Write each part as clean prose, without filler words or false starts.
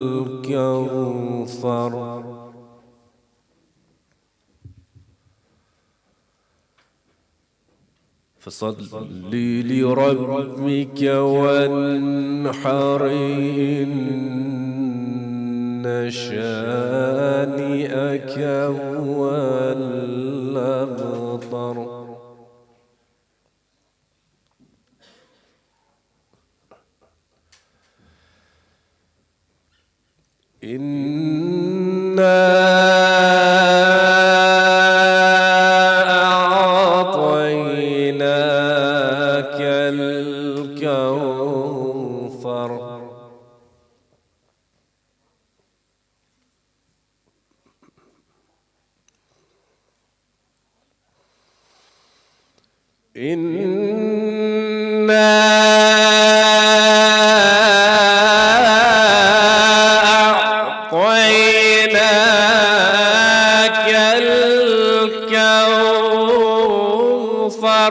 الكوثر فصل لربك وانحر إن شانئك هو الأبتر إنا أعطيناك الكوثر أعطيناك الكوثر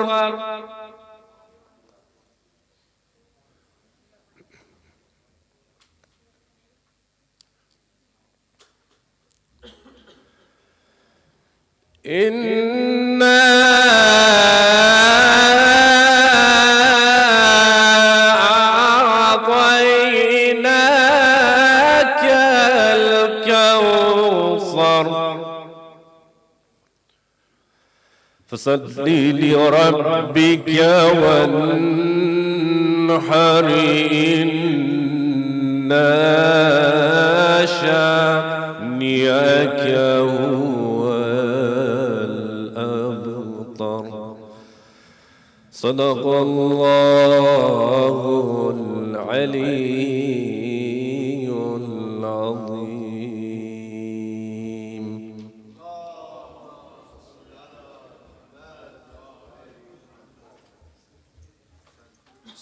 إنا أعطيناك الكوثر فصل لربك وانحر إن شانئك هو الأبتر صدق الله العلي العظيم.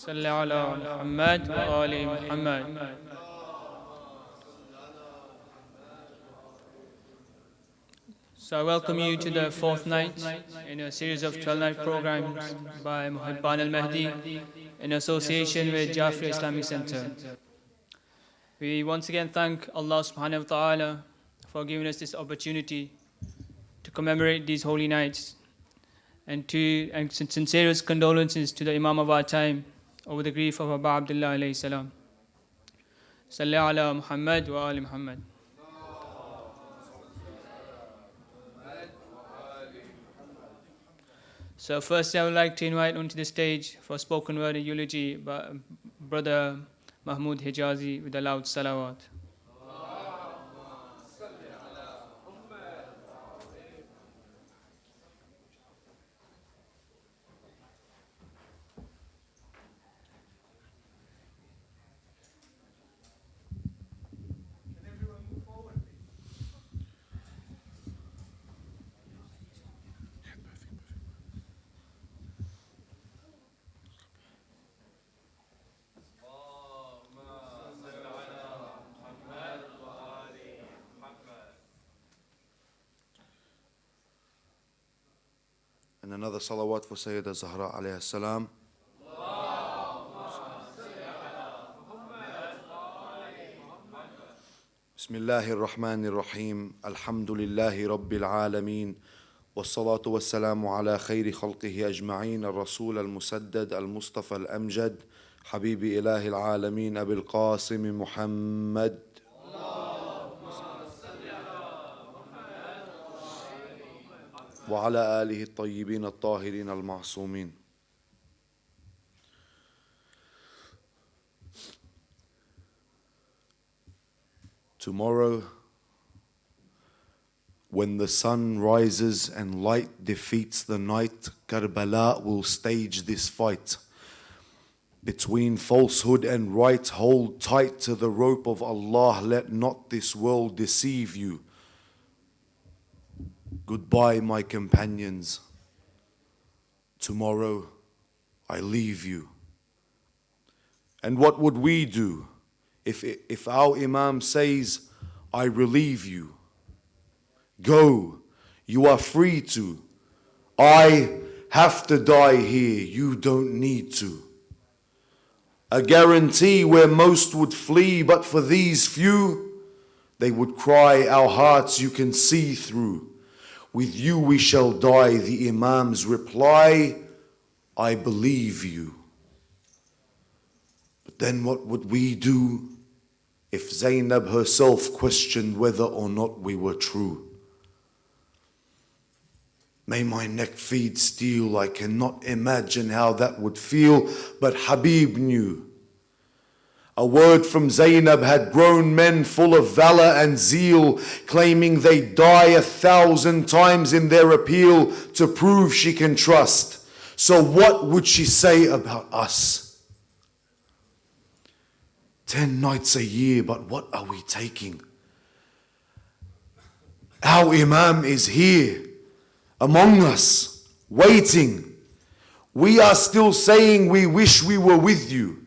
صل على محمد وآل محمد. So I welcome you to the fourth night in a series of 12-night programs by Muharram Al Mahdi in association with Jafarria Islamic Center. We once again thank Allah subhanahu wa ta'ala for giving us this opportunity to commemorate these holy nights and sincerest condolences to the Imam of our time over the grief of Abdullah alayhi salam. Salli ala Muhammad wa ali Muhammad. So first I would like to invite onto the stage for spoken word and eulogy by Brother Mahmood Hijazi with a loud salawat. And another salawat for Syed Zahra alayhi salam. Bismillahir Rahmanir Rahim. Alhamdulillahi Rabbil Alameen. والصلاة والسلام على خير خلقه أجمعين الرسول المسدد المصطفى الأمجد حبيب إله العالمين أبي القاسم محمد وعلى آله الطيبين الطاهرين المعصومين. Tomorrow, when the sun rises and light defeats the night, Karbala will stage this fight. Between falsehood and right, hold tight to the rope of Allah, let not this world deceive you. Goodbye, my companions. Tomorrow I leave you. And what would we do if our Imam says, I relieve you? Go, you are free to. I have to die here, you don't need to. A guarantee where most would flee, but for these few, they would cry, our hearts you can see through. With you we shall die. The Imam's reply, I believe you. But then what would we do if Zainab herself questioned whether or not we were true? May my neck feed steel, I cannot imagine how that would feel, but Habib knew. A word from Zainab had grown men full of valor and zeal, claiming they'd die 1,000 times in their appeal to prove she can trust. So what would she say about us? 10 nights a year, but what are we taking? Our Imam is here, among us, waiting. We are still saying we wish we were with you.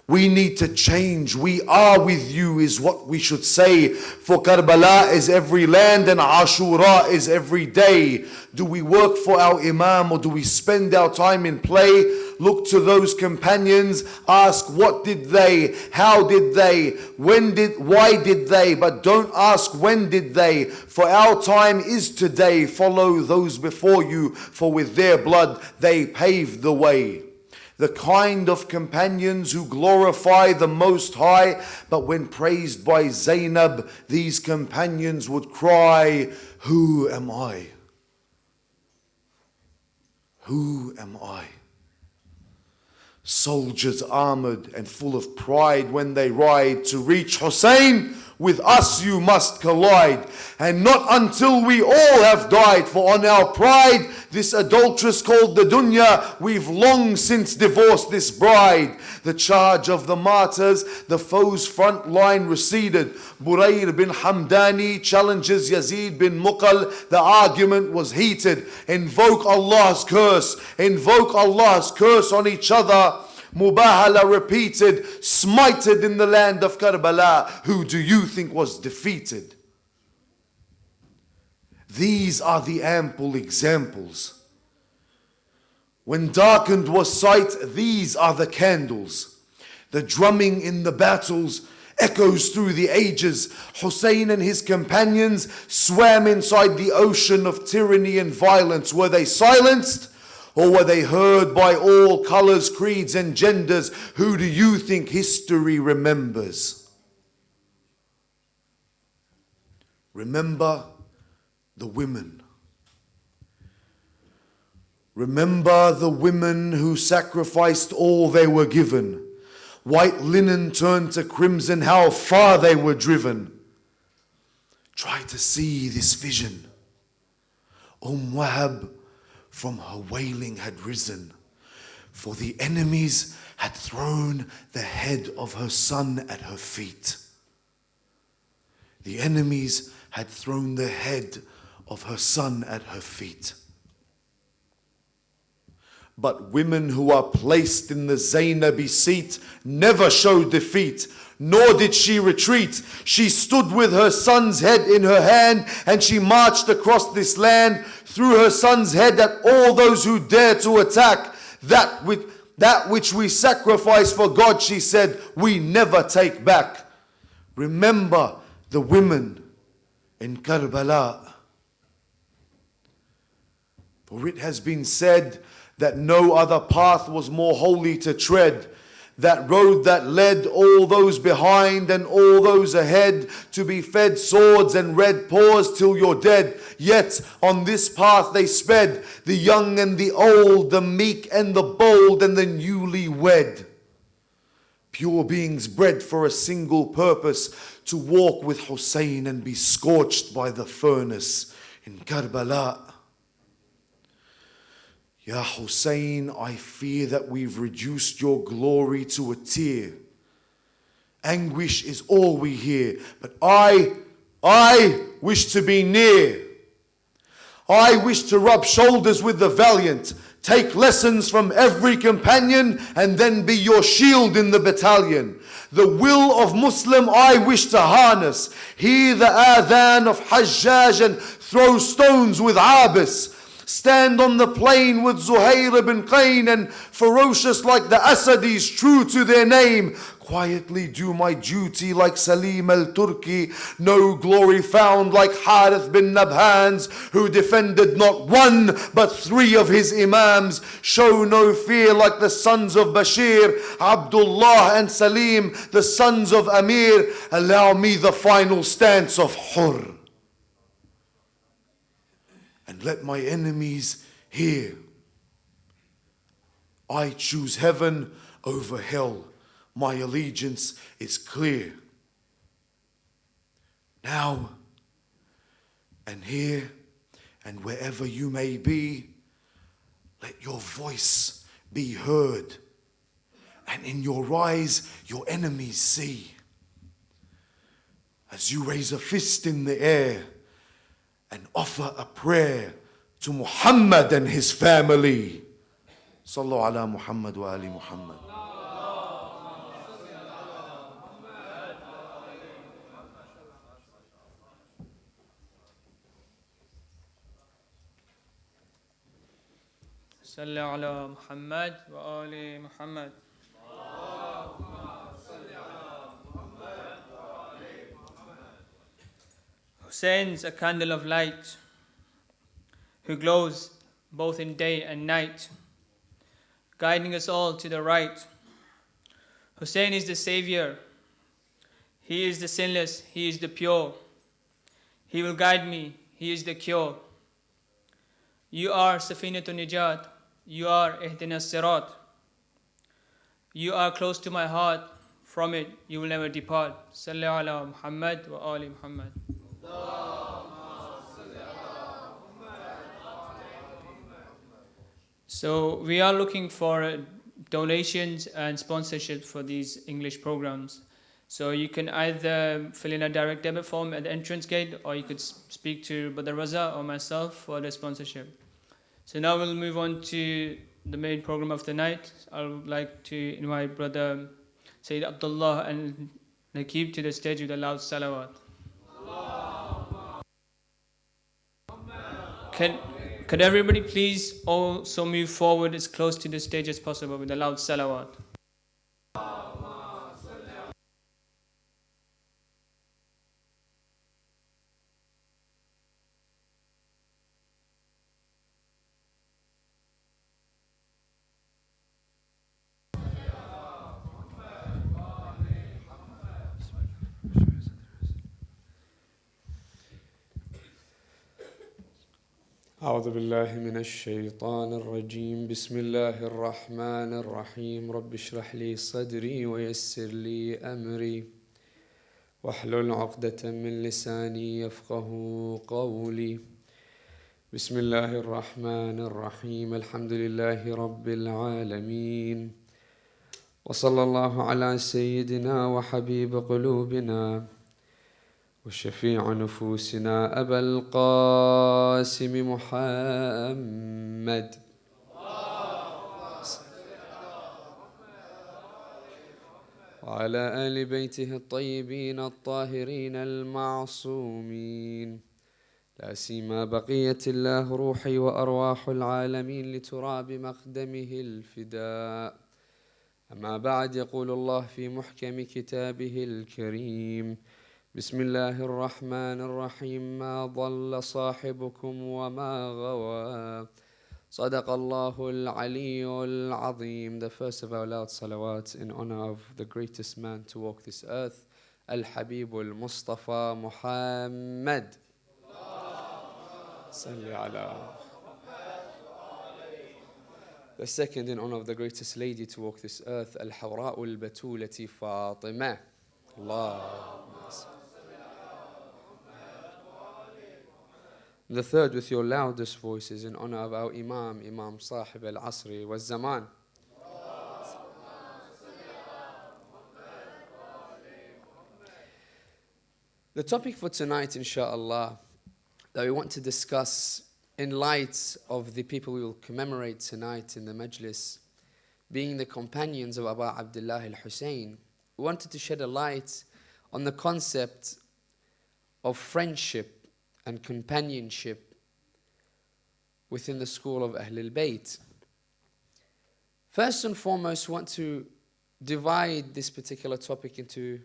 We need to change. We are with you is what we should say. For Karbala is every land and Ashura is every day. Do we work for our Imam or do we spend our time in play? Look to those companions, ask what did they, how did they, why did they, but don't ask when did they, for our time is today. Follow those before you, for with their blood they paved the way. The kind of companions who glorify the Most High, but when praised by Zainab, these companions would cry, who am I? Who am I? Soldiers armored and full of pride when they ride to reach Hussain, with us you must collide, and not until we all have died, for on our pride, this adulteress called the dunya, we've long since divorced this bride. The charge of the martyrs, the foe's front line receded. Burayr bin Hamdani challenges Yazid bin Muqal, the argument was heated. Invoke Allah's curse on each other. Mubahala repeated, smited in the land of Karbala. Who do you think was defeated? These are the ample examples. When darkened was sight, these are the candles. The drumming in the battles echoes through the ages. Hussain and his companions swam inside the ocean of tyranny and violence. Were they silenced? Or were they heard by all colors, creeds and genders? Who do you think history remembers? Remember the women. Remember the women who sacrificed all they were given. White linen turned to crimson, how far they were driven. Try to see this vision. Wahab from her wailing had risen, for the enemies had thrown the head of her son at her feet. The enemies had thrown the head of her son at her feet. But women who are placed in the Zainabi seat never showed defeat, nor did she retreat. She stood with her son's head in her hand, and she marched across this land, threw her son's head at all those who dare to attack. That which we sacrifice for God, she said, we never take back. Remember the women in Karbala. For it has been said that no other path was more holy to tread. That road that led all those behind and all those ahead to be fed swords and red paws till you're dead. Yet on this path they sped, the young and the old, the meek and the bold and the newly wed. Pure beings bred for a single purpose, to walk with Hussain and be scorched by the furnace in Karbala. Ya Hussain, I fear that we've reduced your glory to a tear. Anguish is all we hear, but I wish to be near. I wish to rub shoulders with the valiant, take lessons from every companion, and then be your shield in the battalion. The will of Muslim I wish to harness, hear the adhan of Hajjaj and throw stones with Abis. stand on the plain with Zuhair ibn Qayn, and ferocious like the Asadis, true to their name. Quietly do my duty like Salim al-Turki, no glory found like Harith bin Nabhans, who defended not one but three of his imams. Show no fear like the sons of Bashir, Abdullah and Salim, the sons of Amir. Allow me the final stance of Hur, and let my enemies hear. I choose heaven over hell. My allegiance is clear. Now and here and wherever you may be, let your voice be heard, and in your eyes your enemies see. As you raise a fist in the air and offer a prayer to Muhammad and his family. Sallu ala Muhammad wa ali Muhammad. Salli ala Muhammad wa ali Muhammad. Hussein's a candle of light who glows both in day and night, guiding us all to the right. Hussain is the savior. He is the sinless. He is the pure. He will guide me. He is the cure. You are Safinatun Nijat. You are Ihdina Sirat. You are close to my heart. From it, you will never depart. Salli ala Muhammad wa ali Muhammad. So we are looking for donations and sponsorship for these English programs. So you can either fill in a direct debit form at the entrance gate, or you could speak to Brother Raza or myself for the sponsorship. So now we'll move on to the main program of the night. I would like to invite Brother Syed Abdullah Al Nakeeb to the stage with a loud salawat. Could everybody please also move forward as close to the stage as possible with a loud salawat? أعوذ بالله من الشيطان الرجيم بسم الله الرحمن الرحيم رب اشرح لي صدري ويسر لي أمري واحلل عقدة من لساني يفقه قولي بسم الله الرحمن الرحيم الحمد لله رب العالمين وصلى الله على سيدنا وحبيب قلوبنا وشفيع نفوسنا أبا القاسم محمد وعلى آل بيته الطيبين الطاهرين المعصومين لا سيما بقية الله روحي وأرواح العالمين لتراب مقدمه الفداء. أما بعد، يقول الله في محكم كتابه الكريم: بسم الله الرحمن الرحيم ما ضل صاحبكم وما غوى صدق الله العلي العظيم. The first of our loud salawats in honor of the greatest man to walk this earth, Al-Habib al-Mustafa Muhammad. Salli ala. The second in honor of the greatest lady to walk this earth, Al-Hawra al-Batulati Fatima. Allah. The third, with your loudest voices, in honor of our Imam, Imam Sahib al-Asri wa Zaman. The topic for tonight, inshaAllah, that we want to discuss in light of the people we will commemorate tonight in the Majlis, being the companions of Abu Abdullah Al-Hussain, we wanted to shed a light on the concept of friendship and companionship within the school of Ahlul Bayt. First and foremost, we want to divide this particular topic into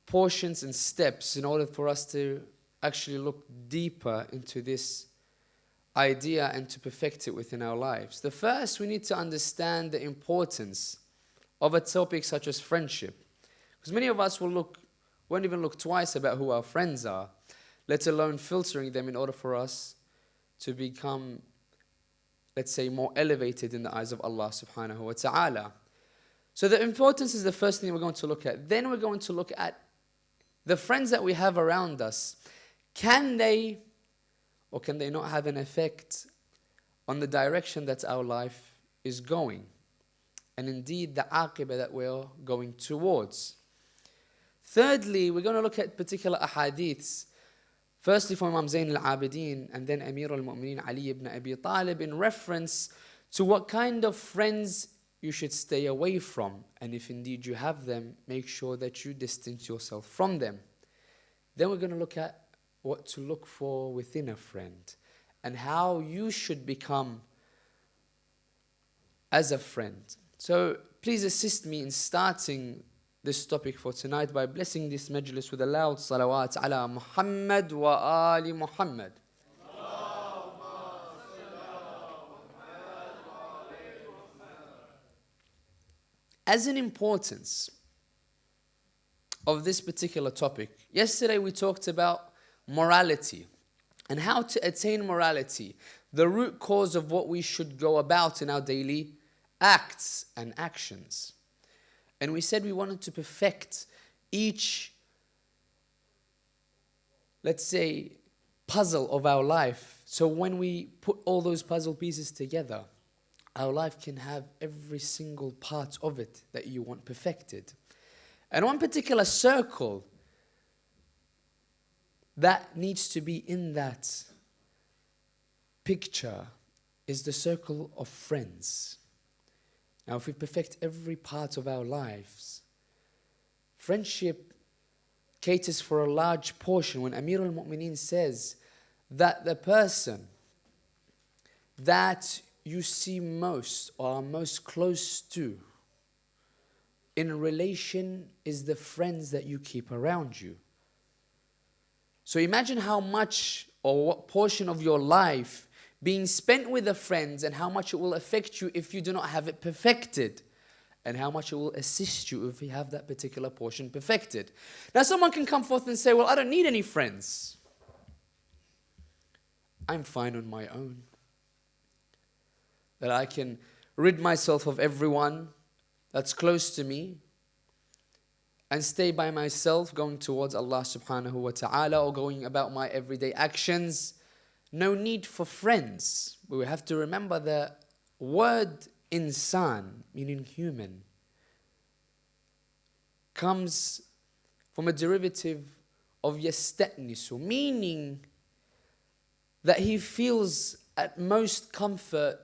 portions and steps in order for us to actually look deeper into this idea and to perfect it within our lives. The first, we need to understand the importance of a topic such as friendship. Because many of us won't even look twice about who our friends are, let alone filtering them in order for us to become, let's say, more elevated in the eyes of Allah subhanahu wa ta'ala. So the importance is the first thing we're going to look at. Then we're going to look at the friends that we have around us. Can they or can they not have an effect on the direction that our life is going? And indeed, the aqibah that we're going towards. Thirdly, we're going to look at particular ahadiths. Firstly from Imam Zayn al-Abidin and then Amir al-Mu'mineen Ali ibn Abi Talib in reference to what kind of friends you should stay away from. And if indeed you have them, make sure that you distance yourself from them. Then we're going to look at what to look for within a friend and how you should become as a friend. So please assist me in starting this topic for tonight by blessing this majlis with a loud salawat ala Muhammad wa ali Muhammad. As an importance of this particular topic, yesterday we talked about morality and how to attain morality, the root cause of what we should go about in our daily acts and actions. And we said we wanted to perfect each, let's say, puzzle of our life. So when we put all those puzzle pieces together, our life can have every single part of it that you want perfected. And one particular circle that needs to be in that picture is the circle of friends. Now, if we perfect every part of our lives, friendship caters for a large portion. When Amir al-Mu'mineen says that the person that you see most or are most close to in relation is the friends that you keep around you. So imagine how much or what portion of your life being spent with the friends and how much it will affect you if you do not have it perfected, and how much it will assist you if you have that particular portion perfected. Now someone can come forth and say, well, I don't need any friends. I'm fine on my own. That I can rid myself of everyone that's close to me and stay by myself going towards Allah subhanahu wa ta'ala or going about my everyday actions. No need for friends. But we have to remember the word insan, meaning human, comes from a derivative of yasta'nisu, meaning that he feels at most comfort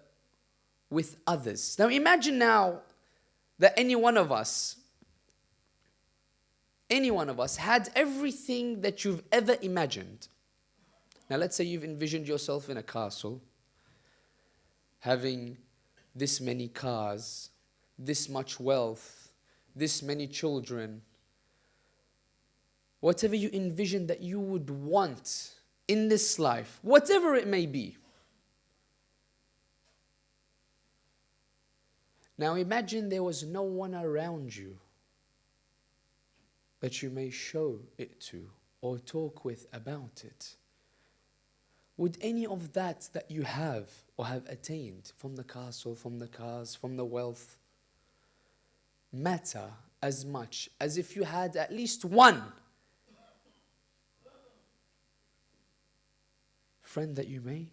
with others. Now imagine now that any one of us had everything that you've ever imagined. Now let's say you've envisioned yourself in a castle, having this many cars, this much wealth, this many children. Whatever you envision that you would want in this life, whatever it may be. Now imagine there was no one around you that you may show it to or talk with about it. Would any of that you have or have attained from the castle, from the cars, from the wealth matter as much as if you had at least one friend that you may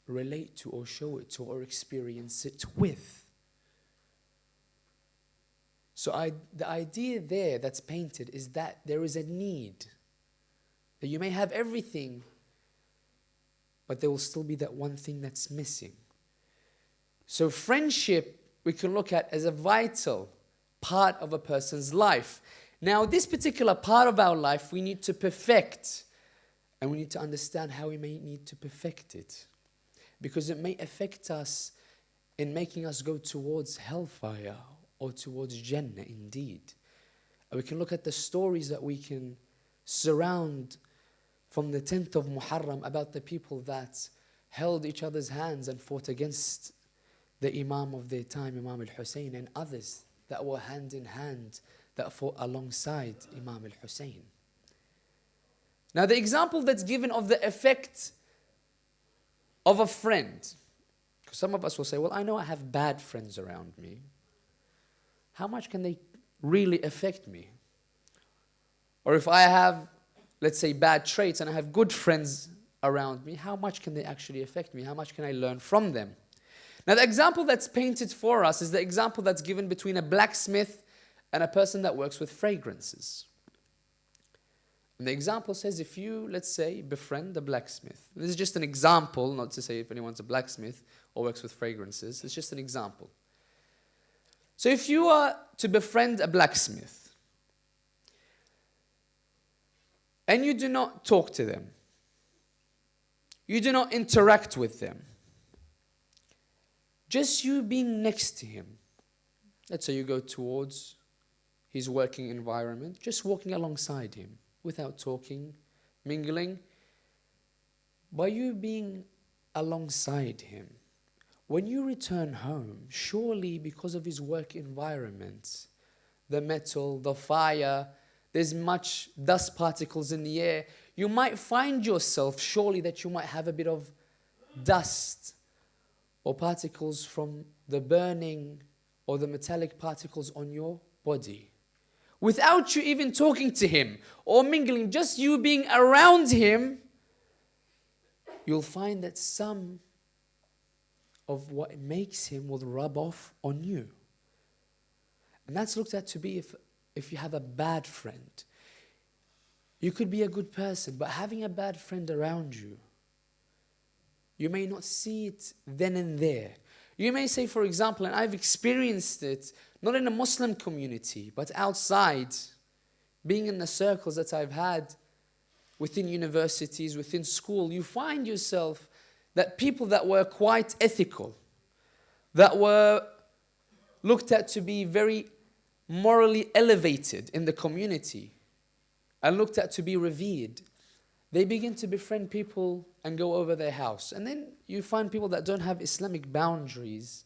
relate to or show it to or experience it with? So the idea there that's painted is that there is a need. That you may have everything, but there will still be that one thing that's missing. So friendship we can look at as a vital part of a person's life. Now this particular part of our life we need to perfect, and we need to understand how we may need to perfect it. because it may affect us in making us go towards hellfire or towards Jannah indeed. And we can look at the stories that we can surround from the 10th of Muharram about the people that held each other's hands and fought against the Imam of their time, Imam Al Hussain, and others that were hand in hand that fought alongside Imam Al Hussain. Now the example that's given of the effect of a friend, because some of us will say, well, I know I have bad friends around me. How much can they really affect me? Or if I have, let's say, bad traits and I have good friends around me, how much can they actually affect me? How much can I learn from them? Now the example that's painted for us is the example that's given between a blacksmith and a person that works with fragrances. And the example says, if you, let's say, befriend a blacksmith. This is just an example, not to say if anyone's a blacksmith or works with fragrances. It's just an example. So if you are to befriend a blacksmith and you do not talk to them, you do not interact with them, just you being next to him, let's say you go towards his working environment, just walking alongside him without talking, mingling, by you being alongside him, when you return home, surely because of his work environment, the metal, the fire, there's much dust particles in the air, you might find yourself, surely that you might have a bit of dust or particles from the burning or the metallic particles on your body. Without you even talking to him or mingling, just you being around him, you'll find that some of what makes him will rub off on you. And that's looked at to be if you have a bad friend. You could be a good person, but having a bad friend around you, you may not see it then and there. You may say, for example, and I've experienced it, not in a Muslim community, but outside, being in the circles that I've had within universities, within school, you find yourself that people that were quite ethical, that were looked at to be very morally elevated in the community, and looked at to be revered, they begin to befriend people and go over their house. And then you find people that don't have Islamic boundaries,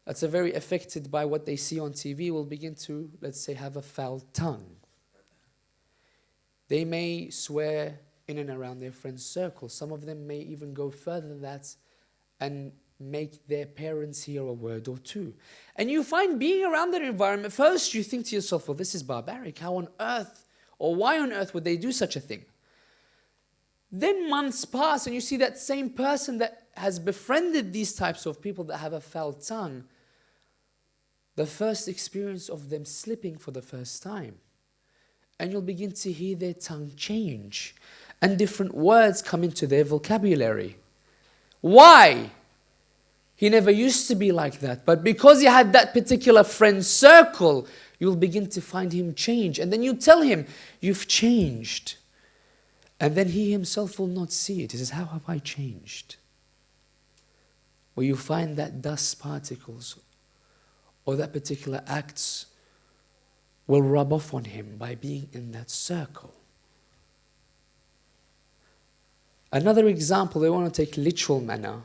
that's very affected by what they see on TV, will begin to, let's say, have a foul tongue. They may swear in and around their friends' circle. Some of them may even go further than that and make their parents hear a word or two. And you find being around that environment, first you think to yourself, well, this is barbaric. How on earth or why on earth would they do such a thing? Then months pass and you see that same person that has befriended these types of people that have a foul tongue, the first experience of them slipping for the first time. And you'll begin to hear their tongue change and different words come into their vocabulary. Why? He never used to be like that, but because he had that particular friend circle, you'll begin to find him change. And then you tell him, you've changed. And then he himself will not see it. He says, how have I changed? Where you find that dust particles or that particular acts will rub off on him by being in that circle. Another example, they want to take literal manner.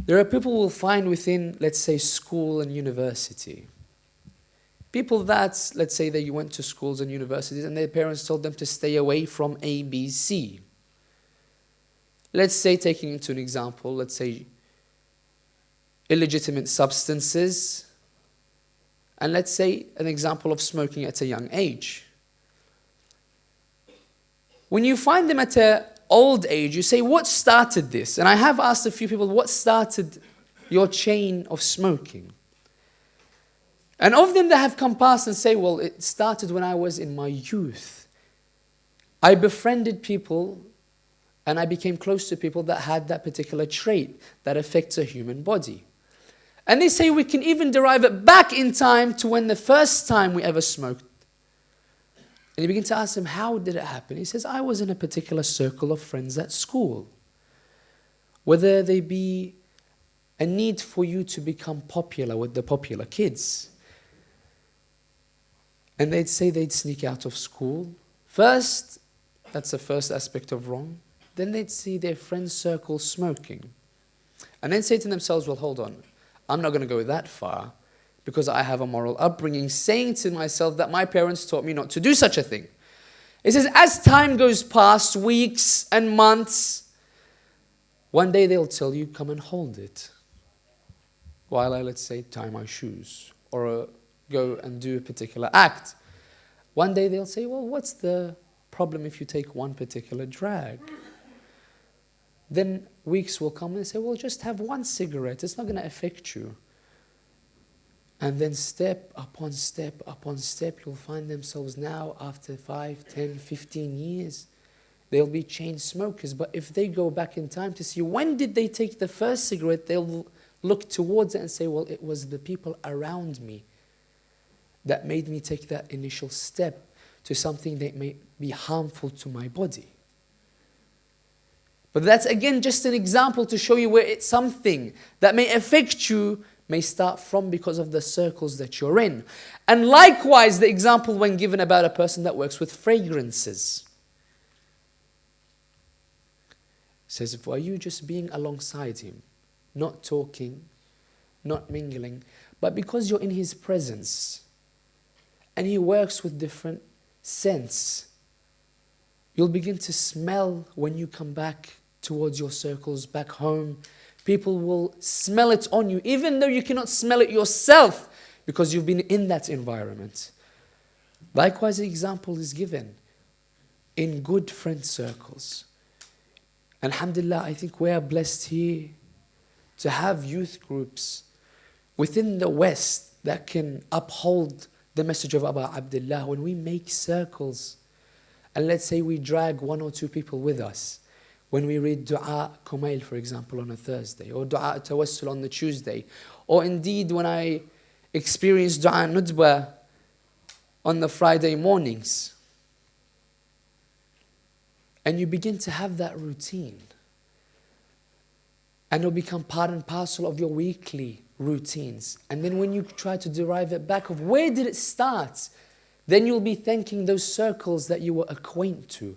There are people we'll find within, let's say, school and university. People that, let's say, they went to schools and universities and their parents told them to stay away from A, B, C. Let's say, taking into an example, let's say, illegitimate substances, and let's say an example of smoking at a young age. When you find them at an old age, you say, what started this? And I have asked a few people, what started your chain of smoking? And of them that have come past and say, well, it started when I was in my youth. I befriended people and I became close to people that had that particular trait that affects a human body. And they say we can even derive it back in time to when the first time we ever smoked. And you begin to ask him, how did it happen? He says, I was in a particular circle of friends at school. whether they be a need for you to become popular with the popular kids. And they'd say they'd sneak out of school. First, that's the first aspect of wrong. Then they'd see their friend circle smoking. And then say to themselves, well, hold on, I'm not going to go that far because I have a moral upbringing, saying to myself that my parents taught me not to do such a thing. It says, as time goes past, weeks and months, one day they'll tell you, come and hold it. While I, let's say, tie my shoes or go and do a particular act. One day they'll say, well, what's the problem if you take one particular drag? Then weeks will come and say, well, just have one cigarette. It's not going to affect you. And then step upon step upon step, you'll find themselves now, after 5, 10, 15 years, they'll be chain smokers. But if they go back in time to see when did they take the first cigarette, they'll look towards it and say, well, it was the people around me that made me take that initial step to something that may be harmful to my body. But that's again just an example to show you where it's something that may affect you, may start from because of the circles that you're in. And likewise, the example when given about a person that works with fragrances. It says, are you just being alongside him, not talking, not mingling, but because you're in his presence and he works with different scents, you'll begin to smell when you come back towards your circles, back home. People will smell it on you, even though you cannot smell it yourself because you've been in that environment. Likewise, the example is given in good friend circles. Alhamdulillah, I think we are blessed here to have youth groups within the West that can uphold the message of Abu Abdullah. When we make circles, and let's say we drag 1 or 2 people with us, when we read Dua Kumail, for example, on a Thursday, or Dua Tawassul on the Tuesday, or indeed when I experience Dua Nudba on the Friday mornings, and you begin to have that routine, and it'll become part and parcel of your weekly routines. And then when you try to derive it back of where did it start, then you'll be thanking those circles that you were acquainted to,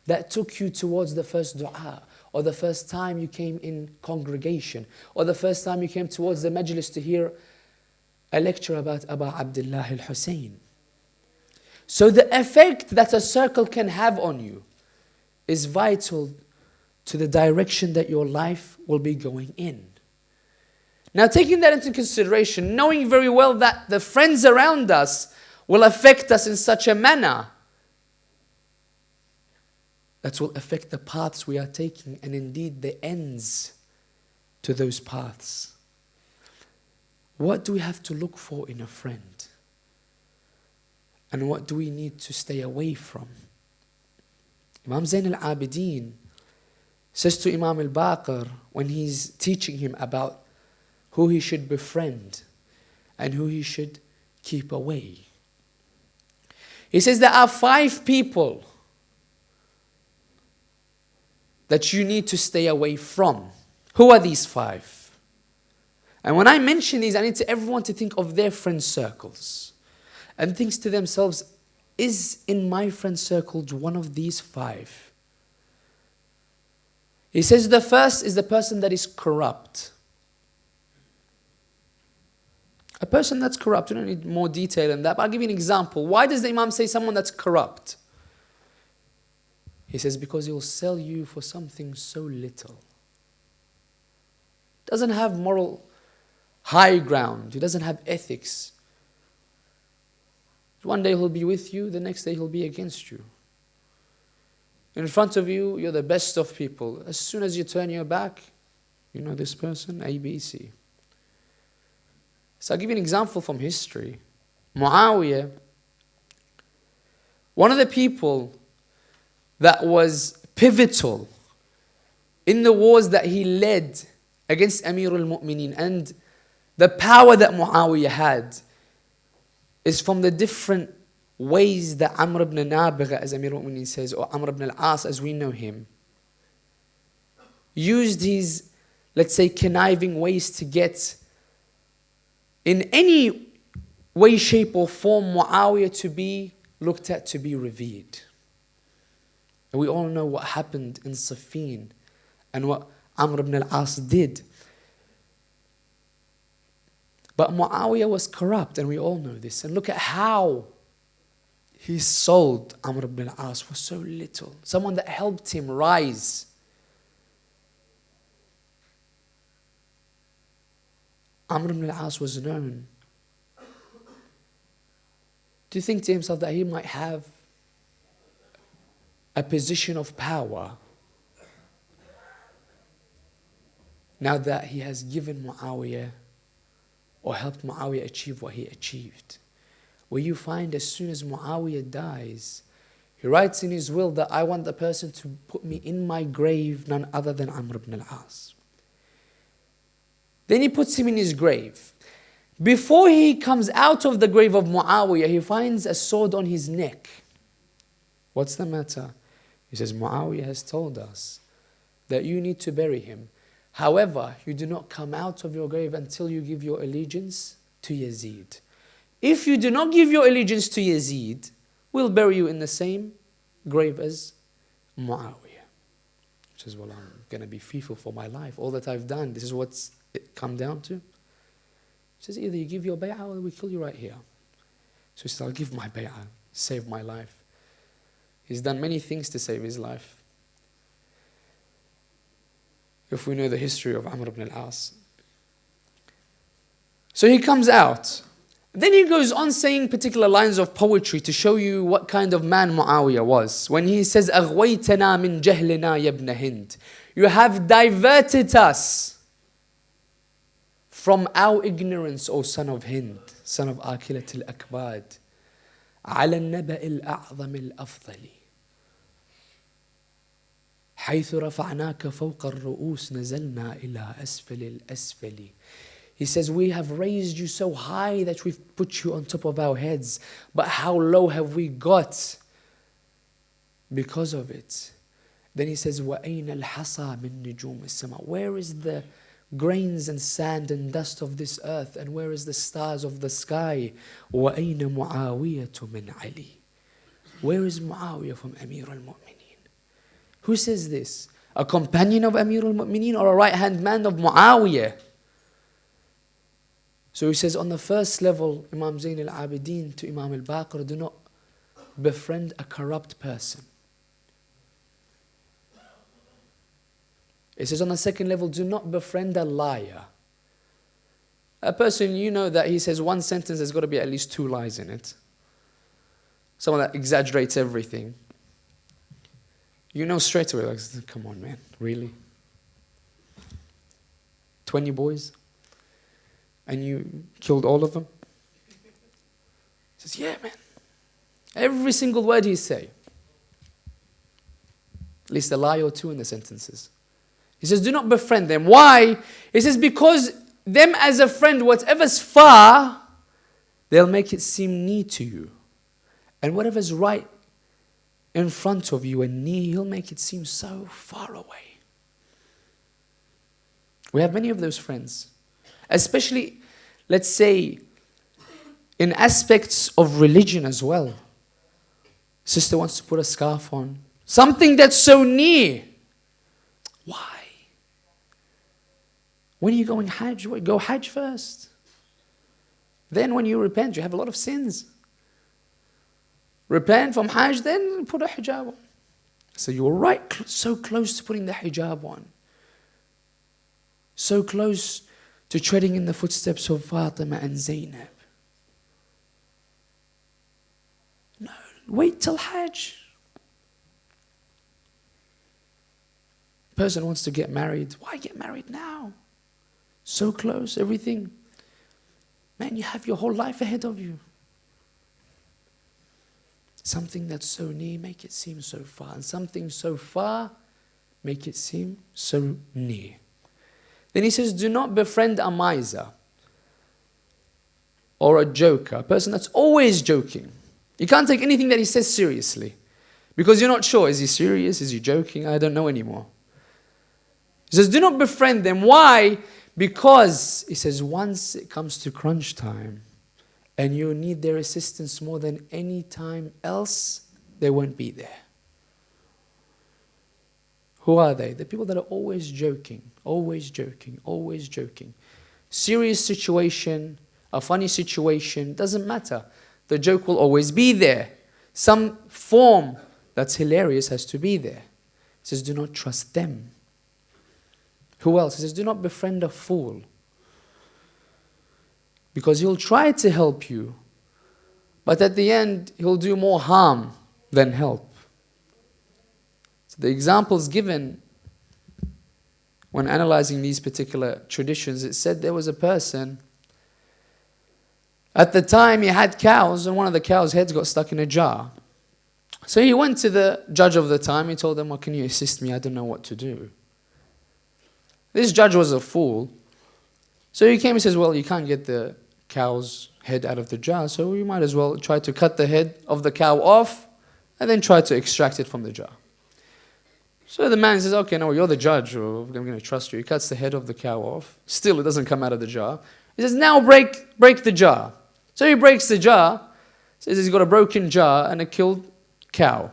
that took you towards the first dua, or the first time you came in congregation, or the first time you came towards the majlis to hear a lecture about Abu Abdullah Al Hussain. So the effect that a circle can have on you is vital to the direction that your life will be going in. Now, taking that into consideration, knowing very well that the friends around us will affect us in such a manner that will affect the paths we are taking, and indeed the ends to those paths. What do we have to look for in a friend? And what do we need to stay away from? Imam Zain al-Abidin says to Imam al-Baqir when he's teaching him about who he should befriend and who he should keep away. He says there are 5 people that you need to stay away from. Who are these 5? And when I mention these, I need everyone to think of their friend circles and thinks to themselves, is in my friend circle one of these 5? He says the first is the person that is corrupt. A person that's corrupt, you don't need more detail than that, but I'll give you an example. Why does the Imam say someone that's corrupt? He says because he'll sell you for something so little. Doesn't have moral high ground. He doesn't have ethics. One day he'll be with you, the next day he'll be against you. In front of you, you're the best of people. As soon as you turn your back, you know this person, A, B, C. So I'll give you an example from history. Muawiyah, one of the people that was pivotal in the wars that he led against Amirul Mu'mineen, and the power that Muawiyah had is from the different ways that Amr ibn Nabigha, as Amirul Mu'mineen says, or Amr ibn al-As as we know him, used his let's say, conniving ways to get, in any way, shape or form, Muawiyah to be looked at, to be revered. And we all know what happened in Siffin and what Amr ibn al-As did. But Muawiyah was corrupt, and we all know this. And look at how he sold Amr ibn al-As for so little. Someone that helped him rise. Amr ibn al-As was known. Do you think to himself that he might have a position of power now that he has given Muawiyah or helped Muawiyah achieve what he achieved? Where you find as soon as Muawiyah dies, he writes in his will that I want the person to put me in my grave, none other than Amr ibn al-As. Then he puts him in his grave. Before he comes out of the grave of Muawiyah, he finds a sword on his neck. What's the matter? He says, Muawiyah has told us that you need to bury him. However, you do not come out of your grave until you give your allegiance to Yazid. If you do not give your allegiance to Yazid, we'll bury you in the same grave as Muawiyah. He says, well, I'm going to be fearful for my life. All that I've done, this is what's it come down to. He says, either you give your bay'ah or we kill you right here. So he says, I'll give my bay'ah, save my life. He's done many things to save his life. If we know the history of Amr ibn al-As. So he comes out. Then he goes on saying particular lines of poetry to show you what kind of man Muawiyah was. When he says, أَغْوَيْتَنَا مِنْ جَهْلِنَا يَبْنَ هِنْد. You have diverted us from our ignorance, O son of Hind, son of Akilat al-Akbad. على النبأ الأعظم الأفضل حيث رفعناك فوق الرؤوس نزلنا إلى أسفل الأسفل. He says, we have raised you so high that we've put you on top of our heads. But how low have we got because of it? Then he says, وَأَيْنَ الْحَصَى مِن نُجُومِ السَّمَاءِ. Where is the grains and sand and dust of this earth? And where is the stars of the sky? وَأَيْنَ مُعَاوِيَةُ مِنْ عَلِي. Where is Muawiyah from Amir al-Mu'mineen? Who says this? A companion of Amir al-Mu'mineen or a right-hand man of Muawiyah? So he says, on the first level, Imam Zayn al-Abidin to Imam al-Baqir, do not befriend a corrupt person. He says, on the second level, do not befriend a liar. A person, you know that he says one sentence, there's got to be at least two lies in it. Someone that exaggerates everything. You know straight away, like, come on, man, really? 20 boys? And you killed all of them? He says, yeah, man. Every single word he say. At least a lie or two in the sentences. He says, do not befriend them. Why? He says, because them as a friend, whatever's far, they'll make it seem near to you. And whatever's right in front of you and near, he'll make it seem so far away. We have many of those friends. Especially, let's say, in aspects of religion as well. Sister wants to put a scarf on. Something that's so near. Why? When are you going Hajj? Go Hajj first. Then when you repent, you have a lot of sins. Repent from Hajj, then put a hijab on. So you were right, so close to putting the hijab on. So close to treading in the footsteps of Fatima and Zainab. No, wait till Hajj. Person wants to get married. Why get married now? So close, everything. Man, you have your whole life ahead of you. Something that's so near, make it seem so far. And something so far, make it seem so near. Then he says, do not befriend a miser or a joker, a person that's always joking. You can't take anything that he says seriously because you're not sure, is he serious, is he joking? I don't know anymore. He says, do not befriend them. Why? Because, he says, once it comes to crunch time and you need their assistance more than any time else, they won't be there. Who are they? The people that are always joking, always joking, always joking. Serious situation, a funny situation, doesn't matter. The joke will always be there. Some form that's hilarious has to be there. He says, do not trust them. Who else? He says, do not befriend a fool. Because he'll try to help you, but at the end, he'll do more harm than help. So the examples given when analyzing these particular traditions, it said there was a person, at the time he had cows, and one of the cows' heads got stuck in a jar. So he went to the judge of the time, he told them, well, can you assist me? I don't know what to do. This judge was a fool. So he came and says, well, you can't get the cow's head out of the jar, so you might as well try to cut the head of the cow off and then try to extract it from the jar. So the man says, okay, no, you're the judge, or I'm going to trust you. He cuts the head of the cow off. Still, it doesn't come out of the jar. He says, now break the jar. So he breaks the jar, says he's got a broken jar and a killed cow.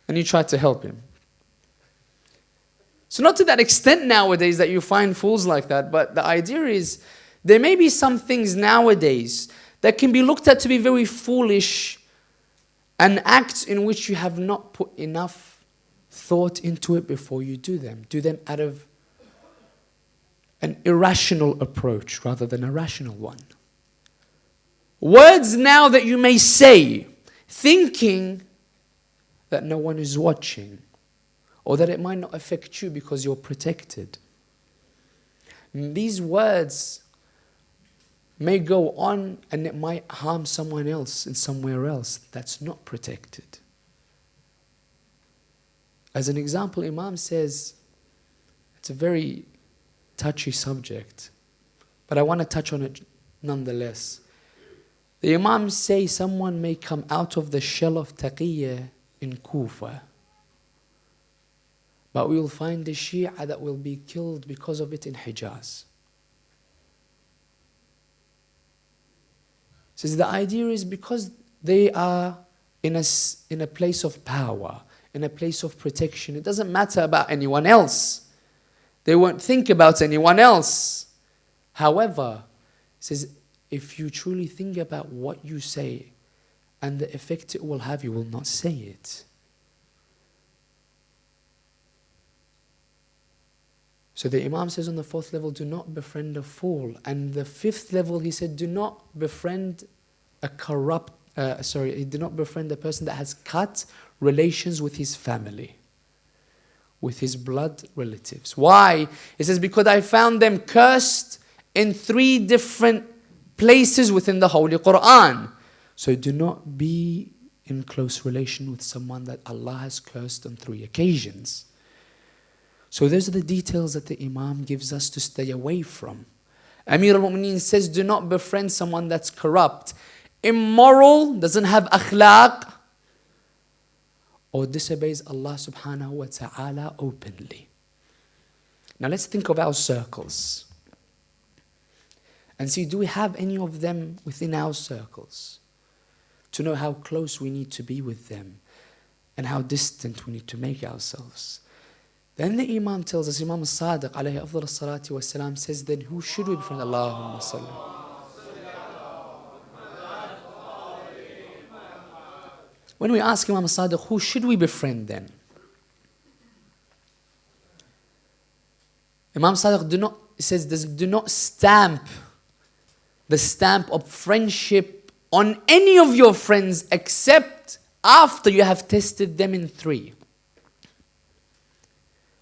And he tried to help him. So not to that extent nowadays that you find fools like that, but the idea is there may be some things nowadays that can be looked at to be very foolish and acts in which you have not put enough thought into it before you do them. Do them out of an irrational approach rather than a rational one. Words now that you may say, thinking that no one is watching, or that it might not affect you because you're protected. These words may go on and it might harm someone else in somewhere else that's not protected. As an example, Imam says, it's a very touchy subject, but I want to touch on it nonetheless. The Imams say someone may come out of the shell of Taqiyya in Kufa, but we will find the Shia that will be killed because of it in Hijaz. Says the idea is because they are in a place of power, in a place of protection. It doesn't matter about anyone else. They won't think about anyone else. However, it says if you truly think about what you say and the effect it will have, you will not say it. So the Imam says on the fourth level, do not befriend a fool. And the fifth level, he said, do not befriend a do not befriend a person that has cut relations with his family, with his blood relatives. Why? He says, because I found them cursed in 3 different places within the Holy Quran. So do not be in close relation with someone that Allah has cursed on 3 occasions. So those are the details that the Imam gives us to stay away from. Amir al-Mu'mineen says, do not befriend someone that's corrupt, immoral, doesn't have akhlaq, or disobeys Allah subhanahu wa ta'ala openly. Now let's think of our circles and see, do we have any of them within our circles? To know how close we need to be with them and how distant we need to make ourselves. Then the Imam tells us, Imam al-Sadiq alayhi afdal as-salatu was-salam says, then who should we befriend? Allahumma salli. When we ask Imam al-Sadiq, who should we befriend then? Imam al-Sadiq says, do not stamp the stamp of friendship on any of your friends except after you have tested them in 3.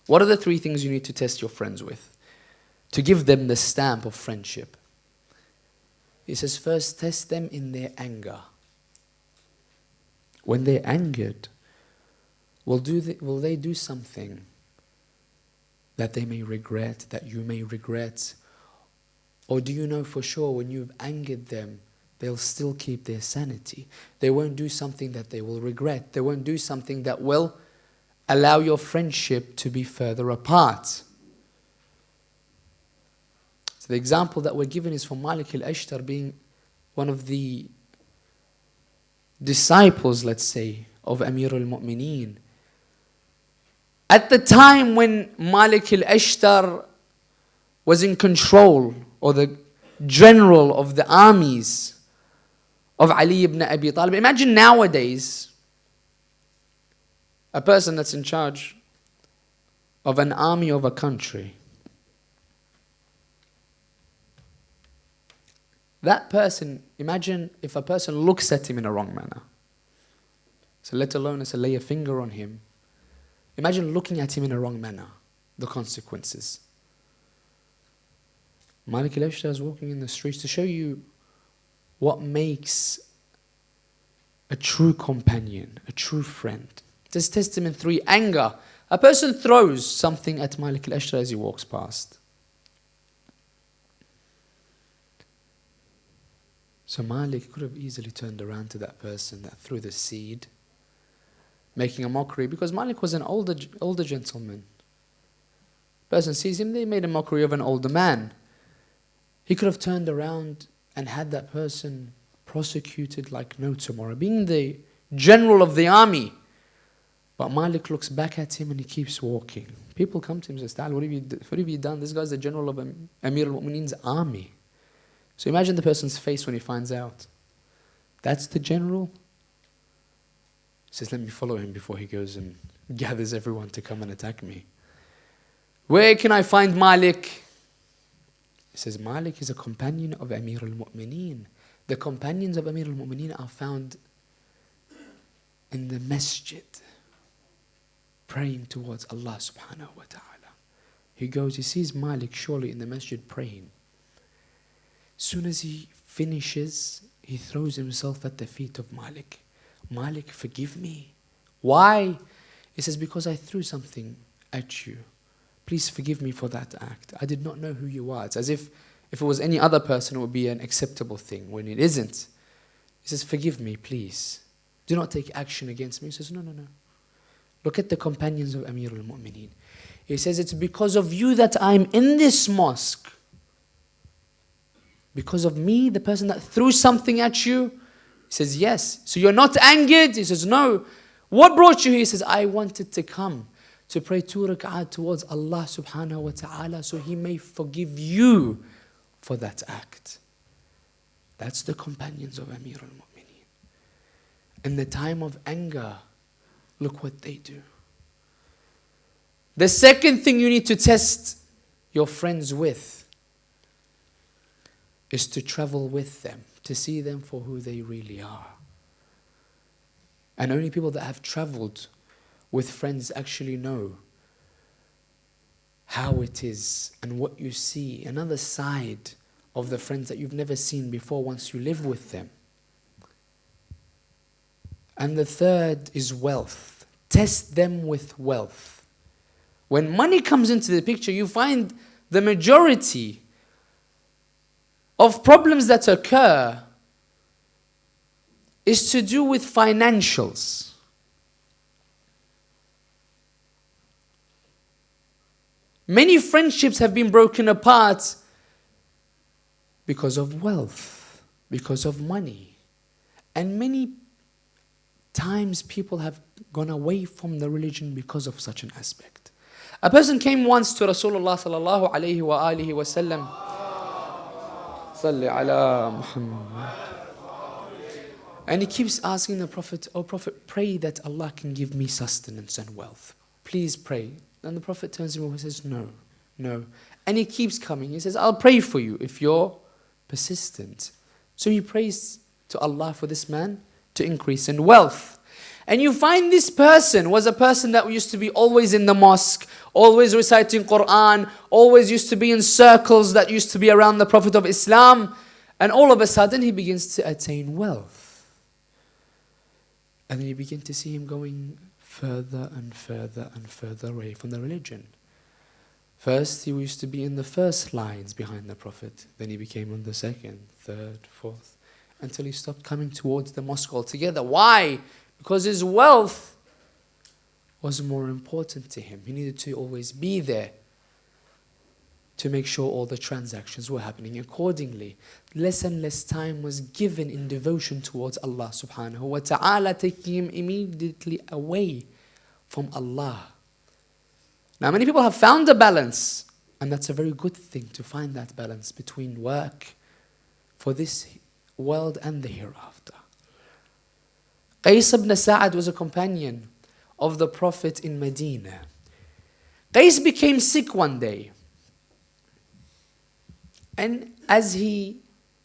What are the 3 things you need to test your friends with to give them the stamp of friendship? He says, first, test them in their anger. When they're angered, will they do something that they may regret, that you may regret? Or do you know for sure when you've angered them, they'll still keep their sanity? They won't do something that they will regret. They won't do something that will allow your friendship to be further apart. So the example that we're given is for Malik al-Ashtar being one of the disciples, let's say, of Amir al-Mu'mineen. At the time when Malik al-Ashtar was in control, or the general of the armies of Ali ibn Abi Talib. Imagine nowadays a person that's in charge of an army of a country. That person, imagine if a person looks at him in a wrong manner. So let alone as to lay a finger on him. Imagine looking at him in a wrong manner, the consequences. Malik al-Ashtar is walking in the streets to show you what makes a true companion, a true friend. This Testament 3, anger. A person throws something at Malik al-Ashtar as he walks past. So Malik could have easily turned around to that person that threw the seed, making a mockery, because Malik was an older gentleman. Person sees him, they made a mockery of an older man. He could have turned around and had that person prosecuted like no tomorrow, being the general of the army. But Malik looks back at him and he keeps walking. People come to him and say, what have you done? This guy's the general of Amir al-Mu'mineen's army. So imagine the person's face when he finds out. That's the general? He says, let me follow him before he goes and gathers everyone to come and attack me. Where can I find Malik? He says, Malik is a companion of Amir al-Mu'mineen. The companions of Amir al-Mu'mineen are found in the masjid, praying towards Allah subhanahu wa ta'ala. He goes, he sees Malik surely in the masjid praying. As soon as he finishes, he throws himself at the feet of Malik. Malik, forgive me. Why? He says, because I threw something at you. Please forgive me for that act. I did not know who you are. It's as if it was any other person, it would be an acceptable thing, when it isn't. He says, forgive me, please. Do not take action against me. He says, no. Look at the companions of Amir al-Mu'mineen. He says, it's because of you that I'm in this mosque. Because of me, the person that threw something at you. He says, yes. So you're not angered? He says, no. What brought you here? He says, I wanted to come to pray 2 rak'at towards Allah subhanahu wa ta'ala so He may forgive you for that act. That's the companions of Amir al-Mu'mineen. In the time of anger, look what they do. The second thing you need to test your friends with is to travel with them, to see them for who they really are. And only people that have traveled with friends actually know how it is and what you see, another side of the friends that you've never seen before once you live with them. And the third is wealth. Test them with wealth. When money comes into the picture, you find the majority of problems that occur is to do with financials. Many friendships have been broken apart because of wealth, because of money. And many times people have gone away from the religion because of such an aspect. A person came once to Rasulullah sallallahu alayhi wa alihi wa sallam. Salli ala Muhammad. And he keeps asking the Prophet, "Oh Prophet, pray that Allah can give me sustenance and wealth. Please pray." And the Prophet turns to him and says, "No, no." And he keeps coming. He says, "I'll pray for you if you're persistent." So he prays to Allah for this man to increase in wealth. And you find this person was a person that used to be always in the mosque, always reciting Quran, always used to be in circles that used to be around the Prophet of Islam. And all of a sudden he begins to attain wealth. And then you begin to see him going further and further and further away from the religion. First, he used to be in the first lines behind the Prophet. Then he became on the second, third, fourth, until he stopped coming towards the mosque altogether. Why? Because his wealth was more important to him. He needed to always be there to make sure all the transactions were happening accordingly. Less and less time was given in devotion towards Allah subhanahu wa ta'ala, taking him immediately away from Allah. Now many people have found a balance, and that's a very good thing, to find that balance between work for this world and the hereafter. Qais ibn Sa'ad was a companion of the Prophet in Medina. Qais became sick one day. And as he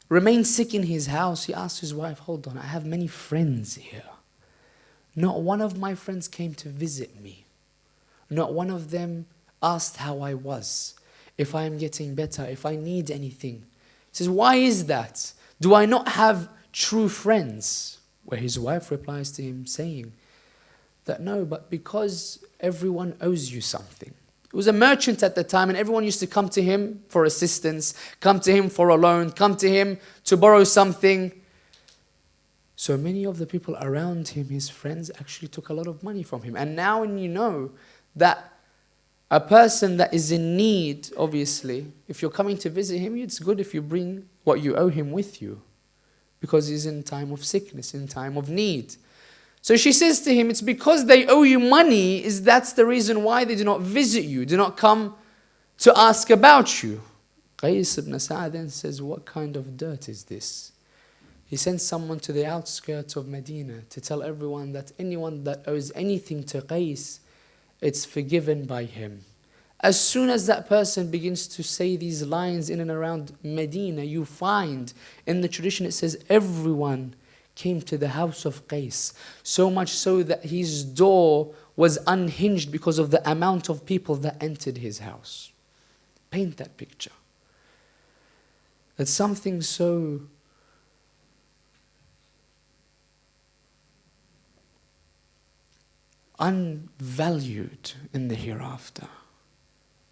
remained sick in his house, he asked his wife, hold on, I have many friends here. Not one of my friends came to visit me. Not one of them asked how I was, if I am getting better, if I need anything. He says, why is that? Do I not have true friends? Where his wife replies to him saying that no, but because everyone owes you something. He was a merchant at the time, and everyone used to come to him for assistance, come to him for a loan, come to him to borrow something. So many of the people around him, his friends, actually took a lot of money from him. And now when you know that a person that is in need, obviously, if you're coming to visit him, it's good if you bring what you owe him with you, because he's in time of sickness, in time of need. So she says to him, it's because they owe you money, that's the reason why they do not visit you, do not come to ask about you. Qais ibn Sa'ad then says, what kind of dirt is this? He sends someone to the outskirts of Medina to tell everyone that anyone that owes anything to Qais, it's forgiven by him. As soon as that person begins to say these lines in and around Medina, you find in the tradition it says everyone came to the house of Qais, so much so that his door was unhinged because of the amount of people that entered his house. Paint that picture. It's something so unvalued in the hereafter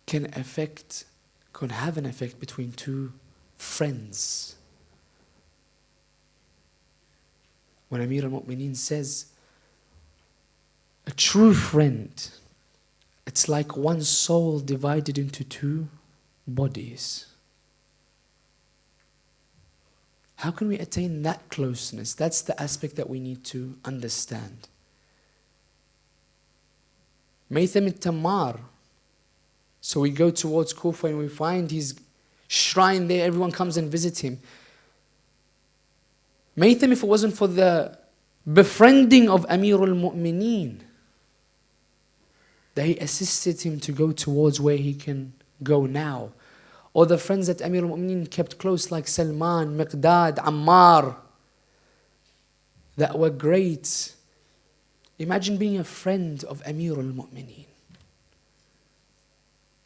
can have an effect between two friends. When Amir al-Mu'mineen says, a true friend, it's like one soul divided into two bodies. How can we attain that closeness? That's the aspect that we need to understand. Maytham al-Tammar. So we go towards Kufa and we find his shrine there. Everyone comes and visits him. Maytham, if it wasn't for the befriending of Amir al-Mu'mineen, that he assisted him to go towards where he can go now. Or the friends that Amir al-Mu'mineen kept close, like Salman, Miqdad, Ammar, that were great. Imagine being a friend of Amir al-Mu'mineen.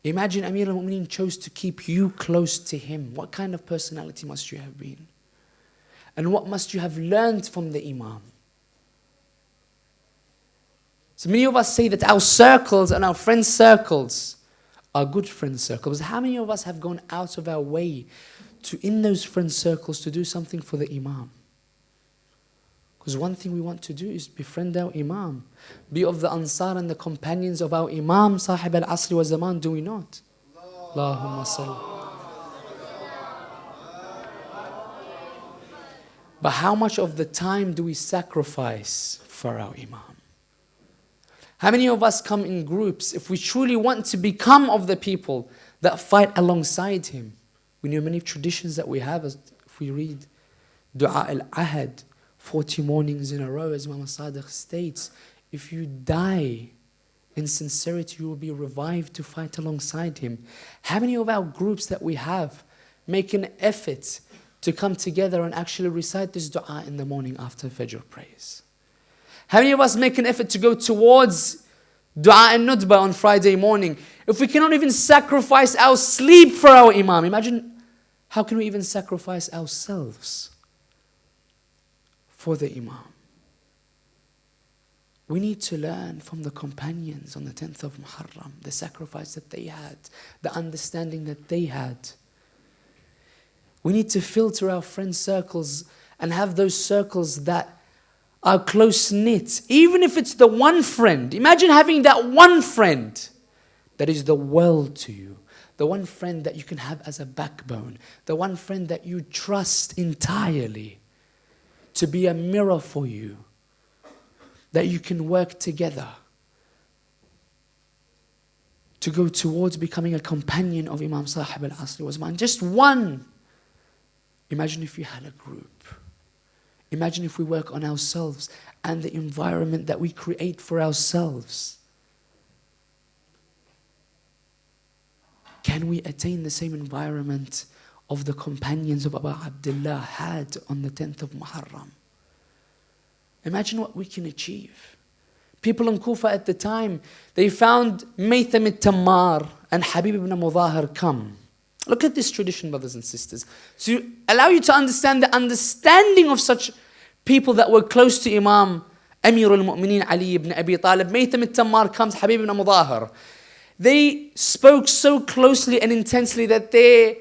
Imagine Amir al-Mu'mineen chose to keep you close to him. What kind of personality must you have been? And what must you have learned from the Imam? So many of us say that our circles and our friends' circles are good friend circles. How many of us have gone out of our way to, in those friend circles, to do something for the Imam? Because one thing we want to do is befriend our Imam. Be of the Ansar and the companions of our Imam, Sahib al-Asri wa Zaman, do we not? Allahumma salli. But how much of the time do we sacrifice for our Imam? How many of us come in groups if we truly want to become of the people that fight alongside him? We know many traditions that we have. If we read Dua al-Ahad, 40 mornings in a row, as Imam Sadiq states, if you die in sincerity, you will be revived to fight alongside him. How many of our groups that we have make an effort to come together and actually recite this dua in the morning after Fajr prayers? How many of us make an effort to go towards dua and nutbah on Friday morning? If we cannot even sacrifice our sleep for our Imam, imagine how can we even sacrifice ourselves for the Imam? We need to learn from the companions on the 10th of Muharram, the sacrifice that they had, the understanding that they had. We need to filter our friend circles and have those circles that are close-knit. Even if it's the one friend. Imagine having that one friend that is the world to you, the one friend that you can have as a backbone, the one friend that you trust entirely to be a mirror for you, that you can work together to go towards becoming a companion of Imam Sahib al-Asr was mine. Just one. Imagine if you had a group. Imagine if we work on ourselves and the environment that we create for ourselves. Can we attain the same environment of the companions of Abu Abdullah had on the 10th of Muharram? Imagine what we can achieve. People in Kufa at the time, they found Maytham al-Tammar and Habib ibn Mudahir come. Look at this tradition, brothers and sisters. To allow you to understand the understanding of such people that were close to Imam Amir al-Mu'mineen Ali ibn Abi Talib. Maytham al-Tammar comes, Habib ibn Mudahir. They spoke so closely and intensely that their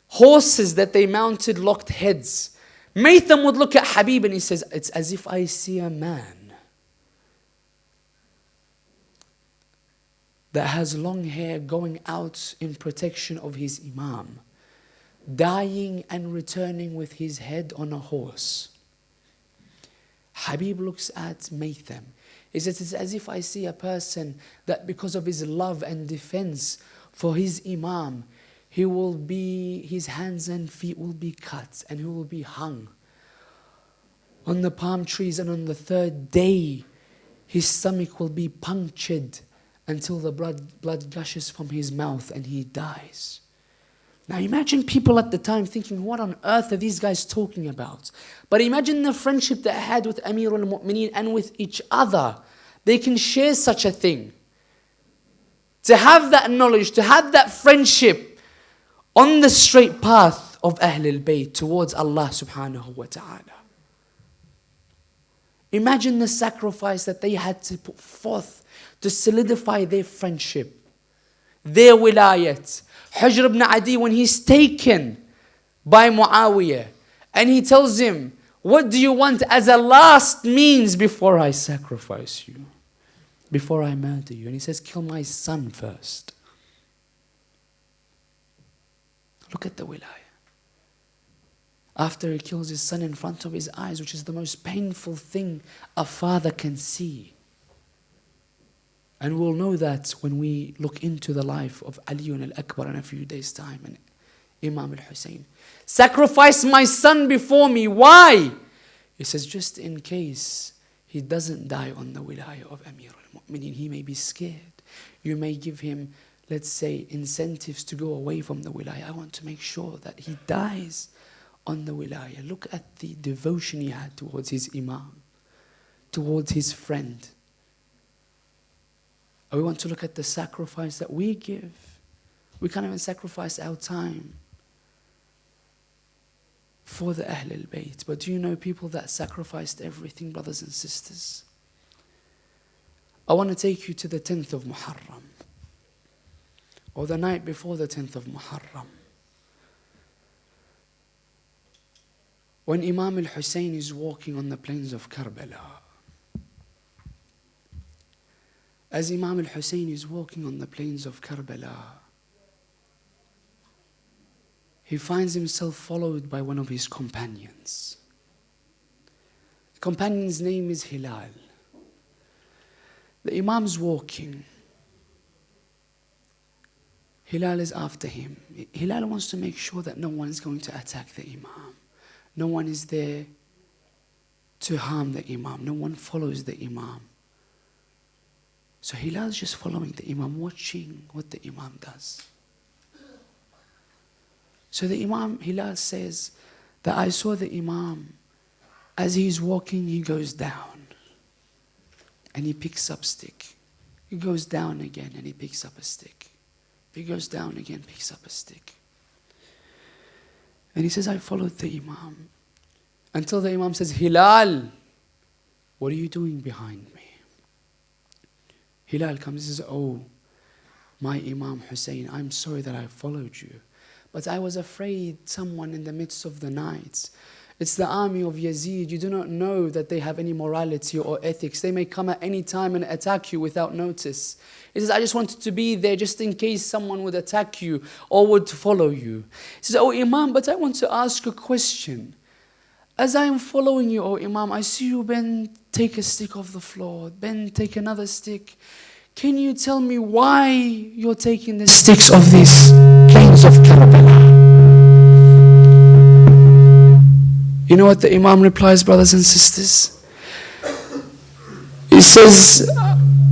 horses that they mounted locked heads. Maytham would look at Habib and he says, it's as if I see a man that has long hair going out in protection of his Imam, dying and returning with his head on a horse. Habib looks at Maytham. He says, it's as if I see a person that because of his love and defense for his Imam, his hands and feet will be cut and he will be hung on the palm trees, and on the third day, his stomach will be punctured until the blood gushes from his mouth and he dies. Now imagine people at the time thinking, what on earth are these guys talking about? But imagine the friendship that I had with Amir al-Mu'mineen and with each other. They can share such a thing. To have that knowledge, to have that friendship on the straight path of Ahlul Bayt towards Allah subhanahu wa ta'ala. Imagine the sacrifice that they had to put forth to solidify their friendship, their wilayat. Hujr ibn Adi, when he's taken by Muawiyah, and he tells him, what do you want as a last means before I sacrifice you, before I murder you? And he says, kill my son first. Look at the wilayah. After he kills his son in front of his eyes, which is the most painful thing a father can see. And we'll know that when we look into the life of Ali al-Akbar in a few days' time and Imam al-Hussain. Sacrifice my son before me. Why? He says, just in case he doesn't die on the wilayah of Amir al-Mu'mineen, he may be scared. You may give him, let's say, incentives to go away from the wilayah. I want to make sure that he dies on the wilayah. Look at the devotion he had towards his Imam, towards his friend. We want to look at the sacrifice that we give. We can't even sacrifice our time for the Ahlul Bayt. But do you know people that sacrificed everything, brothers and sisters? I want to take you to the 10th of Muharram, or the night before the 10th of Muharram, when Imam al-Hussain is walking on the plains of Karbala. As Imam al-Hussain is walking on the plains of Karbala, he finds himself followed by one of his companions. The companion's name is Hilal. The Imam's walking. Hilal is after him. Hilal wants to make sure that no one is going to attack the Imam. No one is there to harm the Imam. No one follows the Imam. So Hilal is just following the Imam, watching what the Imam does. So the Imam, Hilal says that I saw the Imam, as he's walking, he goes down and he picks up stick. He goes down again and he picks up a stick. He goes down again, picks up a stick. And he says, I followed the Imam until the Imam says, Hilal, what are you doing behind me? Hilal comes and says, oh, my Imam Hussain, I'm sorry that I followed you. But I was afraid someone in the midst of the night It's the army of Yazid. You do not know that they have any morality or ethics. They may come at any time and attack you without notice. He says, I just wanted to be there just in case someone would attack you or would follow you. He says, oh Imam, but I want to ask a question. As I am following you, oh Imam, I see you bend, take a stick off the floor, bend, take another stick. Can you tell me why you're taking the sticks of these plains of Karbala? You know what the Imam replies, brothers and sisters? He says,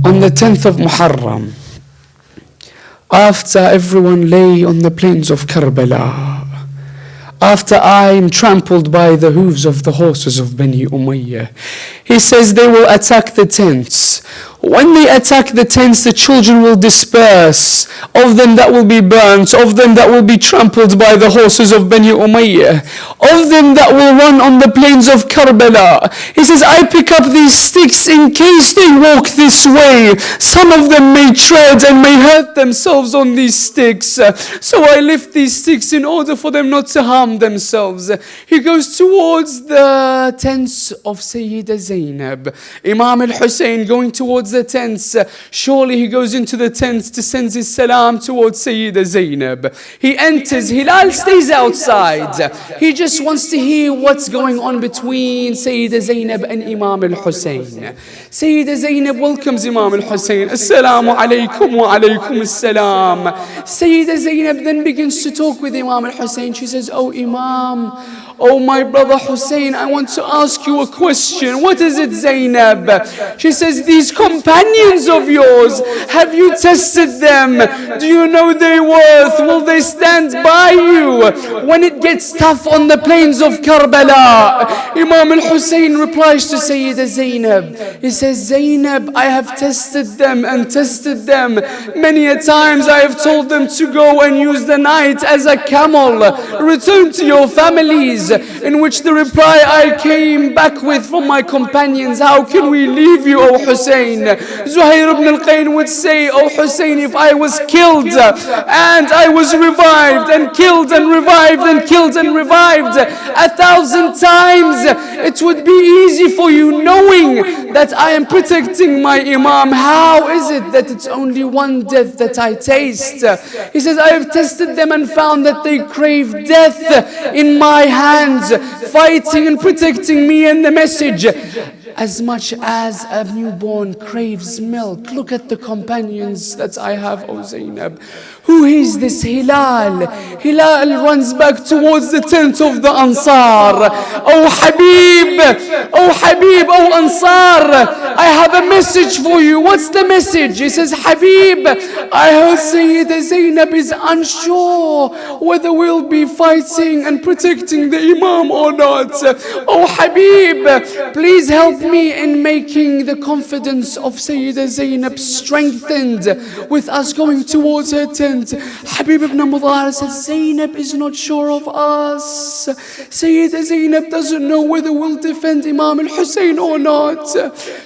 on the 10th of Muharram, after everyone lay on the plains of Karbala, after I am trampled by the hooves of the horses of Bani Umayyah, he says they will attack the tents. When they attack the tents, the children will disperse. Of them that will be burnt, of them that will be trampled by the horses of Bani Umayyah, of them that will run on the plains of Karbala. He says, I pick up these sticks in case they walk this way. Some of them may tread and may hurt themselves on these sticks. So I lift these sticks in order for them not to harm themselves. He goes towards the tents of Sayyida Zainab. Imam al-Hussain going towards the tents. Surely he goes into the tents to send his salam towards Sayyida Zainab. He enters. Hilal stays outside. He just wants to hear what's going on between Sayyida Zainab and Imam al-Hussain. Sayyida Zainab welcomes Imam al-Hussain. Assalamu alaikum wa alaikum assalam. Sayyida Zainab then begins to talk with Imam al-Hussain. She says, oh Imam, oh my brother Hussain, I want to ask you a question. What is it, Zainab? She says, these companions of yours, have you tested them? Do you know their worth? Will they stand by you when it gets tough on the plains of Karbala? Imam al-Hussain replies to Sayyida Zainab. He says, Zainab, I have tested them and tested them. Many a times I have told them to go and use the night as a camel. Return to your families. In which the reply I came back with from my companions, how can we leave you, O Hussain? Zuhair ibn al-Qayn would say, O Hussain, if I was killed and I was revived and killed and revived and killed and revived 1,000 times, it would be easy for you knowing that I am protecting my Imam. How is it that it's only one death that I taste? He says, I have tested them and found that they crave death in my hands, fighting and protecting me and the message, as much as a newborn craves milk. Look at the companions that I have, O Zainab. Who is this Hilal? Hilal runs back towards the tent of the Ansar. Oh Habib, oh Habib, oh Ansar, I have a message for you. What's the message? He says, Habib, I heard Sayyida Zainab is unsure whether we'll be fighting and protecting the Imam or not. Oh Habib, please help me in making the confidence of Sayyida Zainab strengthened with us going towards her tent. Habib ibn Mudahar says, Zainab is not sure of us. Sayyida Zainab doesn't know whether we'll defend Imam al-Hussain or not.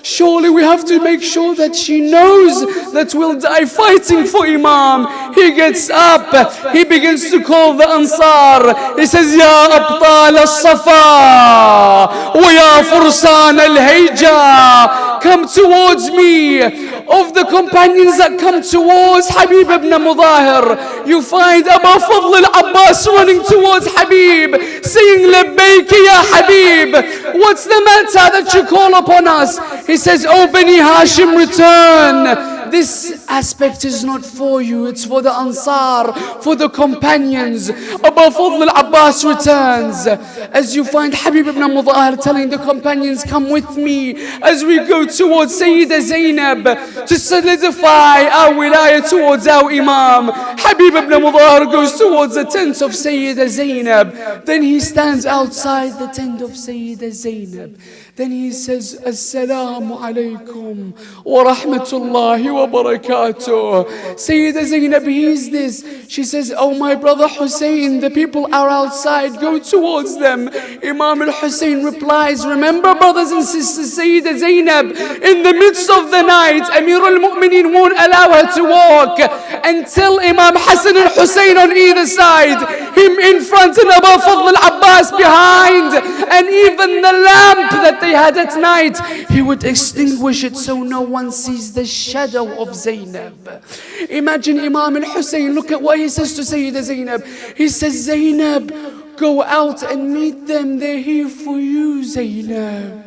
Surely we have to make sure that she knows that we'll die fighting for Imam. He gets up, he begins to call the Ansar. He says, Ya Abdullah al-Safa wa ya Fursan al-Hayja, come towards me. Of the companions that come towards Habib ibn Mudahir, you find Abu Fadl al-Abbas running towards Habib, saying, Labbayk ya Habib, what's the matter that you call upon us? He says, O Bani Hashim, return. This aspect is not for you, it's for the Ansar, for the companions. Abu Fadl al-Abbas returns. As you find Habib ibn Mudahir telling the companions, come with me as we go towards Sayyida Zainab to solidify our wilayah towards our Imam. Habib ibn Mudahir goes towards the tent of Sayyida Zainab. Then he stands outside the tent of Sayyida Zainab. Then he says, Assalamu alaikum wa rahmatullahi wa barakatuh. barakatuh. Sayyida Zainab hears this. She says, oh my brother Hussain, the people are outside, go towards them. Imam al-Hussain replies, remember brothers and sisters, Sayyida Zainab, in the midst of the night, Amir al-Mu'mineen won't allow her to walk until Imam Hassan and Hussain on either side, him in front and Abu Fadl al-Abbas behind, and even the lamp that they had at night, he would extinguish it so no one sees the shadow of Zainab. Imagine Imam al-Hussain, look at what he says to Sayyida Zainab. He says, Zainab, go out and meet them, they're here for you, Zainab.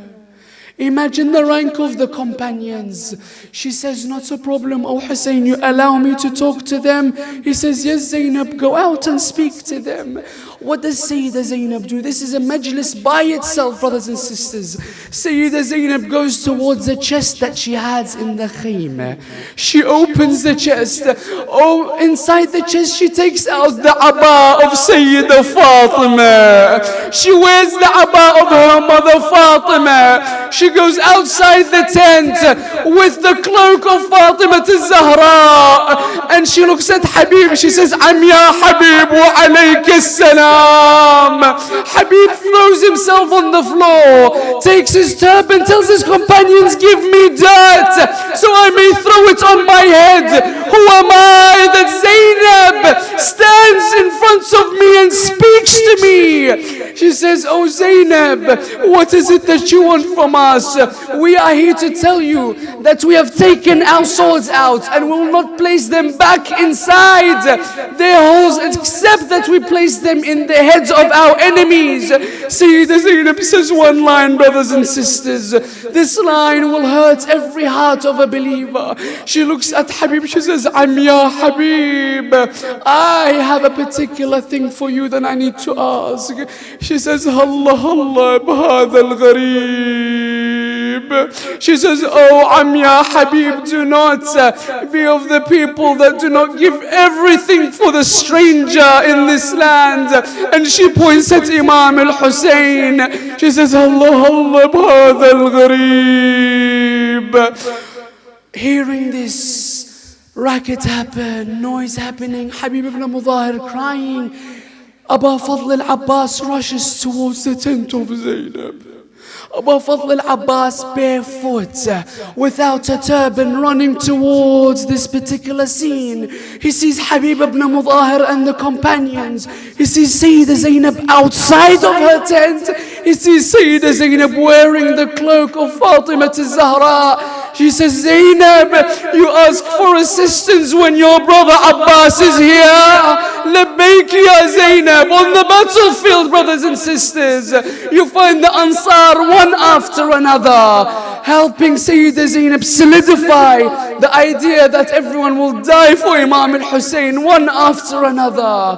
Imagine the rank of the companions. She says, not a problem, oh Hussein, you allow me to talk to them? He says, yes, Zainab, go out and speak to them. What does Sayyida Zainab do? This is a majlis by itself, brothers and sisters. Sayyida Zainab goes towards the chest that she has in the khayma. She opens the chest. Oh, inside the chest she takes out the abba of Sayyida Fatima. She wears the abba of her mother Fatima. She goes outside the tent with the cloak of Fatima Zahra, and she looks at Habib. She says, Am ya Habib wa alayka salam. Habib throws himself on the floor, takes his turban, tells his companions, give me dirt so I may throw it on my head. Who am I that Zainab stands in front of me and speaks to me? She says, oh Zainab, what is it that you want from us? We are here to tell you that we have taken our swords out and will not place them back inside their holes, except that we place them in the heads of our enemies. Sayyida Zainab says one line, brothers and sisters. This line will hurt every heart of a believer. She looks at Habib, she says, Am ya Habib, I have a particular thing for you that I need to ask. She says, Allah, Allah, b'hadha al-gharib. She says, oh, Am ya Habib, do not be of the people that do not give everything for the stranger in this land. And she points at Imam al-Hussain. She says, Allah, Allah, b'hadha al-gharib. Hearing this racket happen, noise happening, Habib ibn Mudahir crying, Abu Fadl al-Abbas rushes towards the tent of Zainab. Abu Fadl al-Abbas barefoot, without a turban, running towards this particular scene. He sees Habib ibn Mudahir and the companions. He sees Sayyida Zainab outside of her tent. He sees Sayyida Zainab wearing the cloak of Fatima Zahra. She says, Zainab, you ask for assistance when your brother Abbas is here. Labbaik ya Zainab. On the battlefield, brothers and sisters, you find the Ansar one after another, helping Sayyida Zainab solidify the idea that everyone will die for Imam al-Hussain one after another.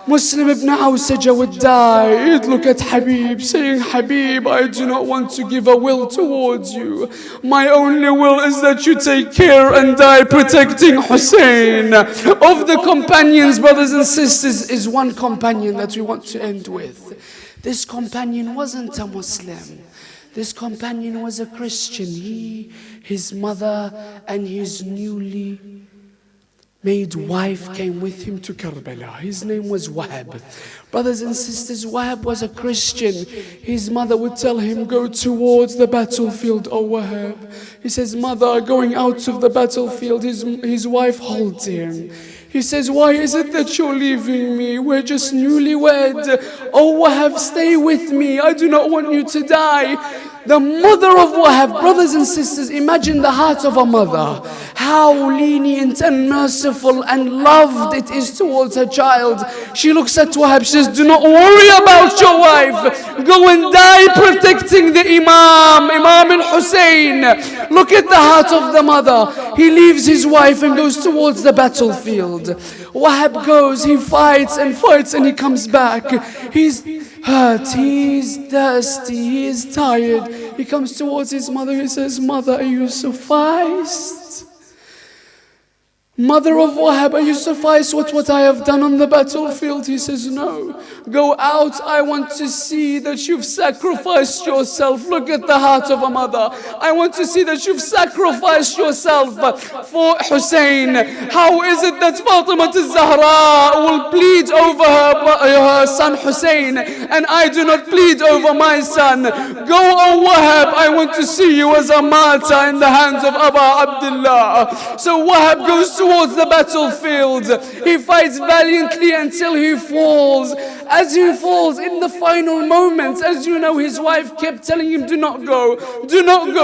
Muslim ibn Awsaja would die. He'd look at Habib saying, Habib, I do not want to give a will towards you. My only will is that you take care and die protecting Hussain. Of the companions, brothers and sisters, is one companion that we want to end with. This companion wasn't a Muslim. This companion was a Christian. He, his mother, and his newly made wife came with him to Karbala. His name was Wahab. Brothers and sisters, Wahab was a Christian. His mother would tell him, go towards the battlefield, oh Wahab. He says, mother, going out of the battlefield, his wife holds him. He says, why is it that you're leaving me? We're just newlywed. Oh Wahab, stay with me. I do not want you to die. The mother of Wahab, brothers and sisters, imagine the heart of a mother. How lenient and merciful and loved it is towards her child. She looks at Wahab, she says, do not worry about your wife. Go and die protecting the Imam al-Hussain. Look at the heart of the mother. He leaves his wife and goes towards the battlefield. Wahab goes, he fights and fights, and he comes back. He's hurt, he's thirsty, he is tired. He comes towards his mother, he says, mother, are you sufficed? Mother of Wahab, are you sufficed with what I have done on the battlefield? He says, no. Go out, I want to see that you've sacrificed yourself. Look at the heart of a mother. I want to see that you've sacrificed yourself for Hussain. How is it that Fatima al-Zahra will plead over her son Hussain and I do not plead over my son? Go, O Wahab, I want to see you as a martyr in the hands of Abu Abdullah. So Wahab goes towards the battlefield. He fights valiantly until he falls. As he falls in the final moments, as you know, his wife kept telling him, do not go,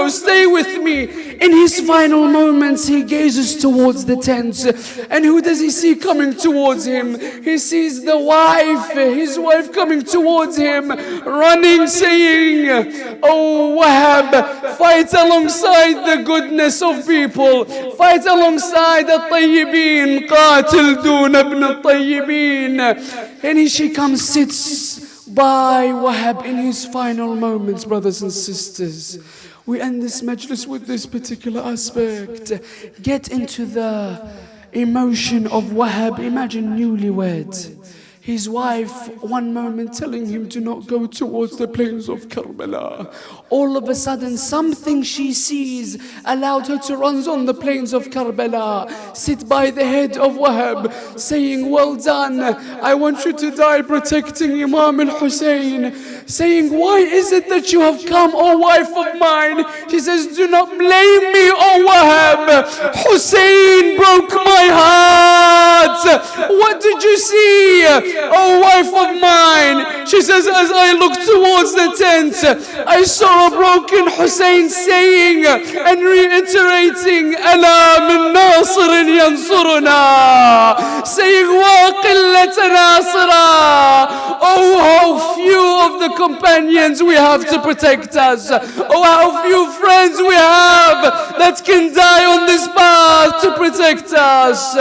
stay with me. In his final moments, he gazes towards the tent. And who does he see coming towards him? He sees the wife, his wife coming towards him, running, saying, oh Wahab, fight alongside the goodness of people. Fight alongside the Tayyibin. Qatil dun ibn Tayyibin. And she comes, sits by Wahab in his final moments, brothers and sisters. We end this majlis with this particular aspect. Get into the emotion of Wahab. Imagine newlywed. His wife, one moment telling him to not go towards the plains of Karbala. All of a sudden, something she sees allowed her to run on the plains of Karbala, sit by the head of Wahab, saying, well done, I want you to die protecting Imam al-Hussein. Saying, why is it that you have come, O wife of mine? She says, do not blame me, O Wahab. Hussein broke my heart. What did you see? Oh wife of mine, she says, as I looked towards the tent, I saw a broken Hussein saying and reiterating, Ala min nasirin yansuruna, saying, wa qillat nasira. Oh, how few of the companions we have to protect us. Oh, how few friends we have that can die on this path to protect us.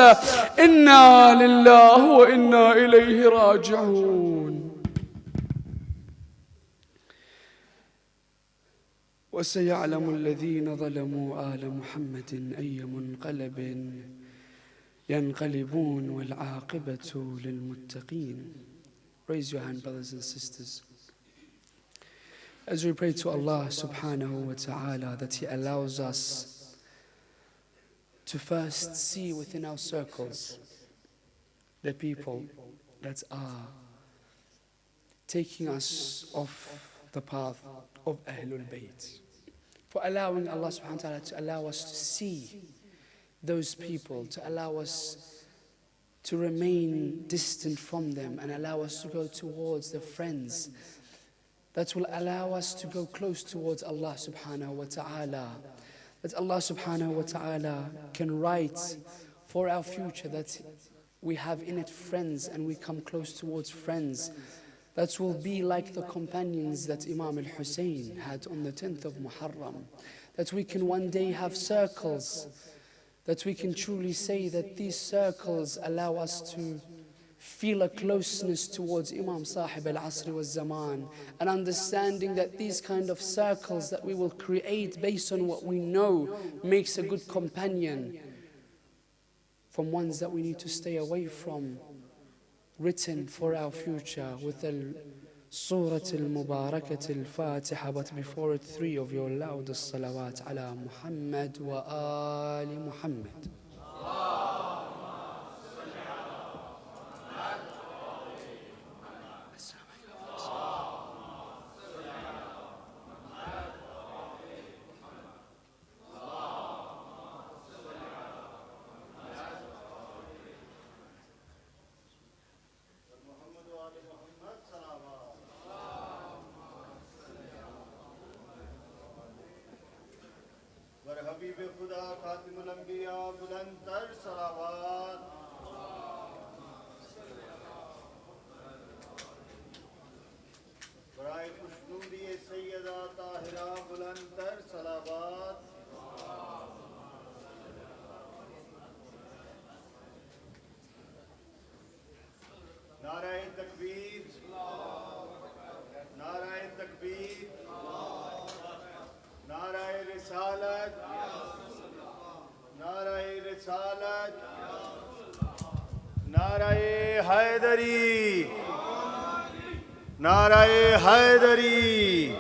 Inna lillahi wa inna ilayhi راجعون. وسيعلم الذين ظلموا آل محمد أي منقلب ينقلبون والعاقبة للمتقين. Raise your hand, brothers and sisters. As we pray to Allah subhanahu wa ta'ala that He allows us to first see within our circles the people that are taking us off the path of Ahlul Bayt. For allowing Allah subhanahu wa ta'ala to allow us to see those people, to allow us to remain distant from them and allow us to go towards the friends that will allow us to go close towards Allah subhanahu wa ta'ala. That Allah subhanahu wa ta'ala can write for our future that we have in it friends and we come close towards friends that will be like the companions that Imam al-Hussein had on the 10th of Muharram. That we can one day have circles, that we can truly say that these circles allow us to feel a closeness towards Imam Sahib al-Asr wal-Zaman, and understanding that these kind of circles that we will create based on what we know makes a good companion from ones that we need to stay away from, written for our future with the Surah al-Mubarakat al-Fatiha, but before it 3 of your loudest salawat ala Muhammad wa ali Muhammad. حبیب خدا خاتم الانبیاء بلند تر صلوات برائے خوشنودی سیدہ طاہرہ بلند تر صلوات نعرہ تکبیر نعرہ تکبیر نعرہ رسالت نعرہ رسالت نعرہ حیدری نعرہ حیدری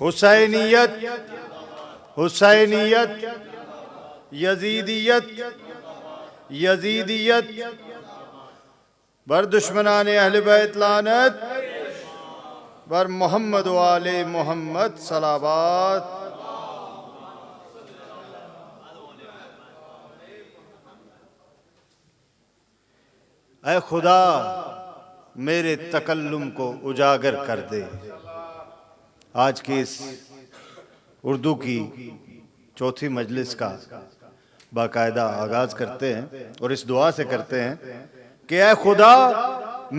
حسینیت حسینیت یزیدیت یزیدیت بر دشمنان اہل بیت لعنت بر محمد و آل محمد صلوات. اے خدا میرے تکلم کو اجاگر کر دے. آج کی اس اردو کی چوتھی مجلس کا باقاعدہ آغاز کرتے ہیں اور اس دعا سے کرتے ہیں کہ اے خدا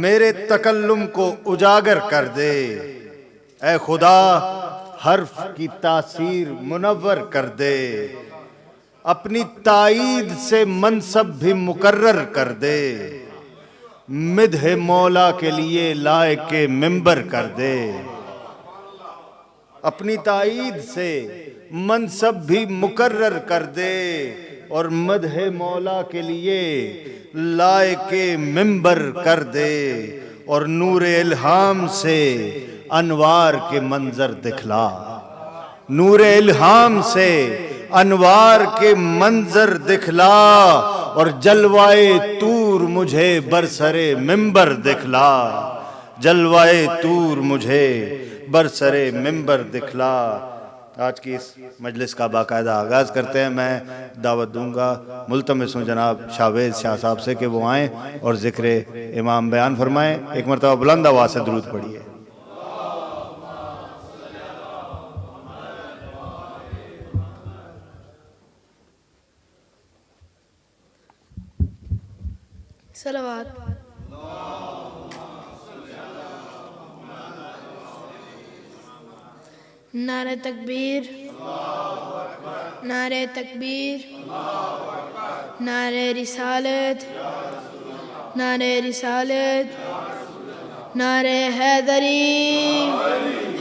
میرے تکلم کو اجاگر کر دے. اے خدا حرف کی تاثیر منور کر دے. اپنی تائید سے منصب بھی مقرر کر دے. مدح مولا کے لیے لائق منبر کر دے. اپنی تائید سے منصب بھی مقرر کر دے اور مدح مولا کے لیے لائق منبر کر دے اور نور الہام سے انوار کے منظر دکھلا. نور الہام سے انوار کے منظر دکھلا اور جلوائے طور مجھے برسرے منبر دکھلا. جلوائے طور مجھے برسرے منبر دکھلا. آج کی اس مجلس کا باقاعدہ آغاز کرتے ہیں. میں دعوت دوں گا ملتمس ہوں جناب شاویز شاہ صاحب سے کہ وہ آئیں اور ذکر امام بیان فرمائیں. ایک مرتبہ بلند آواز سے درود پڑھیے. صلوات. نعرہ تکبیر نعرہ تکبیر نعرہ رسالت نعرہ رسالت نعرہ حیدری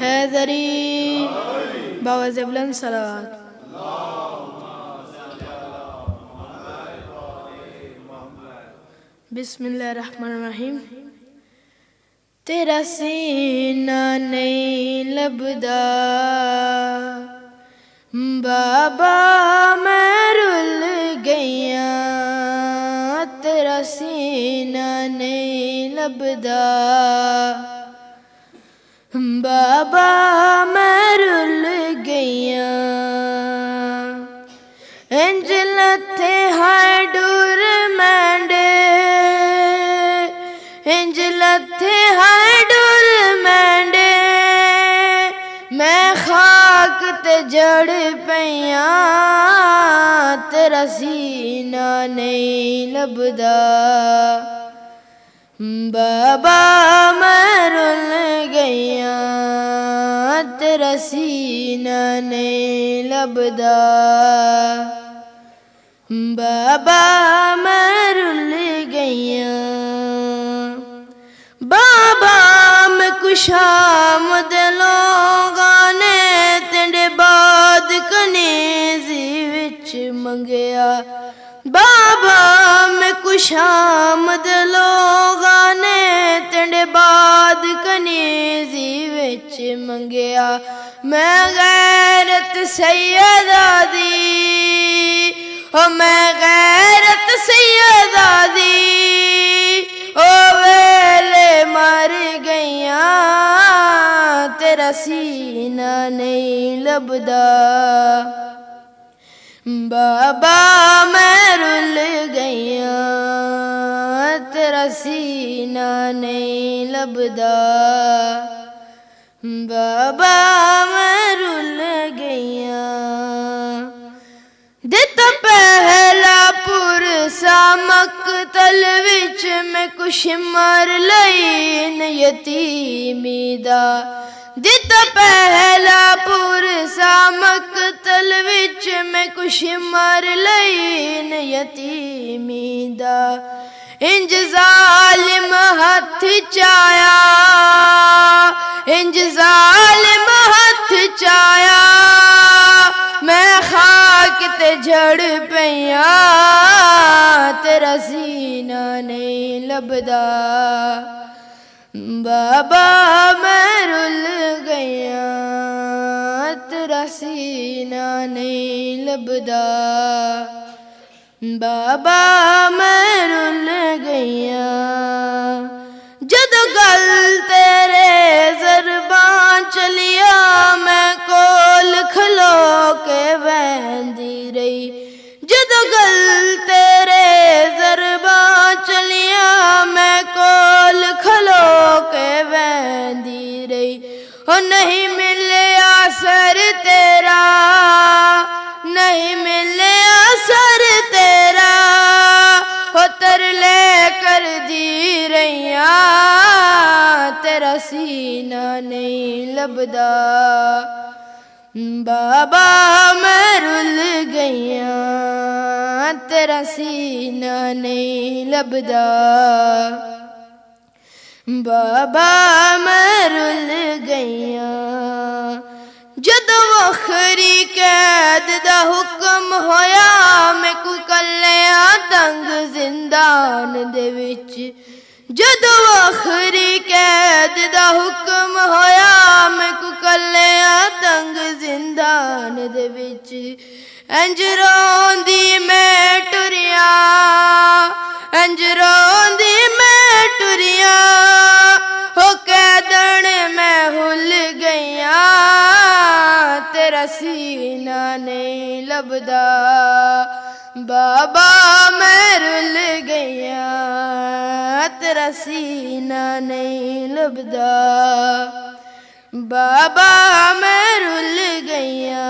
حیدری باوز بلند صلوات. بسم اللہ الرحمن الرحیم. تیرا سینہ نہیں لبدا بابا میں رل گئیاں. تیرا سینہ نہیں لبدا بابا میں رل گئیاں. انج لتھے ہائے ڈور مینڈے انج لتھے ہائے ڈور مینڈے میں خاک تے جڑ پیاں. تیرا سینہ نہیں لبدا بابا میں رل گئیاں. تیرا سینہ نہیں لبدا بابا میں رل گئیاں. بابا میں کشامد لوگاں نے تینڈے بعد کنیزی وچ منگیا. بابا میں کشامد لوگاں نے تینڈے بعد کنیزی وچ منگیا. میں غیرت سیدہ دی او میں غیرت سیدہ دی او ویلے مر گئیاں. تیرا سینہ نہیں لبدا بابا میں رل گئیاں. تیرا سینہ نہیں لبدا بابا میں رل گئیاں. دتا پہلا پرسا مقتل وچ میں کچھ مر لئی یتیمی دا. دتا پہلا پرسا مقتل وچ میں کچھ مر لئی یتیمی دا. انج ظالم ہاتھ چایا انج ظالم ہاتھ چایا میں خاک تے جھڑ پیاں تیرا سینہ نہیں لبدا بابا میں رل گیا تیرا سینہ نہیں لبدا بابا میں رل گیا جدو گل تیرے زرباں چلیا میں کول کھلو کے ویندی رہی جدو گل تیرے زرباں چلیا میں کول کھلو کے ویندی رہی او نہیں ملیا سر تیرا نہیں ملیا سر تیرا او ترلے کر دی رہیاں تیرا سینہ نہیں لبدا بابا میں رل گیا تیرا سینہ نہیں لبدا بابا میں رل گیا جدو آخری قید دا حکم ہویا میں کو کلیا تنگ زندان دے وچ جدو آخری قید دا حکم ہویا میں کو کلیا تنگ زندان دے وچ انج روندی میں ٹریا انج روندی میں ٹریا ہو قیدن میں ہل گیا تیرا سینہ نہیں لبدا بابا میں رل گیا تیرا سینہ نہیں لبدا بابا میں رل گیا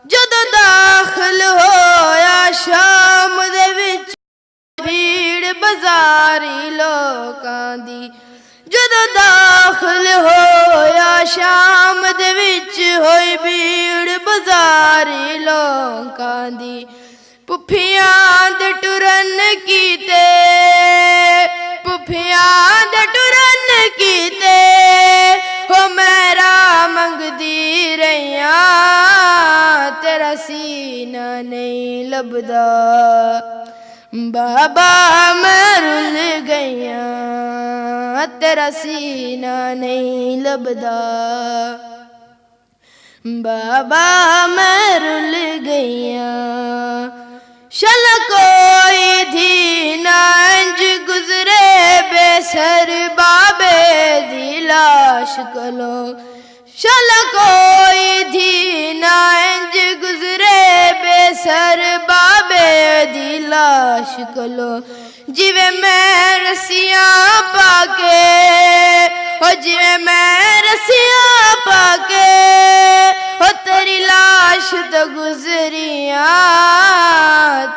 جدو داخل ہویا شام دے وچ بھیڑ بازاری لوکاں دی جدو داخل ہویا شام دے وچ ہوئی بھیڑ بازاری لوکاں دی پپھیاں دے ٹرن کیتے پپھیاں دے ٹرن کیتے ہو میرا منگ دی رہیاں تیرا سینہ نہیں لبدا بابا میں رل گیا تیرا سینہ نہیں لبدا بابا میں رل گیا شل کوئی دھی نانج گزرے بے سر بابے دی لاش کلو شل کوئی دھی نانج گزرے بے سر بابے دی لاش کلو جیوے میں رسیاں پاکے او جیوے میں رسیاں پاکے او تیری لاش تو گزریاں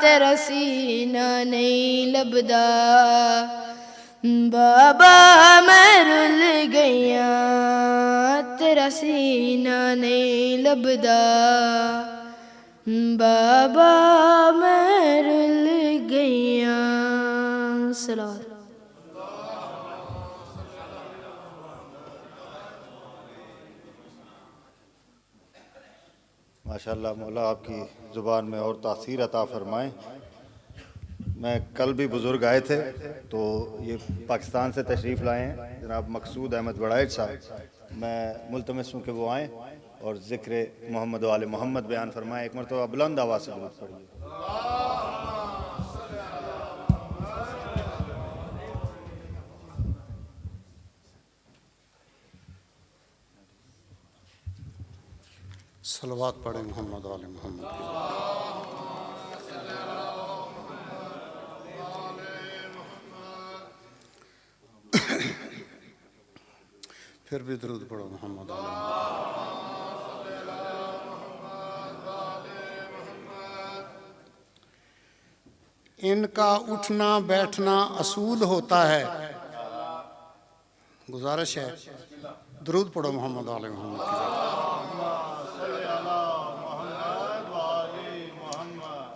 تیرا سینہ نہیں لبدا بابا میں رل گیا تیرا سینہ نہیں لبدا بابا میں رل گیا سلام ماشاءاللہ مولا آپ کی زبان میں اور تاثیر عطا فرمائیں میں کل بھی بزرگ آئے تھے تو یہ پاکستان سے تشریف لائے ہیں جناب مقصود احمد بڑائچ صاحب میں ملتمس ہوں کہ وہ آئیں اور ذکر محمد و آل محمد بیان فرمائیں ایک مرتبہ بلند آواز سے درود پڑھیے صلوات پڑھیں محمد و آل محمد پھر بھی درود پڑھو محمد و آل محمد ان کا اٹھنا بیٹھنا اصول ہوتا ہے گزارش ہے درود پڑھو محمد و آل محمد کی ذات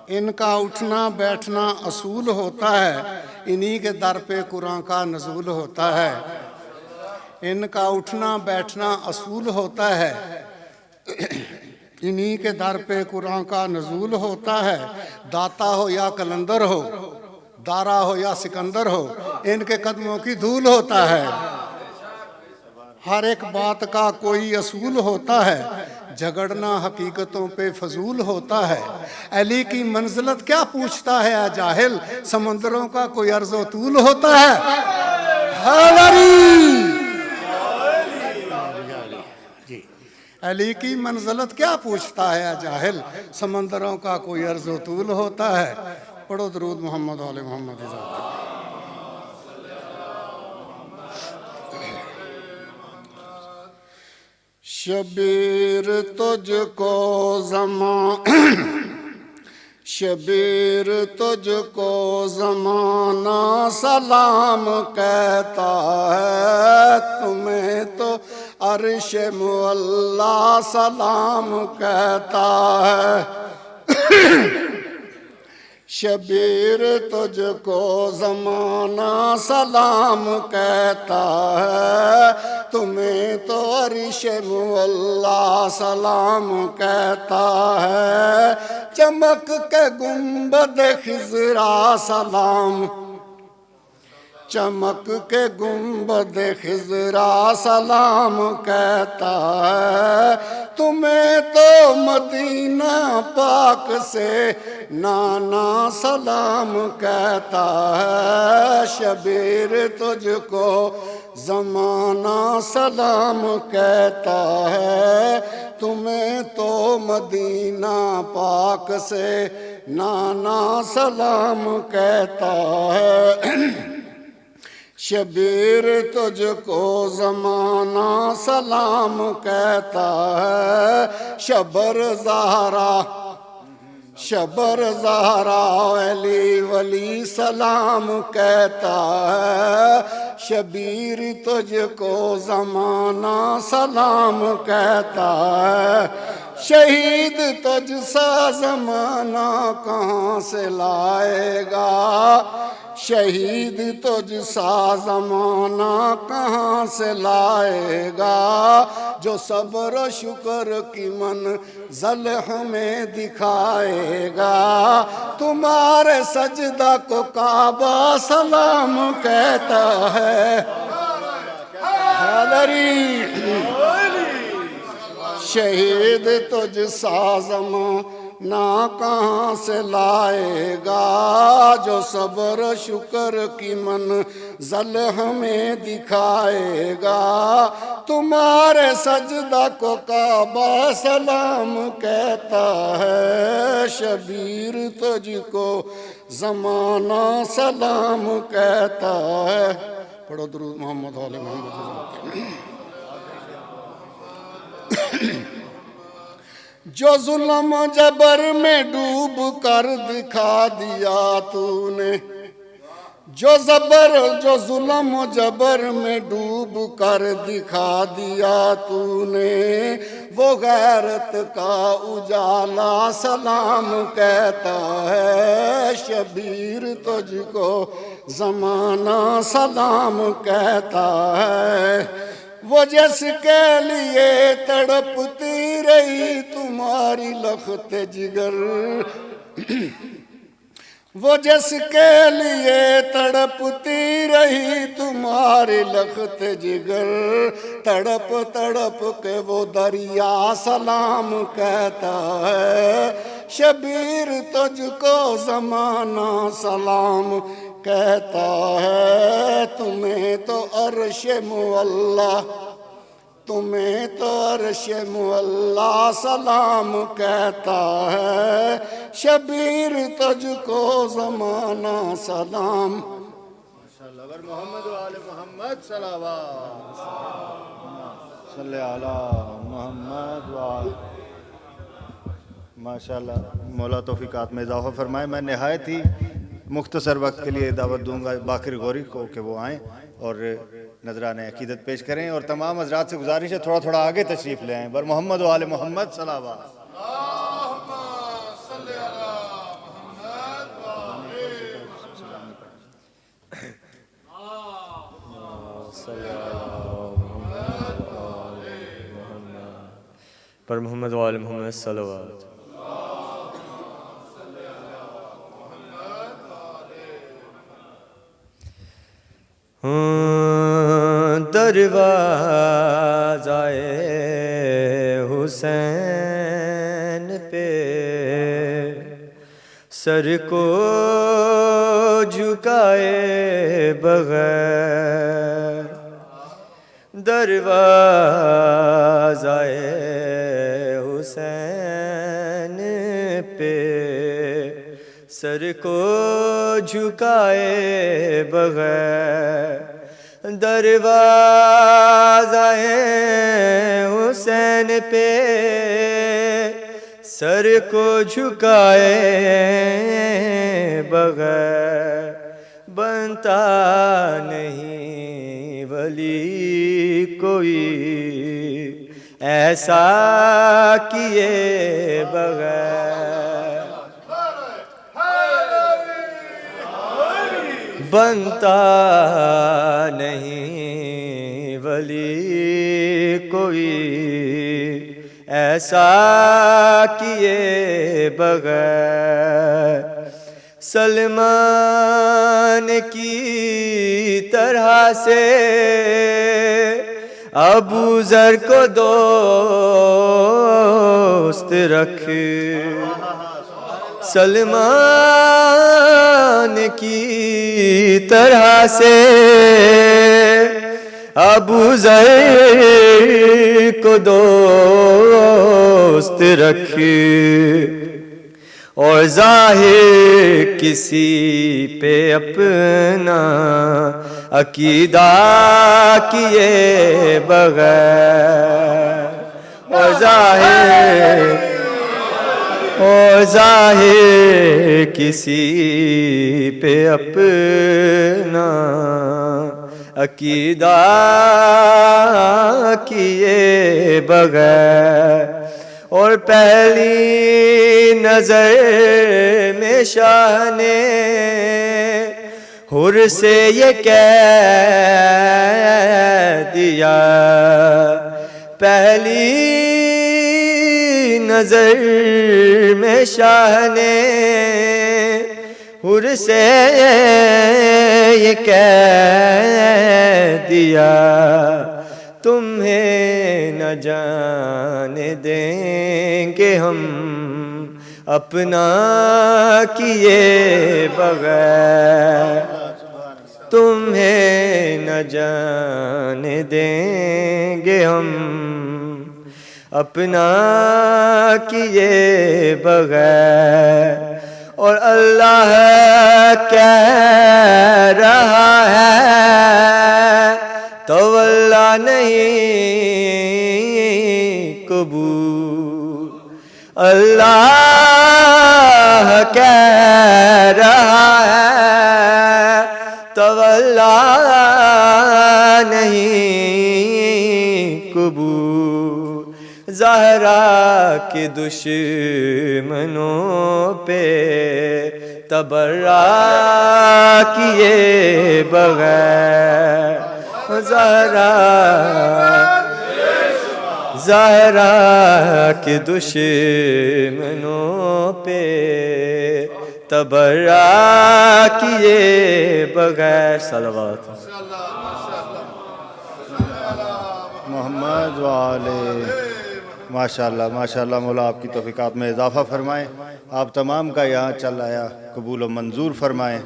ان کا اٹھنا بیٹھنا اصول ہوتا ہے انہی کے در پہ قرآن کا نزول ہوتا ہے ان کا اٹھنا بیٹھنا اصول ہوتا ہے انہی کے در پہ قرآن کا نزول ہوتا ہے. داتا ہو یا کلندر ہو، دارا ہو یا سکندر ہو، ان کے قدموں کی دھول ہوتا ہے. ہر ایک بات کا کوئی اصول ہوتا ہے، جھگڑنا حقیقتوں پہ فضول ہوتا ہے. علی کی منزلت کیا پوچھتا ہے اے جاہل، سمندروں کا کوئی عرض و طول ہوتا ہے. جی علی کی منزلت کیا پوچھتا ہے اے جاہل، سمندروں کا کوئی عرض و طول ہوتا ہے. پڑھو درود محمد و آل محمد. شبیر تجھ کو شبیر تجھ کو زمانہ سلام کہتا ہے، تمہیں تو عرش معلا سلام کہتا ہے. شبیر تجھ کو زمانہ سلام کہتا ہے، تمہیں تو عرش معلا سلام کہتا ہے. چمک کے گنبد خضرا سلام، چمک کے گنبد خضرا سلام کہتا ہے. تمہیں تو مدینہ پاک سے نانا سلام کہتا ہے. شبیر تجھ کو زمانہ سلام کہتا ہے، تمہیں تو مدینہ پاک سے نانا سلام کہتا ہے. شبیر تجھ کو زمانہ سلام کہتا ہے. شبر زہرا، شبر زہرا علی ولی سلام کہتا ہے. شبیر تجھ کو زمانہ سلام کہتا ہے. شہید تجھ سا زمانہ کہاں سے لائے گا، شہید تجھ سا زمانہ کہاں سے لائے گا. جو صبر و شکر کی منزل ہمیں دکھائے گا. تمہارے سجدہ کو کعبہ سلام کہتا ہے. شہید تجھ سا زمانہ کہاں سے لائے گا، جو صبر و شکر کی منزل ہمیں دکھائے گا. تمہارے سجدہ کو کعبہ سلام کہتا ہے. شبیر تجھ کو زمانہ سلام کہتا ہے. پڑھو درود محمد و آل محمد. جو ظلم جبر میں ڈوب کر دکھا دیا تو نے، جو ظلم و جبر میں ڈوب کر دکھا دیا تو نے، وہ غیرت کا اجالا سلام کہتا ہے. شبیر تجھ کو زمانہ سلام کہتا ہے. وہ جس کے لیے تڑپتی رہی تمہاری لخت جگر، وہ جس کے لیے تڑپتی رہی تمہاری لخت جگر، تڑپ تڑپ کے وہ دریا سلام کہتا ہے. شبیر تجھ کو زمانہ سلام کہتا ہے. تمہیں تو عرش معلا، تمہیں تو عرش معلا سلام کہتا ہے. شبیر تجھ کو زمانہ سلام. محمد و آل محمد صلوات صلی علی محمد و آل. ماشاءاللہ مولا توفیقات میں اضافہ فرمائے. میں نہایت ہی مختصر وقت کے لیے دعوت دوں گا باقر غوری کو کہ وہ آئیں اور نذرانِ عقیدت پیش کریں، اور تمام حضرات سے گزارش ہے تھوڑا تھوڑا آگے تشریف لے آئیں. بر محمد و آل محمد صلوات. پر محمد وآل محمد صلوات. دروازۂ حسین پہ سر کو جھکائے بغیر، دروازۂ حسین پہ سر کو جھکائے بغیر، دروازۂ حسین پہ سر کو جھکائے بغیر، بنتا نہیں ولی کوئی ایسا کیے بغیر، بنتا نہیں ولی کوئی ایسا کیے بغیر، سلمان کی طرح سے ابو ذر کو دوست رکھ، سلمان کی طرح سے ابو ذر کو دوست رکھ، اور ظاہر کسی پہ اپنا عقیدہ کیے بغیر، اور ظاہر کسی پہ اپنا عقیدہ کیے بغیر، اور پہلی نظر میں شاہ نے حر سے یہ کہہ دیا، پہلی نظر میں شاہ نے حر سے یہ کہہ دیا، تمہیں نہ جانے دیں گے ہم اپنا کیے بغیر، تمہیں نہ جانے دیں گے ہم اپنا کیے بغیر، اور اللہ کہہ رہا ہے تولا نہیں قبول، اللہ کہہ رہا ہے تولا نہیں قبول، زہرا کے دشمنوں پہ تبرہ کیے بغیر، زہرا کے دشمنوں پہ تبرہ کیے بغیر، صلوات محمد والے. ماشاءاللہ ماشاءاللہ، مولا آپ کی توفیقات میں اضافہ فرمائیں، آپ تمام کا یہاں چل آیا قبول و منظور فرمائیں،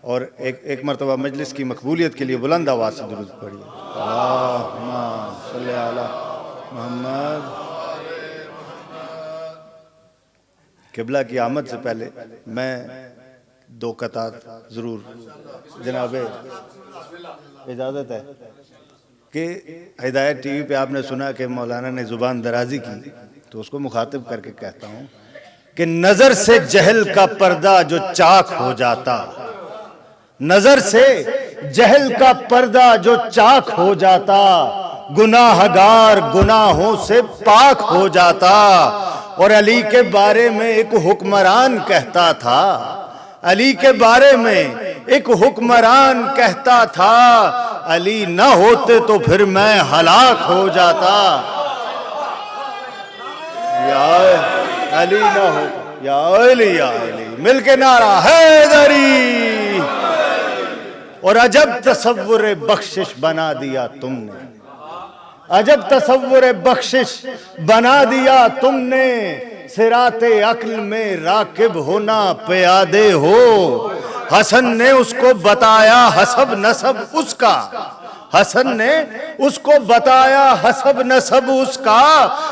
اور ایک مرتبہ مجلس کی مقبولیت کے لیے بلند آواز سے درود پڑھیے. اللہم صلی علی محمد. قبلہ کی آمد سے پہلے میں دو قطعات ضرور، جناب اجازت ہے کہ ہدایت ٹی وی پہ آپ نے سنا کہ مولانا نے زبان درازی کی، تو اس کو مخاطب کر کے کہتا ہوں کہ نظر سے جہل کا پردہ جو چاک ہو جاتا، نظر سے جہل کا پردہ جو چاک ہو جاتا، گناہ گار گناہوں سے پاک ہو جاتا. اور علی کے بارے میں ایک حکمران کہتا تھا، علی کے بارے میں ایک حکمران کہتا تھا، علی نہ ہوتے تو پھر میں ہلاک ہو جاتا. یا علی نہ ہو یا علی یا علی، مل کے نعرہ حیدری۔ اور عجب تصور بخشش بنا دیا تم نے، عجب تصور بخشش بنا دیا تم نے، صراط عقل میں راکب ہونا پیادے ہو۔ حسن نے اس کو بتایا حسب نسب اس کا، حسن نے اس کو بتایا حسب نسب اس کا،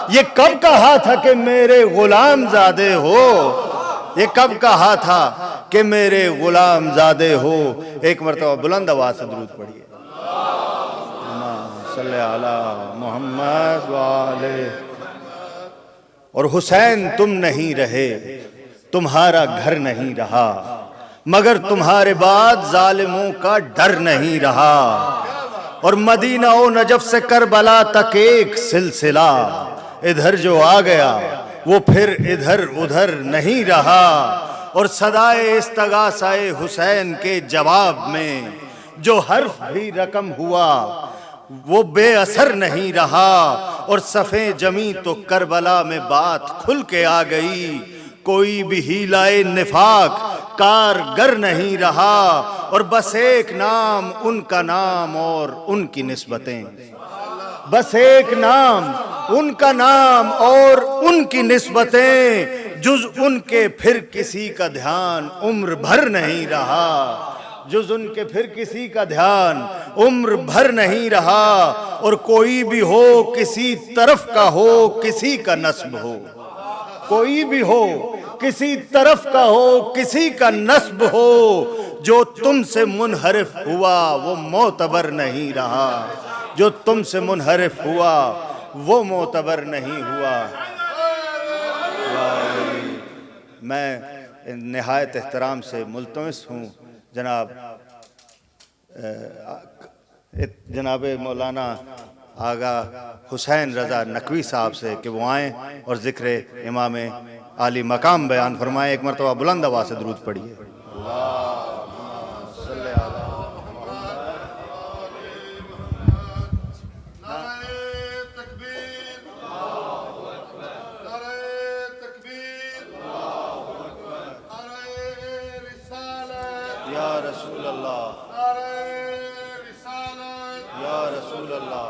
یہ کب کہا تھا کہ میرے غلام زادے ہو، یہ کب کہا تھا کہ میرے غلام زادے ہو۔ ایک مرتبہ بلند آواز سے درود پڑھیے، صلی علی محمد وآلہ۔ اور حسین تم نہیں رہے، تمہارا گھر نہیں رہا، مگر تمہارے بعد ظالموں کا ڈر نہیں رہا۔ اور مدینہ و نجف سے کربلا تک ایک سلسلہ، ادھر جو آ گیا وہ پھر ادھر ادھر نہیں رہا۔ اور صدائے استغاثہ حسین کے جواب میں جو حرف بھی رقم ہوا وہ بے اثر نہیں رہا۔ اور صفیں جمی تو کربلا میں بات کھل کے آ گئی، کوئی بھی ہیلائے نفاق کارگر نہیں رہا۔ اور بس ایک نام ان کا نام اور ان کی نسبتیں، بس ایک نام ان کا نام اور ان کی نسبتیں، جز ان کے پھر کسی کا دھیان عمر بھر نہیں رہا، جز ان کے پھر کسی کا دھیان عمر بھر نہیں رہا۔ اور کوئی بھی ہو کسی طرف کا ہو کسی کا نسب ہو، کوئی بھی ہو کسی طرف کا ہو کسی کا نسب ہو، جو تم سے منحرف ہوا وہ معتبر نہیں رہا، جو تم سے منحرف ہوا وہ معتبر نہیں ہوا۔ میں نہایت احترام سے ملتمس ہوں جناب مولانا آغا حسین رضا نقوی صاحب سے کہ وہ آئیں اور ذکر امام عالی مقام بیان فرمائیں۔ ایک مرتبہ بلند آواز سے درود پڑھیے۔ یا رسول اللہ، یا رسول اللہ،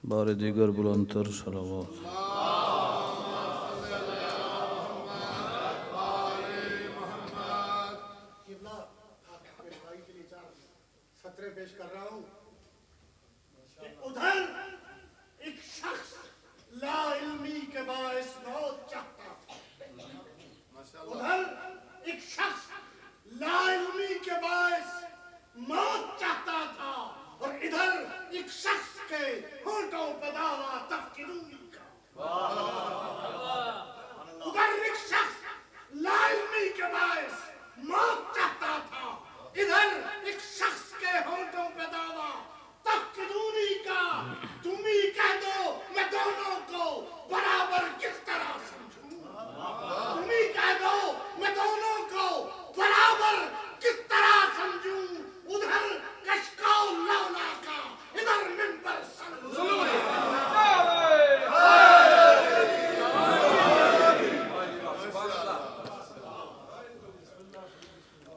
بار دیگر بلندتر صلوات۔ سطرے پیش کر رہا ہوں کہ ادھر ایک شخص لا علمی کے باعث موت چاہتا تھا، ادھر ایک شخص لا علمی کے باعث موت چاہتا تھا، اور ادھر ایک شخص کے ہونٹوں پہ دعویٰ تفقدونی کا، ادھر ایک شخص لا علمی کے باعث موت چاہتا تھا، ادھر ایک شخص کے ہونٹوں پہ دعویٰ تفقدونی کا۔ تم ہی کہہ دو میں دونوں کو برابر کس طرح سمجھوں، تم ہی کہہ دو میں دونوں کو برابر کس طرح سمجھوں، ادھر کشکاؤ لولا کا ادھر منبر سمجھوں۔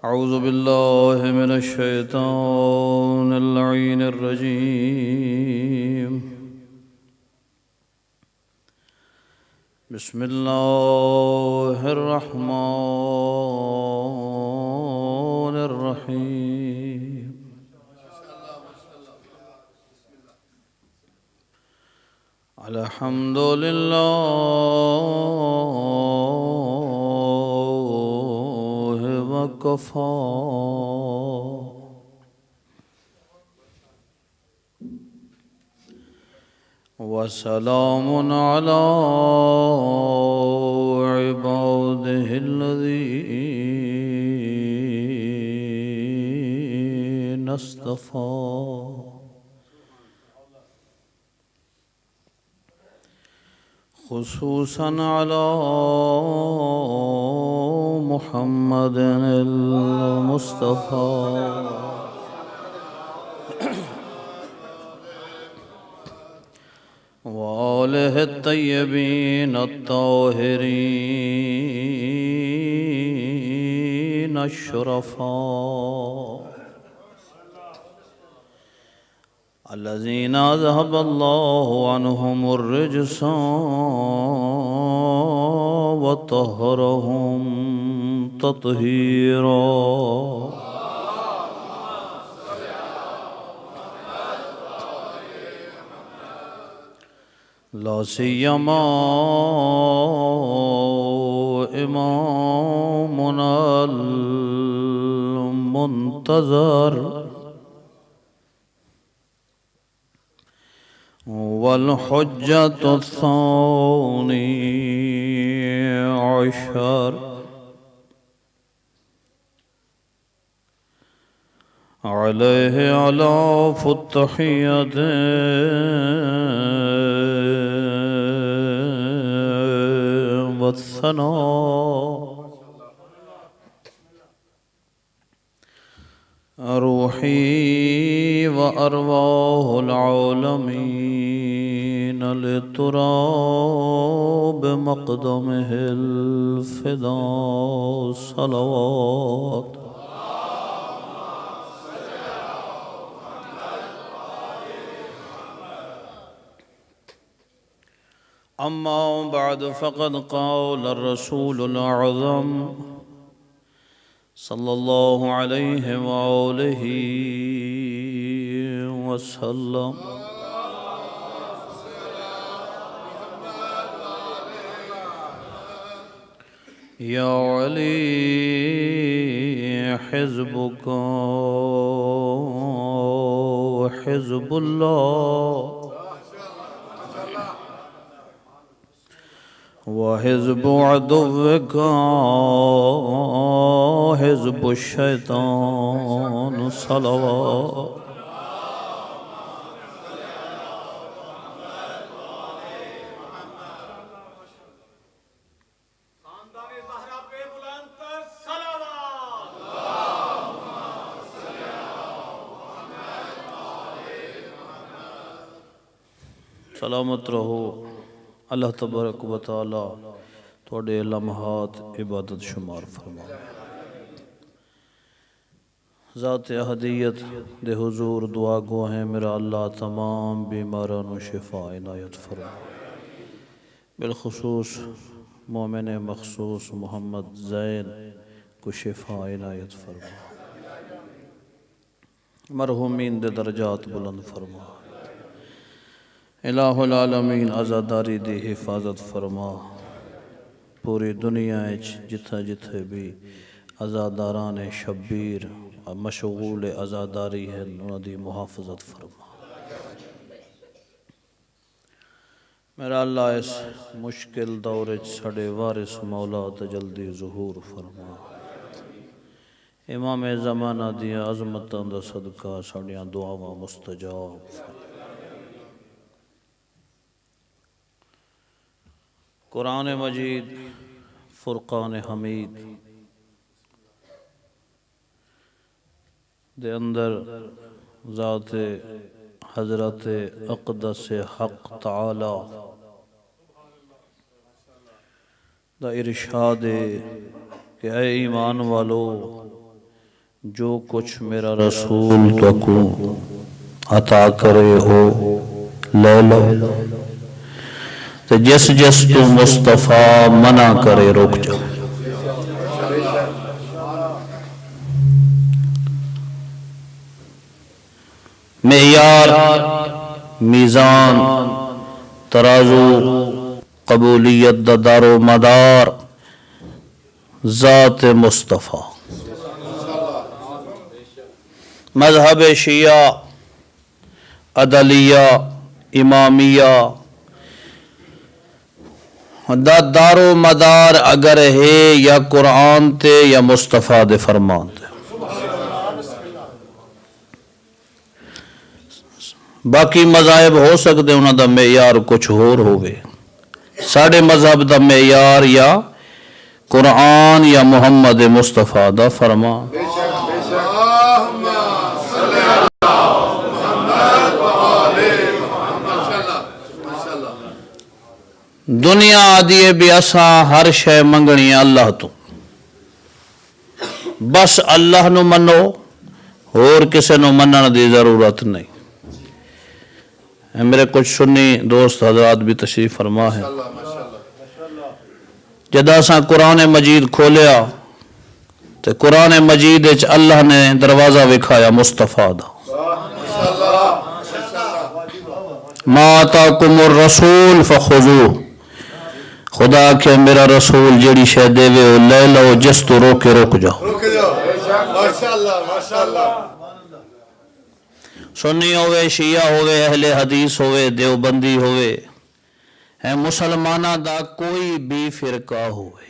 اعوذ باللہ من الشیطان اللعین الرجیم، بسم اللہ الرحمن الرحیم۔ الحمد للہ وکفی وسلام علی عبادہ الذین اصطفى خصوصا على محمد المصطفى وآله الطيبين الطاهرين الشرفاء الذين أذهب الله عنهم الرجس وطهرهم تطهيرا لا سيما إمامنا المنتظر والحجة الثاني عشر عليه آلاف التحيات والثناء روحي وأرواح العالمين لتراب مقدمه الفداء صلوات أما بعد فقد قال الرسول الأعظم صلى الله عليه وآله وسلم يا علي حزبك حزب الله وحزب عدوك حزب الشيطان صلوات سلامت رہو اللہ تبارک و تعالی تھوڑے لمحات عبادت شمار فرمائے ذات احدیت دے حضور دعا گو ہیں میرا اللہ تمام بیماران و شفا عنایت فرمائے بالخصوص مومن مخصوص محمد زین کو شفا عنایت فرمائے مرحومین دے درجات بلند فرمائے الہ العالمین عزاداری دی حفاظت فرما پوری دنیا جتھے جتھے بھی عزاداران شبیر مشغول عزاداری ہے انہوں دی محافظت فرما میرا اللہ اس مشکل دور سڑے وارث مولا جلدی ظہور فرما امام زمانہ دیا عظمتاں دا صدقہ سڑیاں دعاواں مستجاب فرما قرآن مجید فرقان حمید دے اندر ذات حضرت اقدس حق تعالی دا ارشاد کہ اے ایمان والو جو کچھ میرا رسول تو کو عطا کرے ہو لے لو جس جس تو مصطفیٰ منع کرے رک جا معیار میزان ترازو قبولیت دا دار و مدار ذات مصطفیٰ مذہب شیعہ عدلیہ امامیہ دا دار و مدار اگر ہے یا قرآن تے یا مصطفیٰ دے فرمان تے باقی مذاہب ہو سکتے انہوں دا معیار کچھ اور ہوئے، ساڑھے مذہب دا معیار یا قرآن یا محمد مصطفیٰ دا فرمان۔ دنیا آدیے بھی اساں ہر شے منگنی اللہ تو، بس اللہ نو منو، اور کسے نو منن دی ضرورت نہیں۔ میرے کچھ سنی دوست حضرات بھی تشریف فرما ہے، جدا اساں قرآن مجید کھولیا تو قرآن مجید وچ اللہ نے دروازہ وکھایا مصطفیٰ دا، ما آتاکم الرسول فخذوہ، خدا کہ میرا رسول جیڑی شے دے وے او لے لو، جس تو روکے رک جاؤ۔ سنی ہوئے، شیعہ ہوئے، اہل حدیث ہوئے، دیوبندی ہوئے، ہے مسلمانہ دا کوئی بھی فرقہ ہوئے،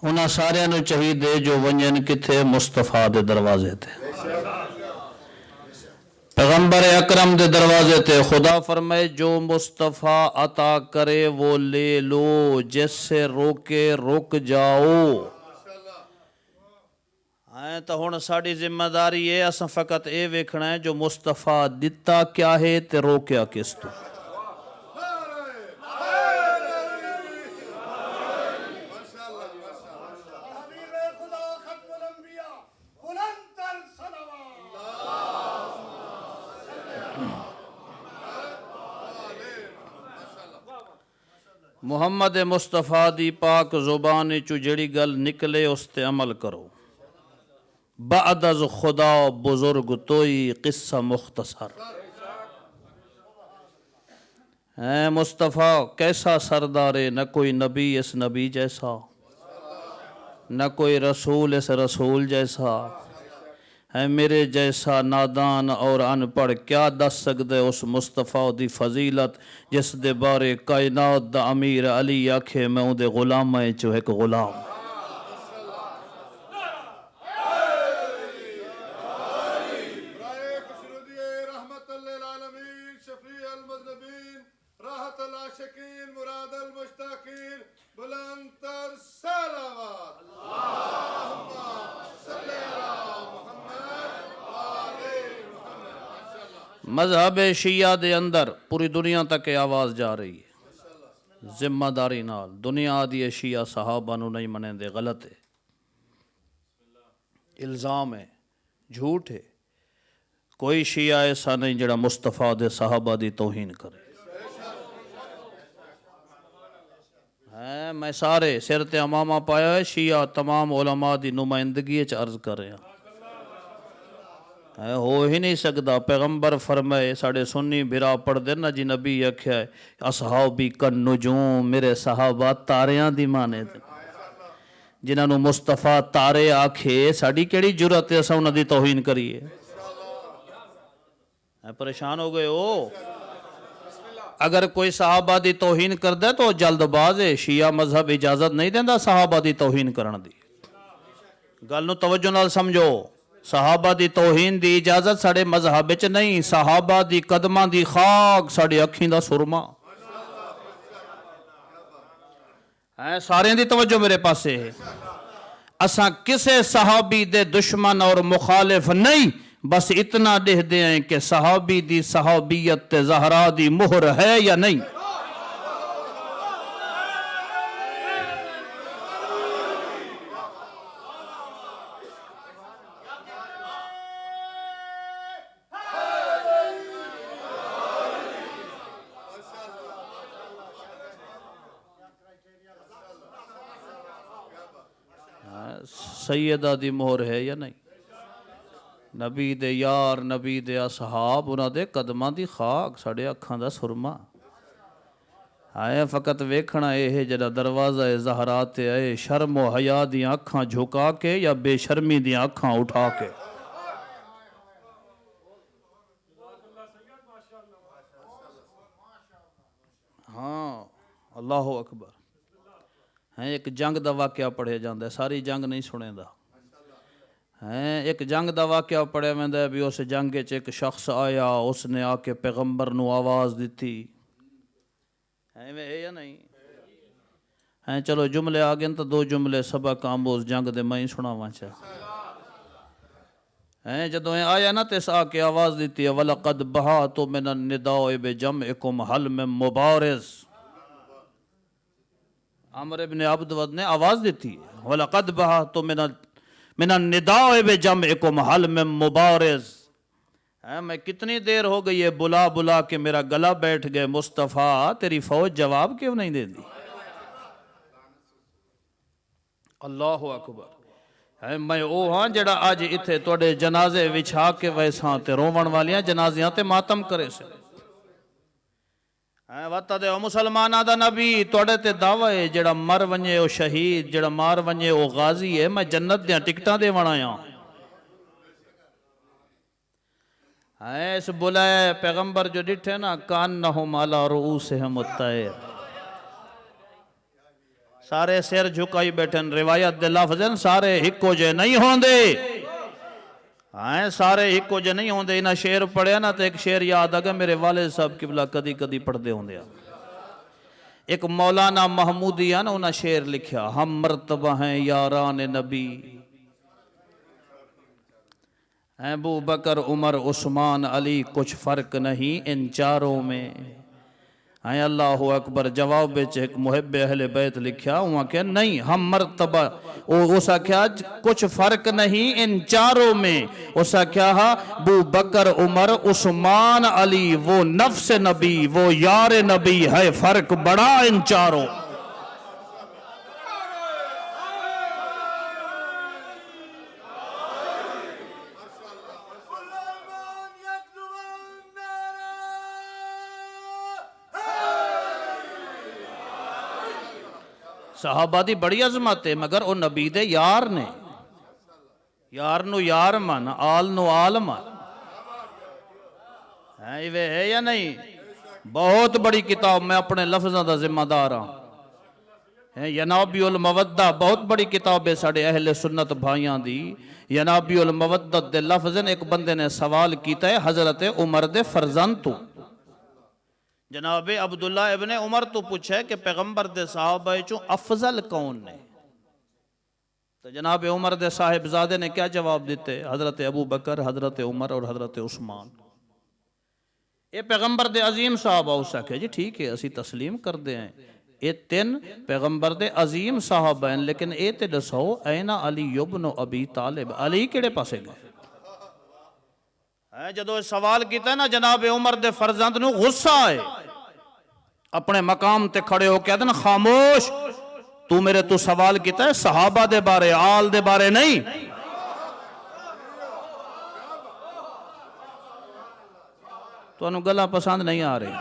انہاں سارے نو چاہیے جو ونجن کتھے مصطفیٰ دے دروازے تے، پیغمبر اکرم دے دروازے تے۔ خدا فرمائے جو مصطفیٰ عطا کرے وہ لے لو، جس سے روکے رک جاؤ۔ تو ہن ساڑی ذمہ داری ہے، اساں فقط اے ویکھنا ہے جو مصطفیٰ دتا کیا ہے تے روکیا کس تو۔ محمد مصطفیٰ دی پاک زبان چو جڑی گل نکلے اس تے عمل کرو، بعد از خدا بزرگ توئی قصہ مختصر۔ اے مصطفیٰ کیسا سردار ہے، نہ کوئی نبی اس نبی جیسا، نہ کوئی رسول اس رسول جیسا، ہے میرے جیسا نادان اور ان پڑھ کیا دس سکدے اس مصطفیٰ دی فضیلت جس دے بارے کائنات دا امیر علی آکھے میں اون دے غلام میں چو ایک غلام۔ مذہب شیعہ دے اندر پوری دنیا تک آواز جا رہی ہے، ذمہ داری نال۔ دنیا آدھی شیعہ صحابہ نو نہیں منے دے، غلط ہے، الزام ہے، جھوٹ ہے۔ کوئی شیعہ ایسا نہیں جڑا مصطفیٰ دے صحابہ دی توہین کرے۔ میں سارے سر تے امامہ پایا ہے، شیعہ تمام علماء دی نمائندگی چ عرض کر رہے ہیں، ہو ہی نہیں سکتا۔ پیغمبر فرمائے ساڑھے سنی بھرا پڑھ دینا جی نبی آکھیا ہے اصحابی کن نجوم، میرے صحابہ تاریاں دی مانے دے، جنہاں نو مصطفیٰ تارے آکھے ساڑھی کیڑی جرت ہے اساں انہاں دی توہین کریے؟ پریشان ہو گئے ہو؟ اگر کوئی صحابہ دی توہین کر دے تو جلد باز ہے۔ شیعہ مذہب اجازت نہیں دیندہ صحابہ دی توہین کرن دی، گل نو توجہ نال سمجھو۔ صحابہ دی توہین دی اجازت ساڑے مذہب وچ نہیں، صحابہ دی قدماں دی خاک ساڑے اکھیں دا سرما۔ سارے دی توجہ میرے پاسے ہے، اساں کسے صحابی دے دشمن اور مخالف نہیں، بس اتنا دہ دے ہیں کہ صحابی دی صحابیت تے زہرا دی مہر ہے یا نہیں۔ سیدہ دی مہر ہے یا نہیں؟ نبی دے یار، نبی دے اصحاب، انہاں دے قدماں دی خاک ساڑے اکھاں دا سرما۔ آئے فقط ویکھنا اے جڑا دروازہ زہرا تے آئے شرم و حیا دیاں اکھاں جھکا کے یا بے شرمی دیاں اکھاں اٹھا کے۔ ہاں اللہ اکبر۔ ایک جنگ دا واقعہ پڑھے جاندہ ہے، ساری جنگ نہیں سنے دا۔ ایک جنگ دا واقعہ پڑھیا ویندا ہے بھی اس جنگ وچ ایک شخص آیا، اس نے آ کے پیغمبر نو آواز دیتی، ایویں ہے یا نہیں؟ چلو جملے آ گئے تو دو جملے سبق آموز جنگ دے میں سناواں چا۔ جدوں آیا نا تے آ کے آواز دیتی ہے وَلَقَدْ بَهَاتُ مِنَ النِّدَاءِ بِجَمْعِكُمْ هَلْ مِن مُبَارِزٍ، عمر ابن عبدود نے آواز دیتی ہے وَلَقَدْ بَهَاتُ مِنَ النِّدَاءِ بِجَمْعِكُمْ هَلْ مِن مُبَارِزٍ، میں کتنی دیر ہو گئی ہے بلا بلا کے میرا گلا بیٹھ گئے مصطفیٰ، تیری فوج جواب کیوں نہیں دے دی؟ اللہ اکبر۔ میں او ہاں جڑا آج اتھے توڑے جنازے وچھا کے ویساں تے روون والیاں جنازیاں تے ماتم کرے سے، وطا دے او مسلمانہ دا نبی توڑے تے دعوی ہے جڑا مر ونجے او شہید، جڑا مار ونجے او غازی ہے، میں جنت دیاں ٹکٹاں دے ونایاں۔ اس بلائے پیغمبر جو ڈٹھے نا کانہم علی رؤوسہم الطیر، سارے سیر جھکائی بیٹھن، روایت دے لفظ ہیں سارے ہکو جے نہیں ہوندے، سارے ہکو جے نہیں ہوندے۔ انہاں شعر پڑھیا نا تو ایک شعر یاد آگا میرے والد صاحب قبلہ کدی کدی پڑھ دے ہوندے، ایک مولانا محمودی ہے نا انہاں شعر لکھیا، ہم مرتبہ ہیں یاران نبی، ابو بکر عمر عثمان علی کچھ فرق نہیں ان چاروں میں، اللہ اکبر۔ جواب بیچ ایک محب اہل بیت لکھیا ہوا کہ نہیں ہم مرتبہ، اسا کیا کچھ فرق نہیں ان چاروں میں، اسا کیا ابو بکر عمر عثمان علی وہ نفس نبی وہ یار نبی ہے، فرق بڑا ان چاروں۔ صحابہ دی بڑی عظمت ہے مگر او نبی دے یار نے، یار نو یار من، آل نو آل من، ہے یا نہیں؟ بہت بڑی کتاب، میں اپنے لفظوں دا ذمہ دار ہاں۔ ینابی المودہ بہت بڑی کتاب ہے ساڑھے اہل سنت بھائیاں دی، ینابی المودہ دے لفظیں ایک بندے نے سوال کیتا ہے حضرت عمر دے فرزند تو، جناب عبداللہ ابن عمر تو پوچھے کہ پیغمبر دے صحابہ چوں افضل کون نے؟ تو جناب عمر دے صاحبزادے نے کیا جواب دیتے؟ حضرت ابو بکر، حضرت عمر اور حضرت عثمان۔ یہ پیغمبر دے عظیم صحابہ ہو سکے جی ٹھیک ہے اسی تسلیم کر دے ہیں، یہ تین پیغمبر دے عظیم صحابہ ہیں، لیکن اے تے دسو اینا علی ابن ابی طالب، علی کیڑے پاسے گئے؟ جدو سوال کیتا ہے نا جناب عمر دے فرزند نو غصہ آئے، اپنے مقام تے کھڑے ہو کہتے نا خاموش، تو میرے تو سوال کیتا ہے صحابہ دے بارے آل دے بارے نہیں۔ تو انہوں گلہ پسند نہیں آ رہی،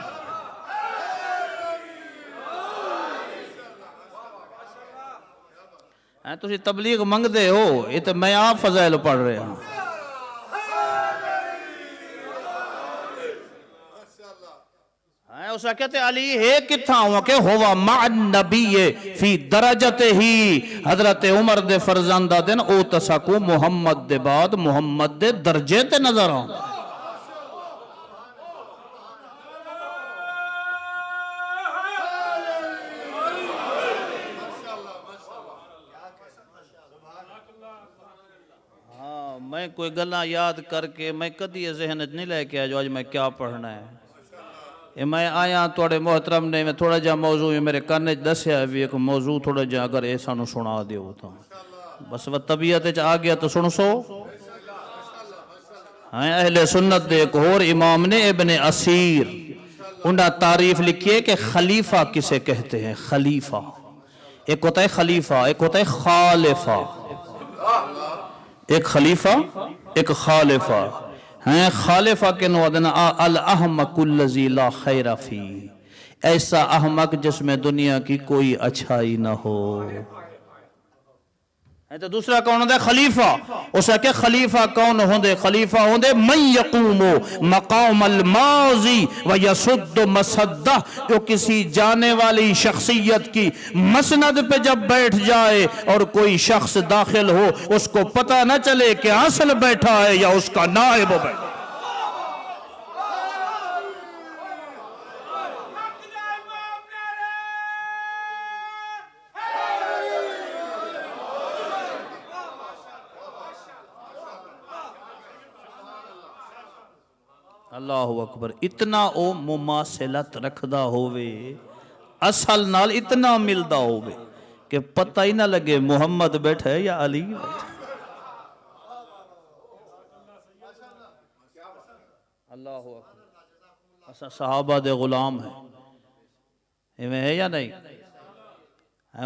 تسی تبلیغ منگ دے ہو، یہ تو میں آپ فضائل پڑھ رہے ہوں۔ اسا کہتے علی ہے کتھا ہوا کہ ہوا مع النبی فی درجت ہی، حضرت عمر دے فرزندہ دن او تساکو محمد دے بعد محمد دے درجے تے نظر آن۔ میں کوئی گلہ یاد کر کے میں کدی ذہنت نہیں لے کے آج آج میں کیا پڑھنا ہے، میں آیا توڑے محترم نے میں تھوڑا جا موضوع میرے کرنے دسیا بھی ایک موضوع تھوڑا جا اگر ایسا نو سنا دیو تھا بس وہ طبیعت آ گیا تو سن سو۔ اہل سنت دے ایک اور امام نے ابن اسیر انہا تعریف لکھیے کہ خلیفہ کسے کہتے ہیں؟ خلیفہ ایک ہوتا ہے خلیفہ، ایک ہوتا ہے خالفہ، ایک خلیفہ ایک خالفہ۔ خالفہ کے نوادنا الاحمق الذی لا خیر فی، ایسا احمق جس میں دنیا کی کوئی اچھائی نہ ہو۔ تو دوسرا کون ہوندے خلیفہ، اس کہ خلیفہ کون ہوندے؟ خلیفہ ہوندے من یقوم مقام الماضی ویسد مسدہ، جو کسی جانے والی شخصیت کی مسند پہ جب بیٹھ جائے اور کوئی شخص داخل ہو اس کو پتہ نہ چلے کہ اصل بیٹھا ہے یا اس کا نائب بیٹھا۔ اللہ اکبر، اتنا او مماثلت رکھدا ہووے، اصل نال اتنا ملدا ہووے کہ پتہ ہی نہ لگے محمد بیٹھا ہے یا علی بیٹھا۔ اللہ اکبر، اسا صحابہ دے غلام ہیں، ایویں ہے یا نہیں؟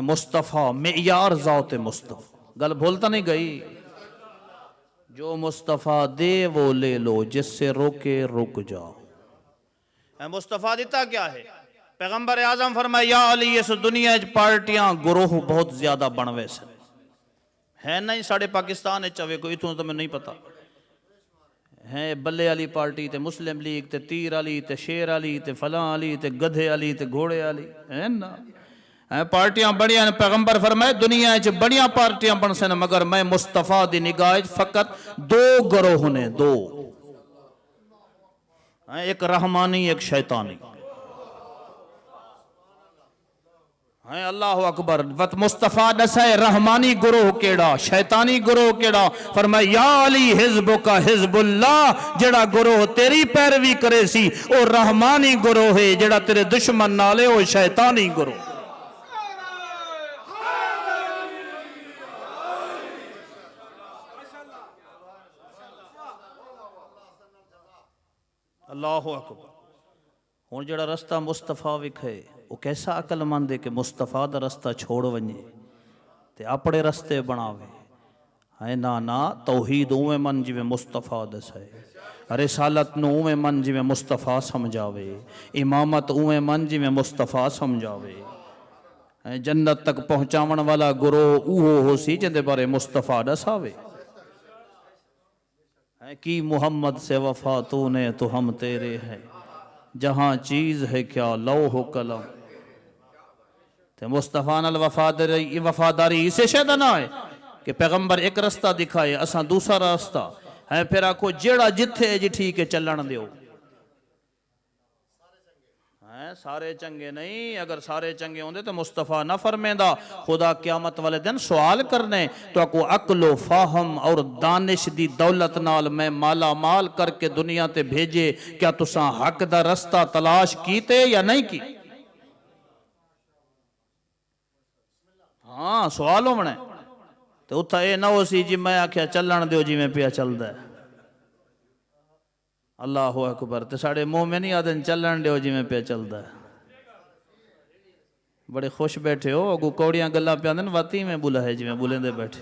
مصطفیٰ معیار ذات مصطفیٰ، گل بھولتا نہیں گئی، جو مصطفیٰ دے وہ لے لو، جس سے روکے رک جاؤ۔ مصطفیٰ دیتا کیا ہے؟ پیغمبر اعظم فرمائے یا علی اس دنیا پارٹیاں گروہ بہت زیادہ بنوے سے ہے نہیں، ساڑھے پاکستان چوے کوئی اتوں تو میں نہیں پتا ہے، بلے علی پارٹی تے مسلم لیگ تے تیر علی تے شیر علی تے فلاں علی تے گدھے علی تے گھوڑے علی ہے نا، پارٹیاں بڑیاں، پیغمبر فرمائے دنیا چ بڑیاں پارٹیاں بن سن، مگر میں مصطفیٰ دی نگاہ فقط دو گروہ نے، دو، ایک رحمانی ایک شیطانی۔ اللہ اکبر، وقت مصطفیٰ دسائے رحمانی گروہ کیڑا، شیطانی گروہ کیڑا، فرمائے یا علی حزبک حزب اللہ، جڑا گروہ تیری پیروی کرے سی او رحمانی گروہ ہے، جڑا تیرے دشمن نالے او شیطانی گروہ۔ اللہ اکبر، ہوں جڑا رستہ مصطفیٰ وکھے وہ کیسا عقل مند ہے کہ مصطفیٰ دا رستہ چھوڑ ونجے تے اپنے رستے بناوے، ہے نا توحید اوے من جویں مصطفیٰ دسے، رسالت نو اوے من جویں مصطفیٰ سمجھاوے، امامت اوے من جویں مصطفیٰ سمجھاوے، جنت تک پہنچاون والا گروہ اوہو ہو سی جندے بارے مصطفیٰ دساوے۔ کی محمد سے وفا تو نے تو ہم تیرے ہیں، جہاں چیز ہے کیا لوح و قلم، تے مصطفیٰ نال وفاداری اسے شہدہ نہ ہے کہ پیغمبر ایک رستہ دکھائے اساں دوسرا رستہ ہے، پھر آکھو جیڑا جتھے جی ٹھیک ہے چلن دیو، سارے چنگے نہیں، اگر سارے چنگے ہوندے تو مصطفیٰ نہ فرمیندہ، خدا قیامت والے دن سوال کرنے تو اکو عقل و فاہم اور دانش دی دولت نال میں مالا مال کر کے دنیا تے بھیجے، کیا تساں حق دا رستہ تلاش کیتے یا نہیں کی؟ ہاں سوال ہو منے تو اتھا اے نہ ہو سی جی میں آکھیا چلن دیو جی میں پیا چل دے، اللہ اکبر، تے ساڑھے مومن ہی آدھن چلن دیو جی میں پہ چلدا ہے، بڑے خوش بیٹھے ہو، اگو کوڑیاں گلہ پہ آدھن واتی میں بولا ہے جی میں بولیں دے بیٹھے۔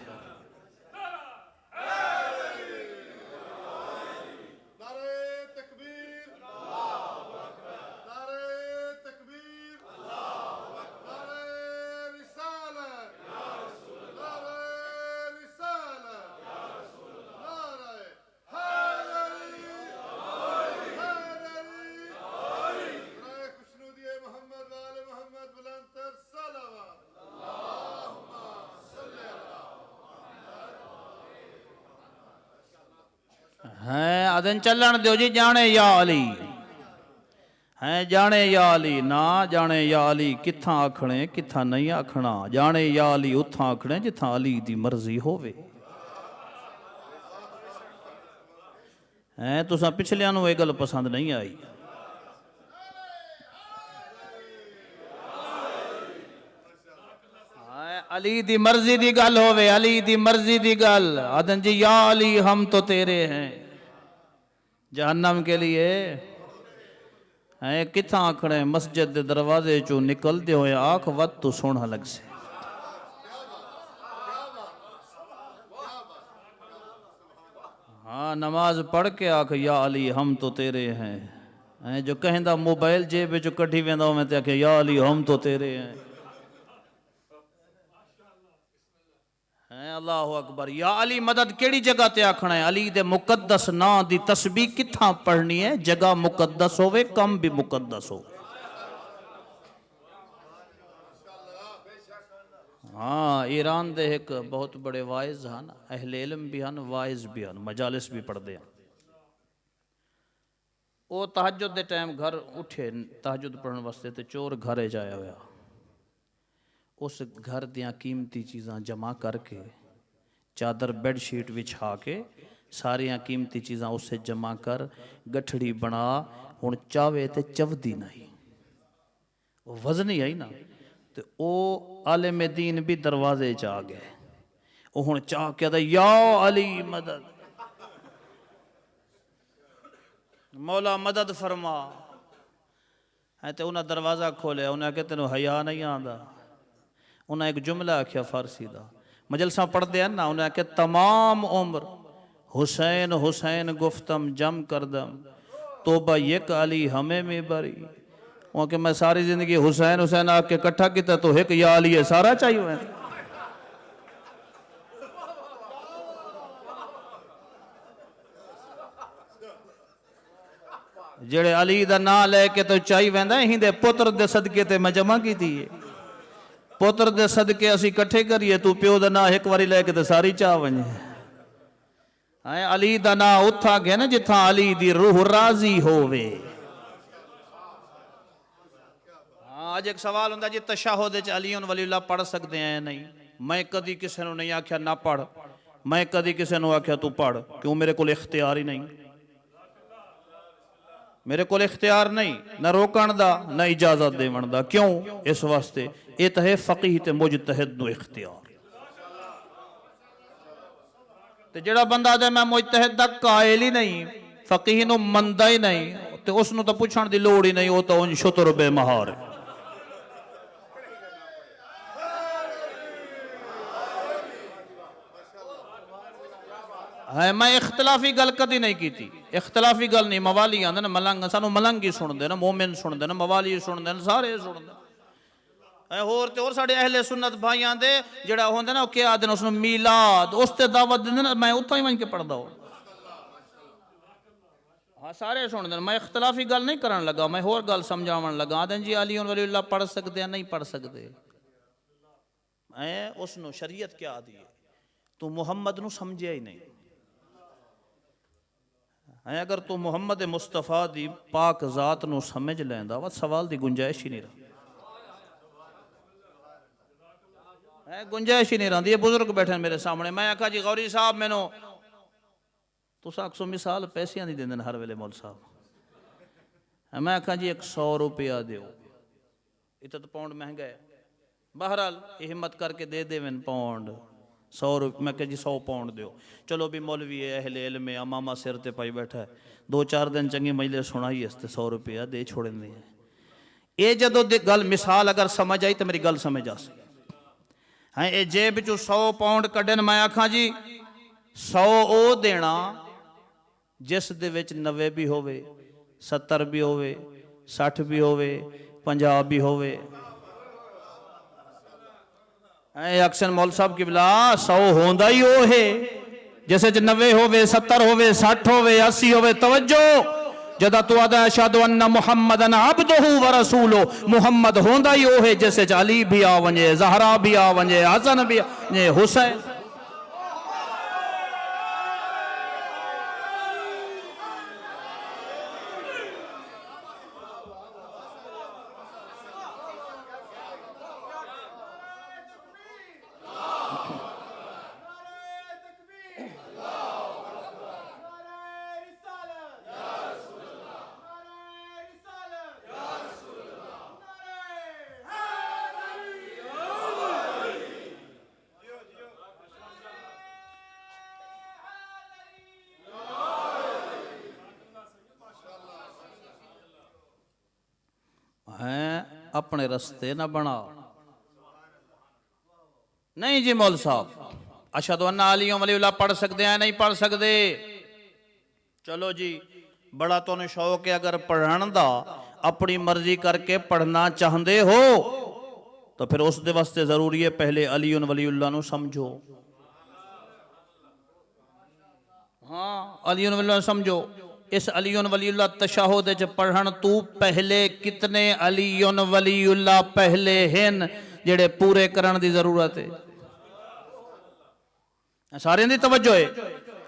ہیں آدھن چلن دیو جی جانے یا علی، ہیں جانے یا علی، نہ جانے یا علی کتھاں آکھنے کتھاں نہیں آکھنا، جانے یا علی اتھاں آکھنے جتھاں علی دی مرضی ہووے۔ ہیں تساں پچھلیاں نو یہ گل پسند نہیں آئی، علی دی مرضی دی گل ہووے، علی دی مرضی دی گل، آدھن جی یا علی ہم تو تیرے ہیں، جہنم کے لیے ہیں کتھاں آکھنے مسجد دے دروازے چو نکل دے ہوئے آکھ وقت تو سونا لگ سے، ہاں نماز پڑھ کے آکھ یا علی ہم تو تیرے ہیں، جو کہندہ موبائل جیب جو کٹھی ویندہ ہوں میں تے آکھے یا علی ہم تو تیرے ہیں، اللہ اکبر. یا علی مدد کیڑی جگہ تے آکھنا ہے؟ علی دے مقدس نا دی تسبیح کتھاں پڑھنی ہے؟ جگہ مقدس ہوئے، کم بھی مقدس ہو. ہاں ایران دے ایک بہت بڑے وائز ہن، اہل علم بھی ہن، وائز بھی ہن، مجالس بھی پڑھ دے ہیں. وہ تہجد دے ٹائم گھر اٹھے تہجد پڑھن واسطے تے چور گھرے جایا ہوا. اس گھر دیاں قیمتی چیزاں جمع کر کے چادر بیڈ شیٹ وچھا کے ساریاں قیمتی چیزاں اس سے جمع کر گٹھڑی بنا. ہن چاوے تے چودی نہیں، وزنی آئی نا. تو او عالم دین بھی دروازے چاہ گئے. او ہن چاہ کے دا یا علی مدد، مولا مدد فرما. تے انہاں دروازہ کھولیا. انہاں کہ تینوں حیا نہیں آندا. انہاں ایک جملہ آکھیا فارسی دا، مجلساں پڑھ دے ہیں نا. انہاں کہ تمام عمر حسین حسین گفتم جم کردم، توبہ یک علی ہمیں میں بری. وہاں کہ میں ساری زندگی حسین حسین آ کے کٹھا کیتا تو ایک یا علی ہے سارا چاہیے ہوئے. جڑے علی دا نا لے کے تو چاہی ویندا ہی دے پتر دے صدقے تے میں جمع کی تھی. پتر دے صدقے اسی کٹھے کریے، تو پیو دا نا ایک واری لے کے تے ساری چاہ ونجے. علی دا نا اتھا گیا نا جتھاں علی دی روح راضی ہووے. آج ایک سوال ہوندہ جی تشہد وچ علی ولی اللہ پڑھ سکتے ہیں نہیں؟ میں کدی کسی نے نہیں آکھیا نہ پڑھ، میں کدی کسی نے آکھیا تو پڑھ. کیوں؟ میرے کول اختیار ہی نہیں. میرے کول اختیار نہیں، نہ روکن دا نہ اجازت دیون دا. کیوں؟ اس واسطے یہ تو ہے فقیہ تے مجتہد نو اختیار. تے جڑا بندہ دے میں مجتہد دا قائل ہی نہیں، فقیہ نو مندہ ہی نہیں، تے اس نو تو پوچھن دی لوڑ ہی نہیں. وہ تو ان شتر بے مہار ہے. میں اختلافی گل کدی نہیں کی تھی. اختلافی گل نہیں. موالی آندے نا ملنگ، سانو ملنگ ہی سن دے نا، مومن سن دے نا، موالی سن دے نا، سارے سن دے. اور تے اور ساڑے اہل سنت بھائی آندے جڑا ہوندے نا کیا آدھے نا اس نے میلاد اس تے دعوت دے نا، میں اتھا ہی ون کے پڑھ دا ہوں. ہاں سارے سن دے نا. میں اختلافی گل نہیں کرن لگا، میں اور گل سمجھاون لگا. آدھیں جی علی ولی اللہ پڑھ سکتے ہیں نہیں پڑھ سکتے. اس نو شریعت کیا دی ہے؟ تو محمد نو سمجھے ہی نہیں. اگر تو محمد مصطفیٰ دی پاک ذات نو سمجھ لیندا وہ سوال دی گنجائش ہی نہیں رہا. گنجائش ہی نہیں رہا. یہ بزرگ بیٹھے میرے سامنے. میں آکھا جی غوری صاحب میں نو تو ساکسو مثال پیسیاں نہیں دیندن ہر ویلے مول صاحب. میں آکھا جی 100 روپیہ دیو. اتنا تو پاؤنڈ مہنگا ہے. بہرحال ہمت کر کے دے دے پاؤنڈ 100 روپیہ. میں کہا جی 100 پاؤنڈ دیو. چلو بھی مولوی ہے اہل علم ہے امامہ سر تے پائی بیٹھا ہے. 2-4 دن چنگی مجلس سنائی اس تے 100 روپیہ دے چھوڑیں دے. یہ جدو گل مثال اگر سمجھ آئی تو میری گل سمجھ آ سی. ہاں اے جیب چو 100 پاؤنڈ کڈن. میں آکھاں جی 100 او دینا جس دے وچ 90 بھی ہوئے 70 بھی ہوئے 60 بھی ہوئے 50 بھی ہوئے. اکثر مول صاحب کی بلا 100 ہوندہ ہی ہو ہے جیسے 90 ہوئے 70 ہوئے 60 ہوئے 80 ہوئے. توجہ جدہ تو آدھا اشہدو ان محمدن عبدہ و رسولو. محمد ہوندہ ہی ہو ہے جیسے علی بھی آونجے زہرا بھی آونجے حسن بھی آونجے حسین. اپنے رستے نہ بنا. نہیں جی مول صاحب اشہدو ان علی ولی اللہ پڑھ سکتے ہیں نہیں پڑھ سکتے. چلو جی بڑا تو نے شوق ہے اگر پڑھن دا اپنی مرضی کر کے پڑھنا چاہندے ہو تو پھر اس دے واسطے ضروری ہے پہلے علی ولی اللہ نو سمجھو. ہاں علی ولی اللہ سمجھو اس علی ولی اللہ تشہد وچ پڑھن تو پہلے کتنے علی ولی اللہ پہلے ہیں جڑے پورے کرن دی ضرورت ہے سارے دی توجہ ہے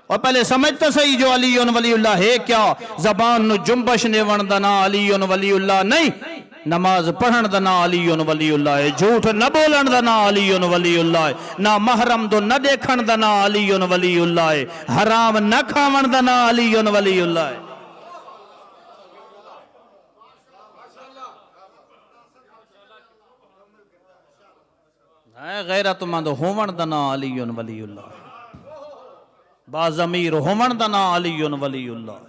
اور پہلے سمجھتا صحیح جو علی ولی اللہ ہے کیا زبان نو جنبش نے ون دا نا علی ولی اللہ نہیں نماز پڑھن دا نا علی ولی اللہ ہے جھوٹ نہ بولن دا نا علی ولی اللہ ہے نہ محرم دو نہ دیکھن دا نا علی ولی اللہ ہے حرام نہ کھاون دا نا علی ولی اللہ ہے غیرت مند ہون دا نا علی ولی اللہ ہے باضمیر ہون دا نا علی ولی اللہ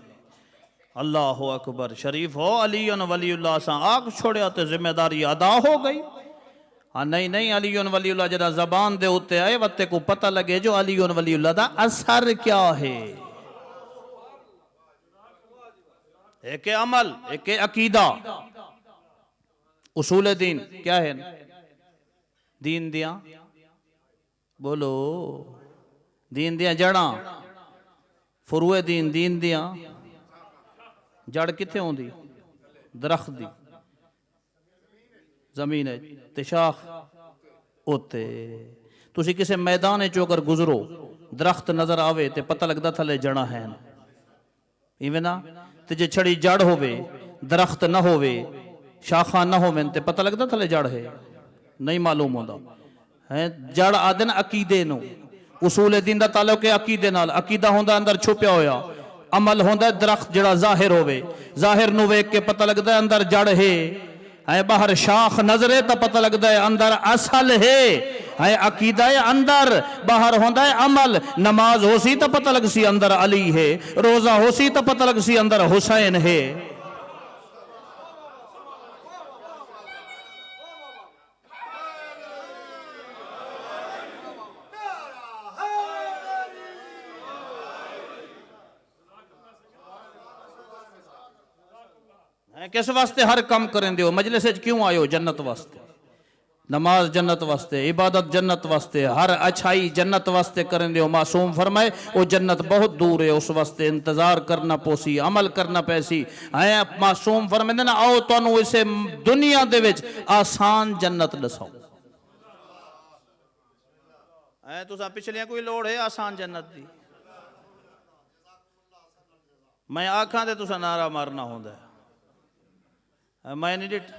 اللہ اکبر شریف ہو علی ولی اللہ سا آگ چھوڑیا تے ذمہ داری ادا ہو گئی ہاں نہیں علی ولی اللہ جدا زبان دے ہوتے آئے وقتے کو پتہ لگے جو علی ولی اللہ دا اثر کیا ہے ایک عمل ایک عقیدہ اصول دین کیا ہے دین دیا بولو دین دیا جڑاں فروع دین دیا جڑ کتھے ہوں دی درخت دی زمین ہے تشاخ ہوتے تسی کسے میدان چو اگر گزرو درخت نظر آوے تے پتہ لگدا تھلے جڑا ہے ایویں نا تے جے چھڑی جڑ ہووے درخت نہ ہووے شاخاں نہ ہوویں تے پتہ لگدا تھلے جڑ ہے نہیں معلوم ہوندا ہے جڑ آدن عقیدے نو اصول دین دا تعلق ہے عقیدے نال عقیدہ ہوندا اندر چھپیا ہویا عمل ہوندا ہے درخت جڑا ظاہر ہووے ظاہر نو ویکھ کے پتہ لگدا ہے اندر جڑ ہے باہر شاخ نظرے تا پتہ لگدا ہے اندر اصل ہے عقیدہ ہے اندر باہر ہوندا ہے عمل نماز ہو سی تا پتہ لگ سی اندر علی ہے روزہ ہو سی تا پتہ لگ سی اندر حسین ہے کس واسطے ہر کم کریں دیو مجلس کیوں آئیو جنت واسطے نماز جنت واسطے عبادت جنت واسطے ہر اچھائی جنت واسطے کریں دیو معصوم فرمائے وہ جنت بہت دور ہے اس واسطے انتظار کرنا پوسی عمل کرنا پیسی معصوم فرمائے دینا آؤ تانو اسے دنیا دے وچ آسان جنت دساؤ تساں پچھلیاں کوئی لوڑ ہے آسان جنت دی میں آکھاں دے تساں نعرہ مارنا ہوندا ہے میں نہیں ڈٹ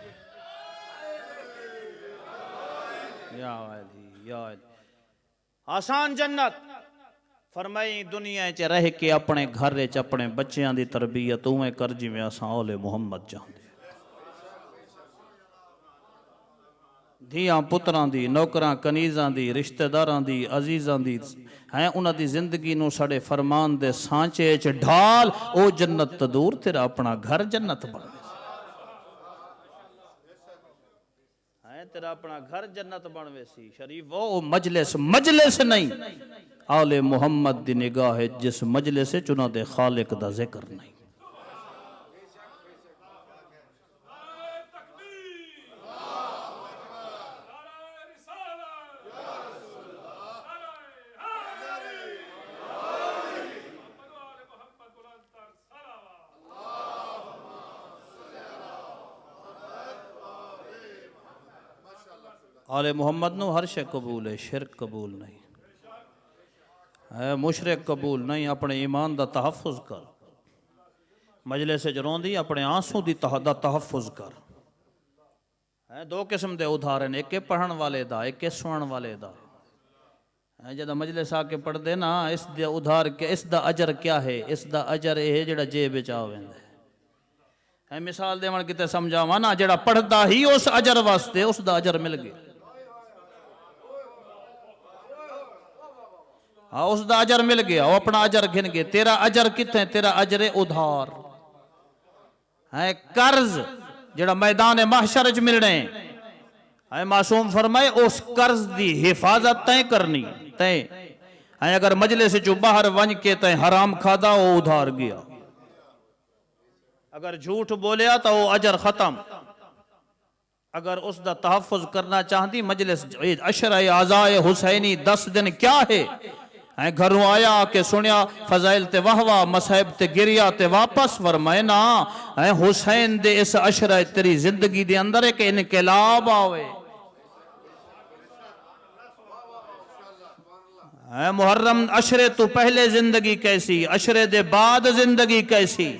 یا علی آسان جنت فرمائی دنیا چ رہ کے اپنے گھر چ اپنے بچیاں دی تربیت اویں کر جویں اساں اول محمد چاہندے دھیاں پتراں دی نوکراں کنیزاں دی رشتہ داراں دی عزیزاں دی ہیں انہاں دی زندگی نو ساڈے فرمان دے سانچے چ ڈھال او جنت تو دور تیرا اپنا گھر جنت بن تیرا اپنا گھر جنت بنوے سی شریف وہ مجلس نہیں آل محمد دی نگاہ ہے جس مجلس چنہ دے خالق دا ذکر نہیں آل محمد نو ہر شے قبول ہے شرک قبول نہیں ہے مشرک قبول نہیں اپنے ایمان دا تحفظ کر مجلس جرون دی اپنے آنسوں دی تحفظ کر دو قسم دے ادھارن ایک پڑھن والے دا ایک سنن والے دا جدہ مجلس آ کے پڑھ دے نا اس دا ادھار کے اس دا اجر کیا ہے اس دا اجر ہے جڑا جیب چاویں ہے مثال دے من کتے سمجھاواں نا جڑا پڑھدا ہی اس اجر واسطے اس دا اجر مل گیا اس دا اجر مل گیا وہ اپنا اجر گھن گئے تیرا اجر کتنے تیرا اجر ادھار ہے قرض جڑا میدان محشر وچ ملنے ہے معصوم فرمائے اس قرض دی حفاظت تیں کرنی تیں اگر مجلس چو باہر ونج کے تیں حرام کھادا وہ ادھار گیا اگر جھوٹ بولیا تو وہ اجر ختم اگر اس دا تحفظ کرنا چاہتی مجلس عشرہ اعزائے حسینی 10 دن کیا ہے گھروں آیا کہ سنیا فضائل تے وہوا مصائب تے گریا تے واپس فرمائے نا حسین دے اس عشرہ تیری زندگی دے اندر ایک انقلاب آوے. محرم عشرے تو پہلے زندگی کیسی، عشرے دے بعد زندگی کیسی؟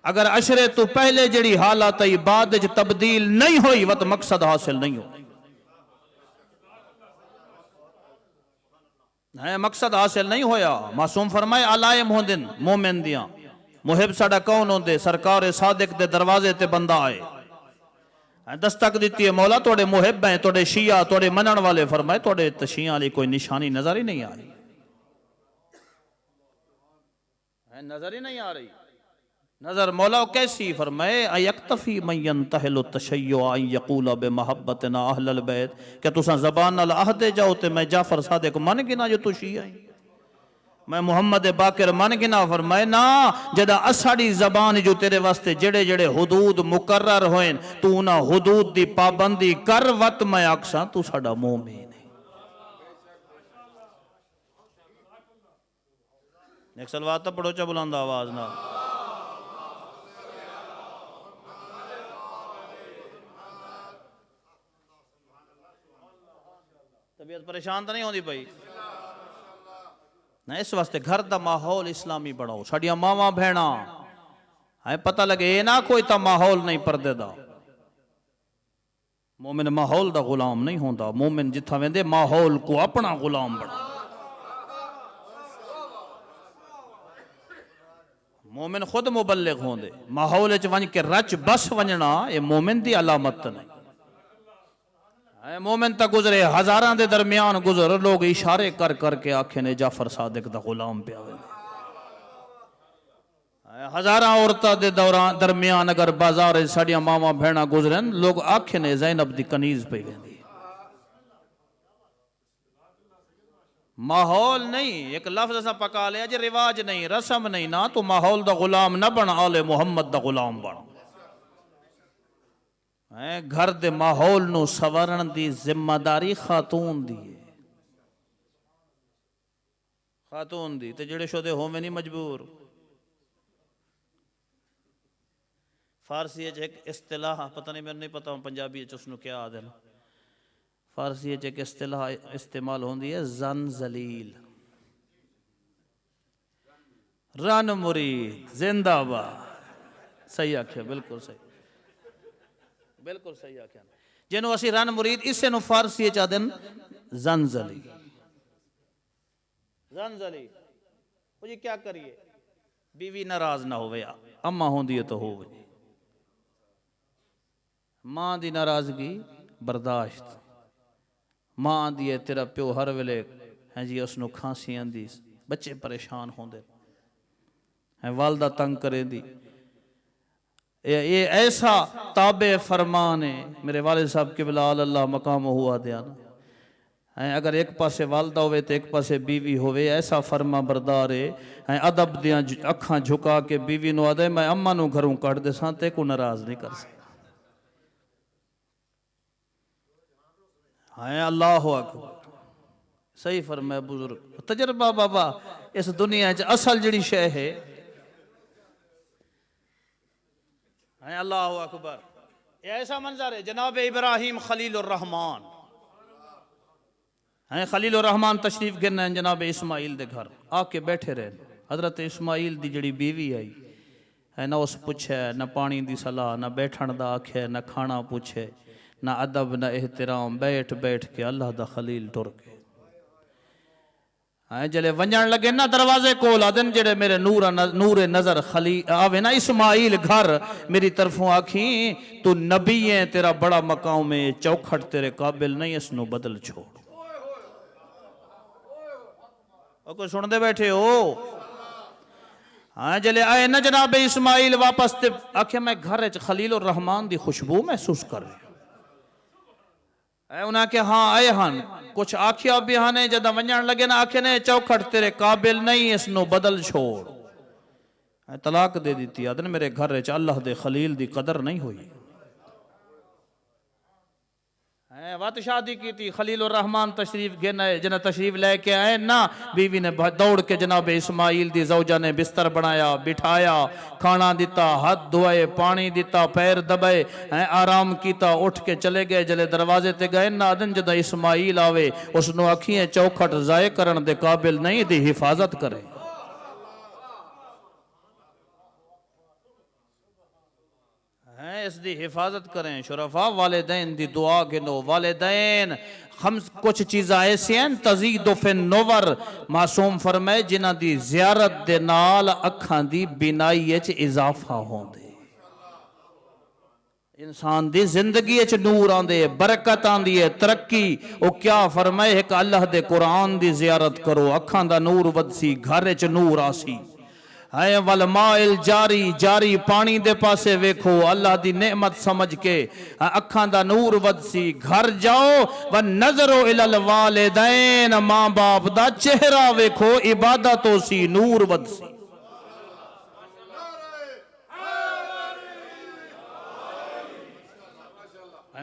اگر عشرے تو پہلے جڑی حالات ای بعد وچ تبدیل نہیں ہوئی وہ تو مقصد حاصل نہیں ہو. مقصد حاصل نہیں ہویا. معصوم فرمائے علائم ہوندن مومن دیاں. محب ساڑا کون ہوندے؟ سرکار صادق دے دروازے تے بندہ آئے دستک دیتی ہے مولا توڑے محب ہیں، توڑے شیعہ، توڑے منن والے. فرمائے توڑے شیعہ علی کوئی نشانی نظر ہی نہیں آئی، نظر ہی نہیں آ رہی. نظر مولا کیسی؟ فرمائے ایکتفی من ینتحل التشیع ان یقول بمحبتنا اہل البیت. کہ تساں زبان نال عہدے جاؤ تے میں جعفر صادق من گنا جو تو شیعہ ہیں، میں محمد باقر من گنا. فرمائے نا جدا اساڑی زبان جو تیرے واسطے جڑے جڑے حدود مقرر ہوئیں تو نہ حدود دی پابندی کر وط میں اکساں تو ساڑا مومن ہے. ایک سلوات پڑھو چا بلند آواز نہ. طبیعت پریشان تو نہیں ہوندی بھائی؟ نہ اس واسطے گھر دا ماحول اسلامی بڑھاؤ. ساڑیاں ماما بھینا پتہ لگے اے نہ کوئی تا ماحول نہیں پردے دا. مومن ماحول دا غلام نہیں ہوندا. مومن جتھا ویندے ماحول کو اپنا غلام بڑھا. مومن خود مبلغ ہوندے. ماحول چ ونج کے رچ بس ونجنا اے مومن دی علامت نہیں. مومن تا گزرے ہزاراں دے درمیان گزر لوگ اشارے کر کر کے آنکھیں نے جعفر صادق دا غلام پہ آوے. ہزاراں عورتہ دے درمیان اگر بازار ساڑیاں ماما بھینا گزرن لوگ آنکھیں نے زینب دی کنیز پہ گئے. ماحول نہیں ایک لفظ ایسا پکا لیا جی رواج نہیں رسم نہیں نا تو ماحول دا غلام نہ بن آل محمد دا غلام بن. گھر دے ماحول نو سورن دی ذمہ داری خاتون دی ہے. خاتون دی تے جڑے شدے ہو میں نہیں مجبور. فارسی ایک اصطلاح پتہ نہیں میں نہیں پتہ ہوں پنجابی اس نو کیا آدھے. فارسی ایک اصطلاح استعمال ہوندی ہے زن زلیل. رن مرید زندہ باد. صحیح آکھیا بالکل صحیح بالکل صحیح آکھیا. جنہوں اسی رن مرید اسے نو فارسی چاہدن زنزلی. زنزلی وہ جی کیا کریے بیوی ناراض نہ ہوئے اما ہوندی ہے تو ہوئے. ماں دی ناراضگی برداشت. ماں دی ہے تیرا پیو ہر ویلے ہیں جی اس نو کھانسی آندی بچے پریشان ہوندے ہیں والدہ تنگ کریں دی. یہ ایسا تابع فرمان ہے میرے والد صاحب کے بلال اللہ مقام ہوا دیا نا. اگر ایک پاسے والدہ ہوئے تو ایک پاسے بیوی ہوئے ایسا فرما بردار ہے. ادب دیاں اکھاں جھکا کے بیوی نو آدھے میں اماں نو گھروں کٹ دے ساں تے کو ناراض نہیں کر سکتا. اللہ اکبر صحیح فرمائے بزرگ. تجربہ بابا اس دنیا اصل جڑی شے ہے. اللہ اکبر. یہ ایسا منظر ہے جناب ابراہیم خلیل الرحمان. خلیل الرحمان تشریف گرنا ہے جناب اسماعیل دے گھر آ کے بیٹھے رہے. حضرت اسماعیل دی جڑی بیوی آئی ہے نہ اس پوچھے نہ پانی دی صلاح نہ بیٹھن دا آکھے نہ کھانا پوچھے نہ ادب نہ احترام. بیٹھ بیٹھ کے اللہ دا خلیل ٹر کے جلے ونجن لگے نا دروازے کول آدن جڑے میرے نور نظر خلیل آوے نا اسماعیل گھر میری طرفوں آکھیں تو نبی ہے تیرا بڑا مقام ہے چوکھٹ تیرے قابل نہیں اس نو بدل چھوڑ. اور کوئی سن دے بیٹھے ہو. جلے آئے نا جناب اسماعیل واپس تے آکھیں میں گھر خلیل الرحمان دی خوشبو محسوس کر رہے انہاں کہ ہاں آئے ہن کچھ آکھیا بھی ہانے جدہ ونجان لگے نا آکھے نے چوکھٹ تیرے قابل نہیں اس نو بدل چھوڑ. طلاق دے دیتی آدھن میرے گھر اللہ دے خلیل دی قدر نہیں ہوئی. وقت شادی کی تھی خلیل الرحمن تشریف گھنے جنہ تشریف لے کے آئے نا بیوی نے دوڑ کے جناب اسماعیل دی زوجہ نے بستر بنایا بٹھایا کھانا دیتا ہاتھ دھوئے پانی دیتا پیر دبائے آرام کیتا اٹھ کے چلے گئے جلے دروازے تے گئے نا آدن جدہ اسماعیل آوے اس نو اکھیں چوکھٹ ضائع کرن دے قابل نہیں دی حفاظت کرے اس دی حفاظت کریں شرفا والدین دی دعا گنو والدین کچھ چیزاں ایسی ہیں تزید فی النور معصوم فرمائے جنہ دی زیارت دے نال اکھاں دی بینائی اچ اضافہ ہوں دے انسان دی زندگی اچ نور آن دے برکت آن دی ترقی او کیا فرمائے ایک اللہ دے قرآن دی زیارت کرو اکھاں دا نور ودسی گھر اچ نور آسی ہے والمائل جاری پانی دے پاسے ویکھو اللہ دی نعمت سمجھ کے اکھاں دا نور ودسی گھر جاؤ ونظرو الی الوالدین ماں باپ دا چہرہ ویکھو عبادت ہو سی نور ودسی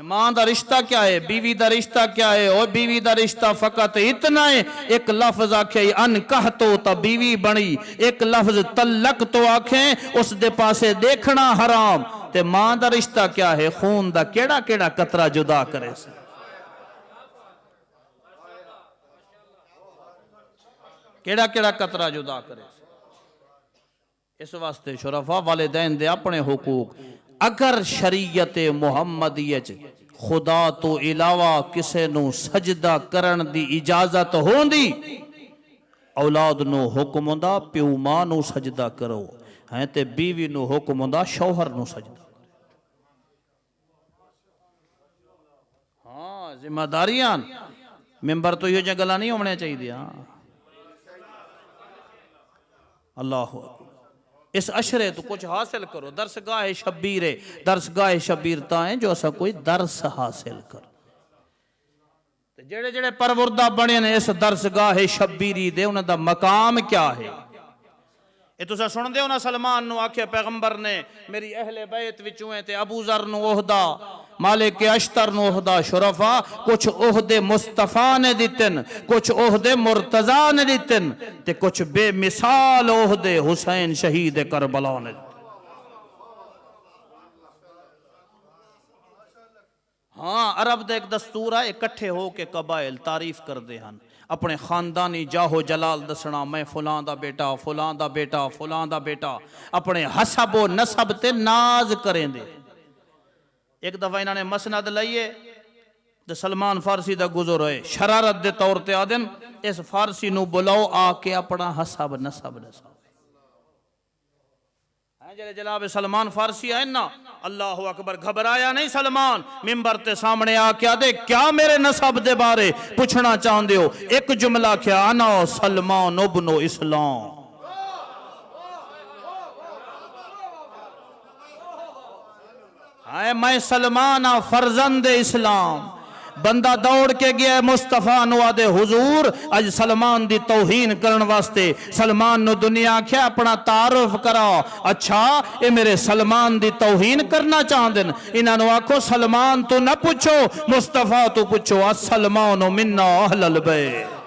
ماں دا رشتہ کیا ہے بیوی دا رشتہ کیا ہے اور بیوی دا رشتہ فقط اتنا ہے ایک لفظ آکھیں انکہ تو تا بیوی بنی ایک لفظ طلق تو آکھیں اس دے پاسے دیکھنا حرام تے ماں دا رشتہ کیا ہے خون دا کیڑا کیڑا قطرہ جدا کرے سے کیڑا کیڑا قطرہ جدا کرے سے اس واسطے شرفا والدین دے اپنے حقوق اگر شریعت محمدیت خدا تو علاوہ کسے نو سجدہ کرن دی اجازت ہوندی اولاد نو حکم ہوندا پیو ماں نو سجدہ کرو ہیں تے بیوی نو حکم ہوندا شوہر نو سجدہ ہاں ذمہ داریاں ممبر تو یہ جگلہ نہیں ہونے چاہیے دیا اللہ اکبر اس عشرے تو کچھ حاصل کرو درسگاہ شبیر تائیں جو اسا کوئی درس حاصل کرو جڑے جڑے پروردہ بنے نے اس درسگاہ شبیری دے انہوں دا مقام کیا ہے یہ تو سن دے انہوں سلمان نو آکھے پیغمبر نے میری اہل بیت وچوں ہیں تے ابو ذر نو عہدہ مالک اشتر نو عہدہ شرفا کچھ عہدے مصطفیٰ نے دیتن کچھ عہدے مرتضیٰ نے دیتن تے کچھ بے مثال عہدے حسین شہید کربلا نے دیتن ہاں عرب دے ایک دستور ہے اکٹھے ہو کے قبائل تعریف کر دے ہن اپنے خاندانی جاہو جلال دسنا میں فلاں دا بیٹا فلاں دا بیٹا فلاں دا بیٹا اپنے حسب و نسب تے ناز کریں دے ایک دفعہ انہوں نے مسند لئیے تو سلمان فارسی دا گزر ہوئے شرارت دے طور تے آدن اس فارسی نو بلاؤ آ کے اپنا حسب نسب جلے جناب سلمان فارسی آئے نا اللہ اکبر گھبرایا نہیں سلمان ممبر تے سامنے آ کے آدھے کیا میرے نسب دے بارے پوچھنا چاہندے ہو ایک جملہ کیا انا سلمان ابن اسلام میں سلمان فرزند اسلام بندہ دوڑ کے گیا مصطفیٰ نو آدھے حضور اج سلمان دی توہین کرن واسطے سلمان نو دنیا کیا اپنا تعارف کرا اچھا اے میرے سلمان دی توہین کرنا چاہندن انہاں نو آکھو سلمان تو نہ پوچھو مصطفیٰ تو پوچھو السلمان منا اہل البیت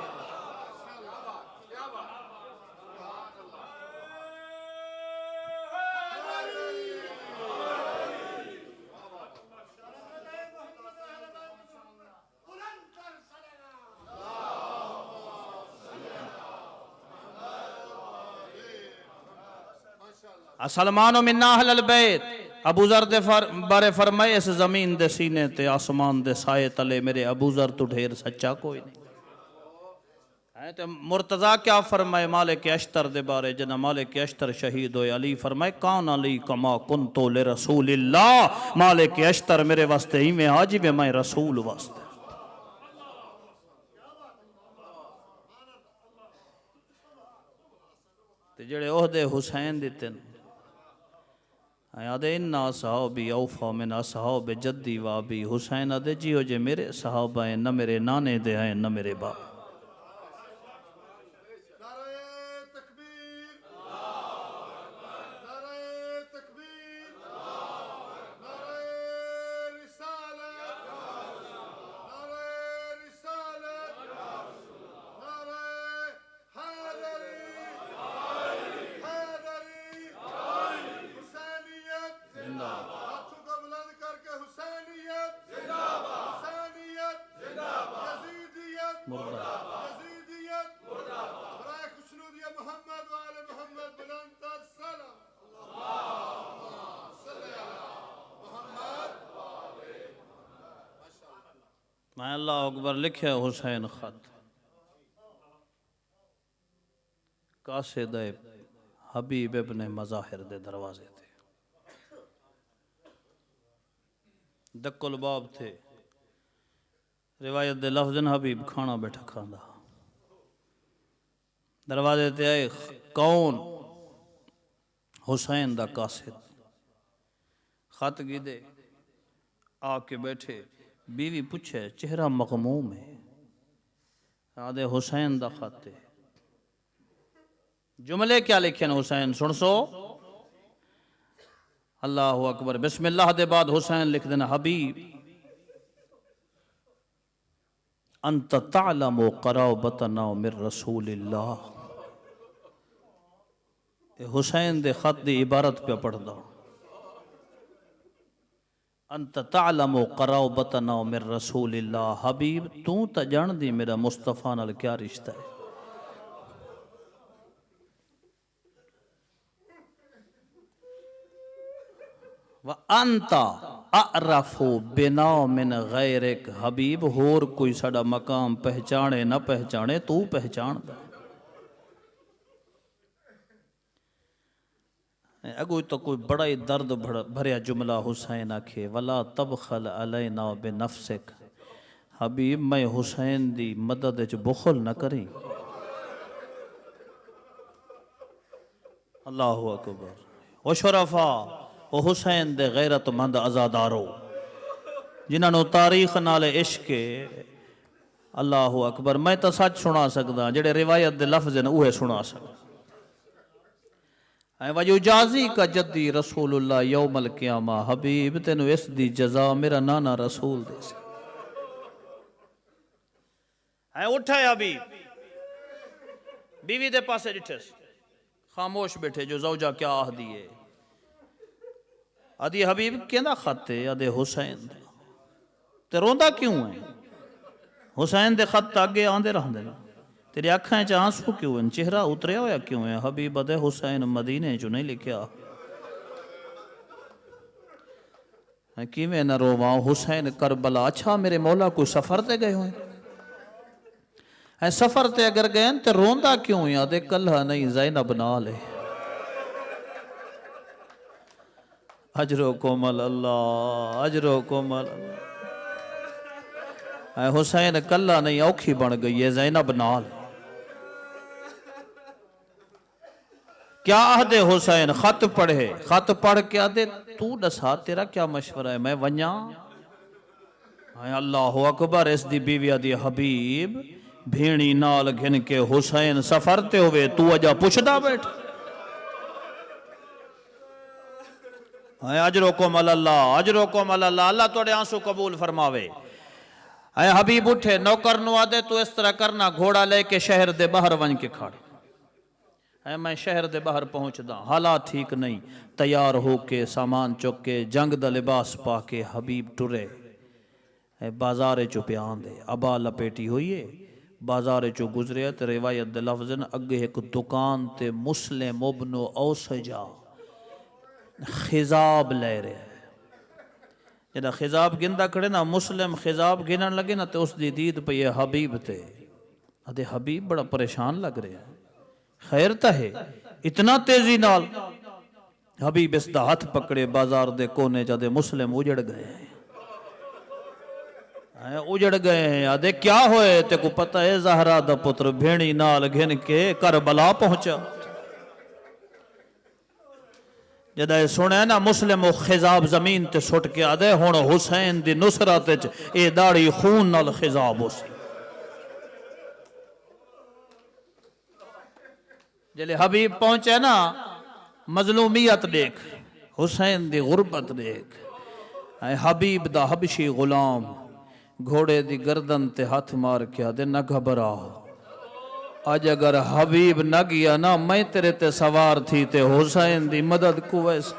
سلمان من اہل البیت ابو ذر دے بارے فرمائے اس زمین دے سینے تے آسمان دے سائے تلے میرے ابو ذر تو ڈھیر سچا کوئی نہیں تے مرتضیٰ کیا فرمائے مالک اشتر دے بارے جنہ مالک اشتر شہید ہوئے علی فرمائے کان علی کما کنتو لرسول اللہ مالک اشتر میرے واسطے ہی میں آجی میں رسول واسطے تے جڑے عہدے حسین دیتے ہیں آدھے انہا صحابی اوفا من اصحاب جدی وابی حسین آدھے جی ہو جے میرے صحابہ ہیں نہ میرے نانے دے ہیں نہ میرے باپ میں اللہ اکبر لکھے حسین خط قاصد حبیب ابن مظاہر دے دروازے تھے دک الباب تھے روایت دے لفظ حبیب کھانا بیٹھا کھانا دروازے تے آئے کون حسین دا قاصد خط گی دے آ کے بیٹھے بیوی پوچھے چہرہ مغموم ہے آدھے حسین دا خط ہے جملے کیا لکھیں حسین سن سو اللہ اکبر بسم اللہ دے بعد حسین لکھ دینا حبیب انت تعلم قرابتنا من رسول اللہ حسین دے خط دی عبارت پہ پڑھ دا انت تعلم قرابتنا من رسول اللہ حبیب تو تا جان دی میرا مصطفیٰ نال کیا رشتہ ہے وَأَنْتَ أَعْرَفُ بِنَا مِنْ غَيْرِكَ حبیب ہور کوئی ساڑا مقام پہچانے نہ پہچانے تو پہچان دا اگو تو کوئی بڑا ہی درد بھریا جملہ حسین آکھے وَلَا تَبْخَلْ عَلَيْنَا بِنَفْسِكَ حبیب میں حسین دی مدد اچ بخل نہ کریں اللہ اکبر وشرفا وہ حسین دے غیرت مند ازادارو جنہاں نو تاریخ نال عشق اللہ اکبر میں تو سچ سنا سکدا جڑے روایت دے لفظ نے اوہ سنا سکدا وَيُجَازِي کا جدی رسول اللہ یوم القیامہ حبیب تینو اس دی جزا میرا نانا رسول دے سے اٹھائے حبیب بیوی دے پاسے ڈٹھس خاموش بیٹھے جو زوجہ کیا آہ دیئے آدھی حبیب کیندہ خط ہے آدھے حسین دے تے روندہ کیوں ہے حسین دے خط آگے آندے رہن دینا تیری آنکھیں چاہ آنسو کیوں ہیں چہرہ اتریا ہویا کیوں ہے حبیب آدھے حسین مدینے جو نہیں لکھیا کیویں نہ رواں حسین کربلا اچھا میرے مولا کوئی سفر تے گئے ہوئے سفر تے اگر گئے تے روندہ کیوں ہیں آدھے کلہ نہیں زینب نہ لے اجرکم اللہ اجرکم اللہ حسین کلہ نہیں اوکھی بن گئی ہے زینب نال کیا عہد حسین خط پڑھے خط پڑھ کے آدھے تو دسا تیرا کیا مشورہ ہے میں ونیا اللہ اکبر اس دی بیوی آدھی حبیب بھیڑی نال گھن کے حسین سفر تے ہوئے تو اجا پوچھدا بیٹھ اجرکم اللہ اجرکم اللہ اللہ توڑے آنسو قبول فرماوے اے حبیب اٹھے نوکر نو آدھے تو اس طرح کرنا گھوڑا لے کے شہر دے باہر ون کے کھاڑ اے میں شہر دے باہر پہنچ دا حالات ٹھیک نہیں تیار ہو کے سامان چک کے جنگ دا لباس پا کے حبیب ٹرے اے بازار چو پیان دے ابا لپیٹی ہوئیے بازار چو گزرے تے روایت دے لفظن اگے ایک دکان تے مسلم ابن اوسجا خضاب لے رہے ہیں جدہ خضاب گندہ کھڑے نا مسلم خضاب گنن لگے نا تو اس دی دید پہ یہ حبیب تے ادھے حبیب بڑا پریشان لگ رہے ہیں خیر تا ہے اتنا تیزی نال حبیب اس دا ہاتھ پکڑے بازار دے کونے جدے مسلم اجڑ گئے ہیں اجڑ گئے ہیں ادھے کیا ہوئے تے کو پتہ ہے زہرا دا پتر بھیڑی نال گھن کے کربلا پہنچا جدہ سنے نا مسلم و خضاب زمین تے سٹ کے آدھے ہون حسین دی نصرت اے داڑی خون نال خضاب ہو سی جلے حبیب پہنچے نا مظلومیت دیکھ حسین دی غربت دیکھ اے حبیب دا حبشی غلام گھوڑے دی گردن تے ہاتھ مار کے آدھے نہ گھبرا آج اگر حبیب نہ گیا نا میں تیرے تے سوار تھی تے حسین دی مدد کو ویسے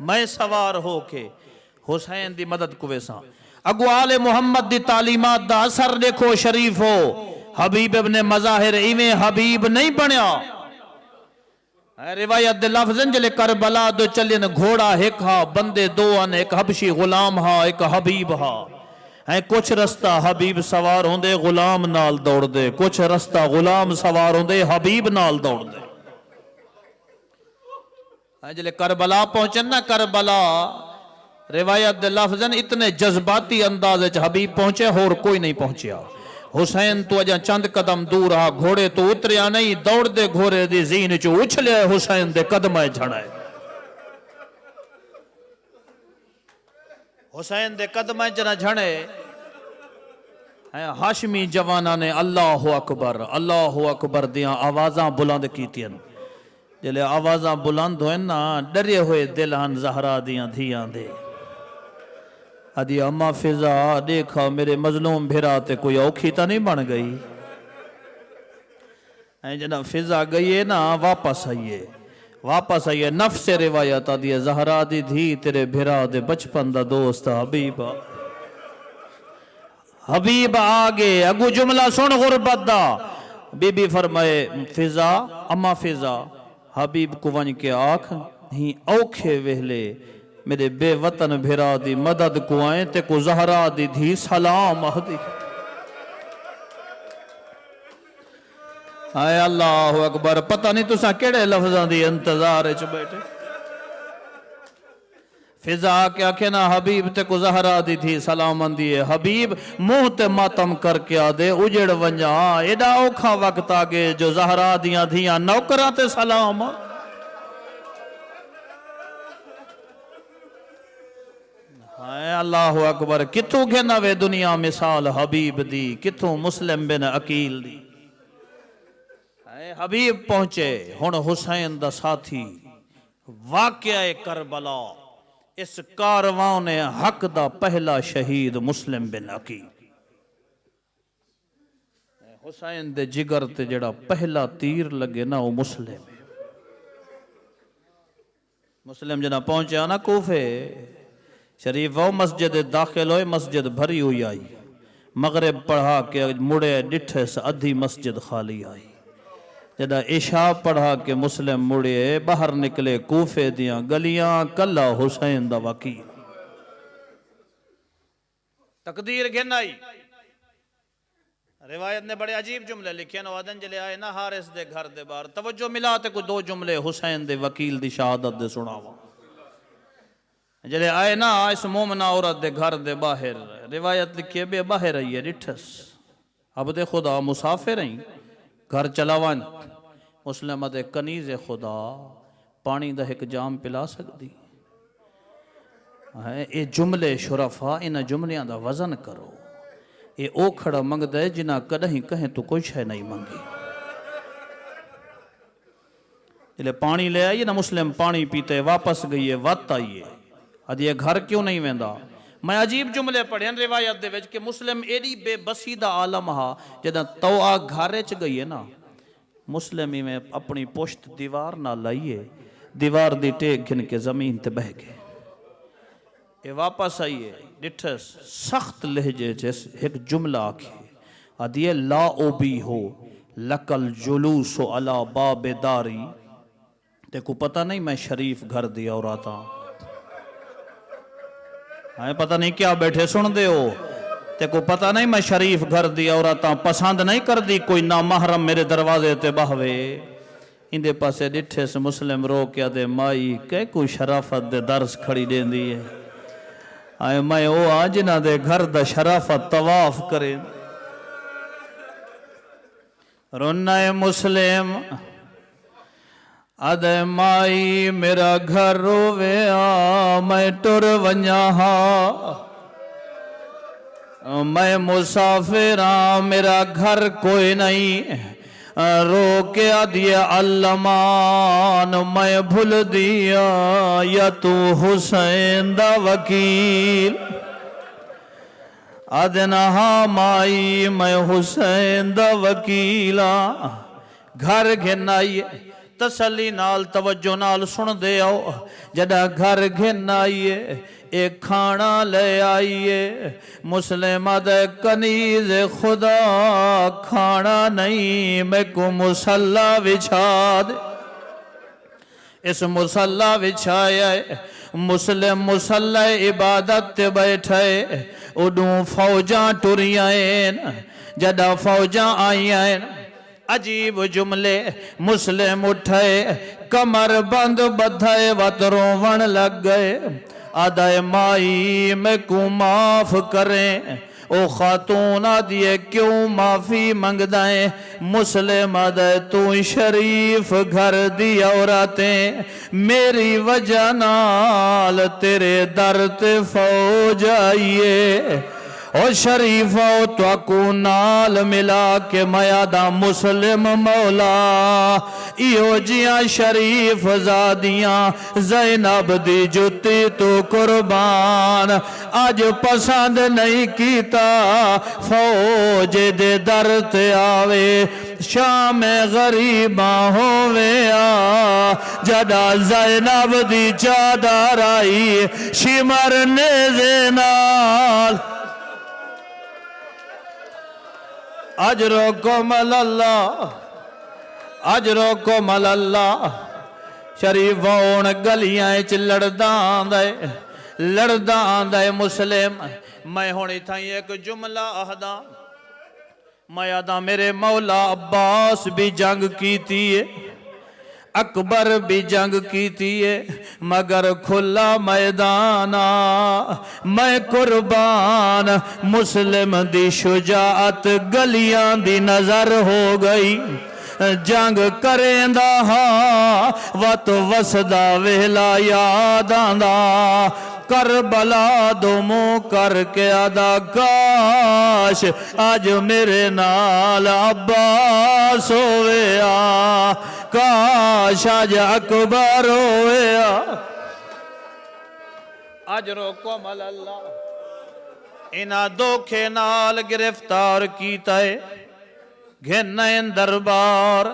میں سوار ہو کے حسین دی مدد کو ویسا اگوال محمد دی تعلیمات دا اثر دیکھو شریف ہو حبیب ابن مظاہر ایویں حبیب نہیں بنیا روایت دے لفظن جلے کربلا دو چلین گھوڑا ایک ہا بندے دو ان ایک حبشی غلام ہا ایک حبیب ہا کچھ رستہ حبیب سوار ہوں دے غلام نال دوڑ دے کچھ رستہ غلام سوار ہوں دے حبیب نال دوڑ دے جلے کربلا پہنچن نا کربلا روایت دے لفظن اتنے جذباتی انداز حبیب پہنچے اور کوئی نہیں پہنچیا حسین تو اجا چند قدم دور آ گھوڑے تو اتریا نہیں دوڑ دے گھوڑے دی زین چو اچھلے حسین دے قدمیں جھڑائے حسین دے قدمیں جنا جھڑے ہاشمی جوانا نے اللہ اکبر دیاں آوازاں بلند کیتیں جلے آوازاں بلند ہوئے نا ڈرے ہوئے دلہن زہرا دیاں دھیاں دے ادھی اما فضا دیکھا میرے مظلوم بھیرا تے کوئی اوکھی تا نہیں بن گئی جنا فضا گئی ہے نا واپس آئیے نفس روایت آدھی زہرا دی دھی تیرے بھیرا دے بچپن دا دوست حبیب آگے اگو جملہ سن غربت دا بی بی فرمائے فضا اما فضا حبیب کو ونج کے آنکھ ہی اوکھے وہلے میرے بے وطن بھیرا دی مدد کو آئیں تے کو زہرا دی دھی سلام آدھی آئے اللہ اکبر پتہ نہیں تساں کیڑے لفظاں دی انتظار اچھ بیٹھے فضا کے آکھے نا حبیب تے کو زہرا دی تھی سلام اندی ہے حبیب منہ تے ماتم کر کے آدھے اجڑ ونجا ایڈا اوکھا وقت آگے جو زہرا دیاں دھیاں نوکرہ تے سلام اللہ اکبر کتوں گھنا وے دنیا مثال حبیب دی کتوں مسلم بن عقیل دی حبیب پہنچے ہن حسین دا ساتھی واقعہ کربلا اس کاروان حق دا پہلا شہید مسلم بن عقیل حسین دے جگر تے جڑا پہلا تیر لگے نا وہ مسلم جنا پہنچے آنا کوفے شریف وہ مسجد داخل ہوئے مسجد بھری ہوئی آئی مغرب پڑھا کے مڑے ڈٹھے سے ادھی مسجد خالی آئی جدہ عشاء پڑھا کے مسلم مڑے باہر نکلے کوفے دیاں گلیاں کلا حسین دا وکیل تقدیر گھنائی روایت نے بڑے عجیب جملے لکھے نوادن جلے آئے نا حارس دے گھر دے بار توجہ ملا تے کو دو جملے حسین دے وکیل دی شہادت دے سناوا جلے آئے نا اس مومنہ عورت دے گھر دے باہر روایت لکھے بے باہر آئیے ڈٹھس اب دے خدا مسافر ہیں گھر چلاوان مسلمہ دے کنیز خدا پانی دا ایک جام پلا سکتی اے جملے شرفا انہ جملیاں دا وزن کرو اے اوکھڑا منگ دے جنہ کدہیں کہیں تو کوئی شے نہیں منگی جلے پانی لے آئیے نا مسلم پانی پیتے واپس گئیے وقت آئیے ادھ یہ گھر کیوں نہیں ویندہ میں عجیب جملے پڑھیں روایت دے وچ کہ مسلم ایڈی بے بسیدہ عالم ہا جدہ تو آ گھارے چ گئی ہے نا مسلمی میں اپنی پشت دیوار نہ لائیے دیوار دی ٹیک گھن کے زمین تے بہ گئے اے واپس آئیے ڈٹھس سخت لہجے جیسے ایک جملہ آکھے ادھیے لا اوبی ہو لکل جلوس علا باب داری تے کو پتہ نہیں میں شریف گھر دیا اور آتا ہوں پتہ نہیں کیا بیٹھے سن دے ہو تے کو پتہ نہیں میں شریف گھر دیا عورتاں پسند نہیں کر دی کوئی نامحرم میرے دروازے تے بہوے اندے پاسے ڈٹھے سے مسلم رو کیا دے مائی کہ کوئی شرافت دے درس کھڑی دین دی ہے آئے میں او آجنا دے گھر دا شرافت طواف کرے رنائے مسلم ادھے مائی میرا گھر روے میں ٹر ونیا ہاں میں مسافر میرا گھر کوئی نہیں رو کے دیا علمان میں بھول دیا یا تو حسین دا وکیل ادنہا مائی میں حسین دا وکیلا گھر گھنائیے تسلی نال توجہ نال سن دے آؤ جڑا گھر گھن آئیے ایک کھانا لے آئیے مسلمہ دے کنیز خدا کھانا نہیں میں کو مسلح بچھا دے اس مسلح وچھایا مسلم مسلح عبادت تے بیٹھے اڈوں فوجاں ٹریائیں جدا فوجاں آئیں عجیب جملے مسلم اٹھے کمر بند بدھے وط روون لگ گئے آدھائے مائی میں کو معاف کریں او خاتون آدھیے کیوں معافی منگ دائیں مسلم آدھائے تو شریف گھر دی عورتیں میری وجہ نال تیرے در تے فوج آئیے او شریفہ تو کو نال ملا کے میادہ مسلم مولا ایو جیاں شریف زادیاں زینب دی جتی تو قربان آج پسند نہیں کیتا فوج دے در تے آوے شام غریباں ہووے جدا زینب دی چادر آئی شمر نیزے نال اجرکم اللہ اجرکم اللہ شریف اون گلیاں چ لڑداں دے مسلم میں ہونی تھائیں ایک جملہ اہدا میں آدھا میرے مولا عباس بھی جنگ کیتی ہے اکبر بھی جنگ کیتی ہے مگر کھلا میدانا میں قربان مسلم دی شجاعت گلیاں دی نظر ہو گئی جنگ کریں دا وط وسدا ویلا یاد آندا کربلا دمو کر کے ادا کاش آج میرے نال عباس ہویا کاش آج اکبر ہویا اجرکم اللہ انہاں دھوکے نال گرفتار کیتا ہے گھنائیں دربار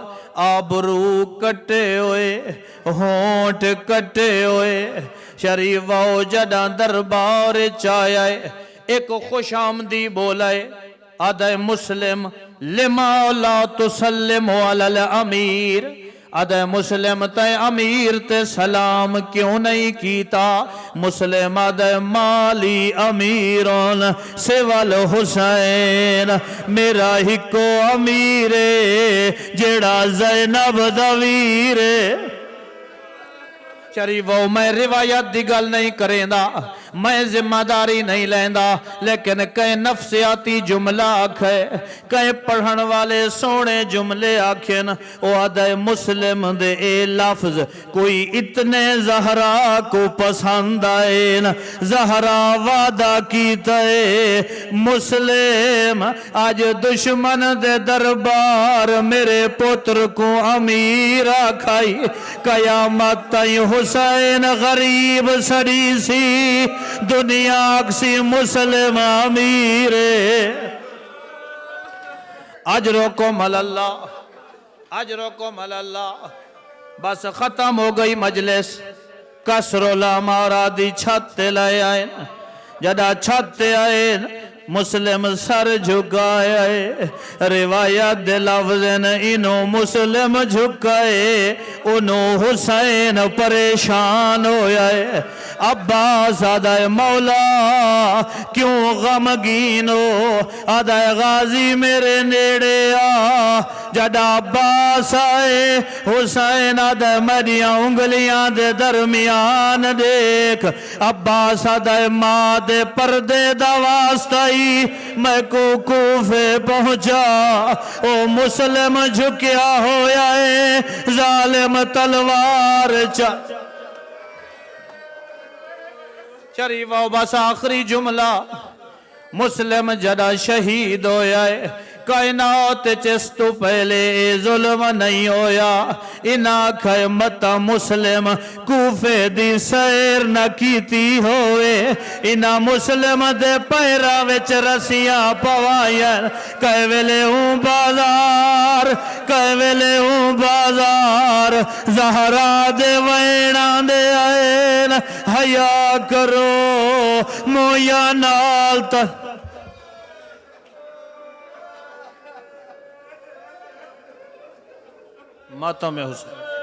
آبرو کٹے ہوئے ہونٹ کٹے ہوئے شریف آؤ جڑا دربار چاہے ایک خوش آمدی بولائے آدھے مسلم لما لا تسلم علی الامیر آدھے مسلم تے امیر تے سلام کیوں نہیں کیتا مسلم آدھے مالی امیرون سوال حسین میرا ہی کو امیرے جڑا زینب دویرے شریفو میں روایت دی گل نہیں کریں دا میں ذمہ داری نہیں لیندہ لیکن کئی نفسیاتی جملہ آکھے کئی پڑھن والے سونے جملے آکھیں او آدھے مسلم دے اے لفظ کوئی اتنے زہرا کو پسند آئین زہرا وعدہ کیتا ہے مسلم آج دشمن دے دربار میرے پتر کو امیر آکھائی قیامت تائیں حسین غریب سڑی سی دنیا اکسی مسلم امیر اجرکم اللہ اجرکم اللہ بس ختم ہو گئی مجلس کسر الامارہ دی چھت لائے آئین جدا چھت آئین مسلم سر جھکائے روایت دے لفظن انہوں مسلم جھکائے انہوں حسین پریشان ہوئے عباس آدھائے مولا کیوں غمگین ہو آدھائے غازی میرے نیڑے جڑا عباس آئے حسین آدھائے میریاں انگلیاں دے درمیان دیکھ عباس آدھائے ماں دے پردے دا واسطائی میں کو کوفے پہنچا او مسلم جھکیا ہویا ہے ظالم تلوار شریفہ بس آخری جملہ مسلم جڑا شہید ہویا ہے کائنات چستو پہلے ظلم نہیں ہویا انہاں کھائے متا مسلم کوفے دی سیر نہ کیتی ہوئے انہاں مسلم دے پیرا وچ رسیاں پوائیں کہے ویلے ہوں بازار زہرا دے ویناں دے آئین حیا کرو مویا نال تک ماتم حسین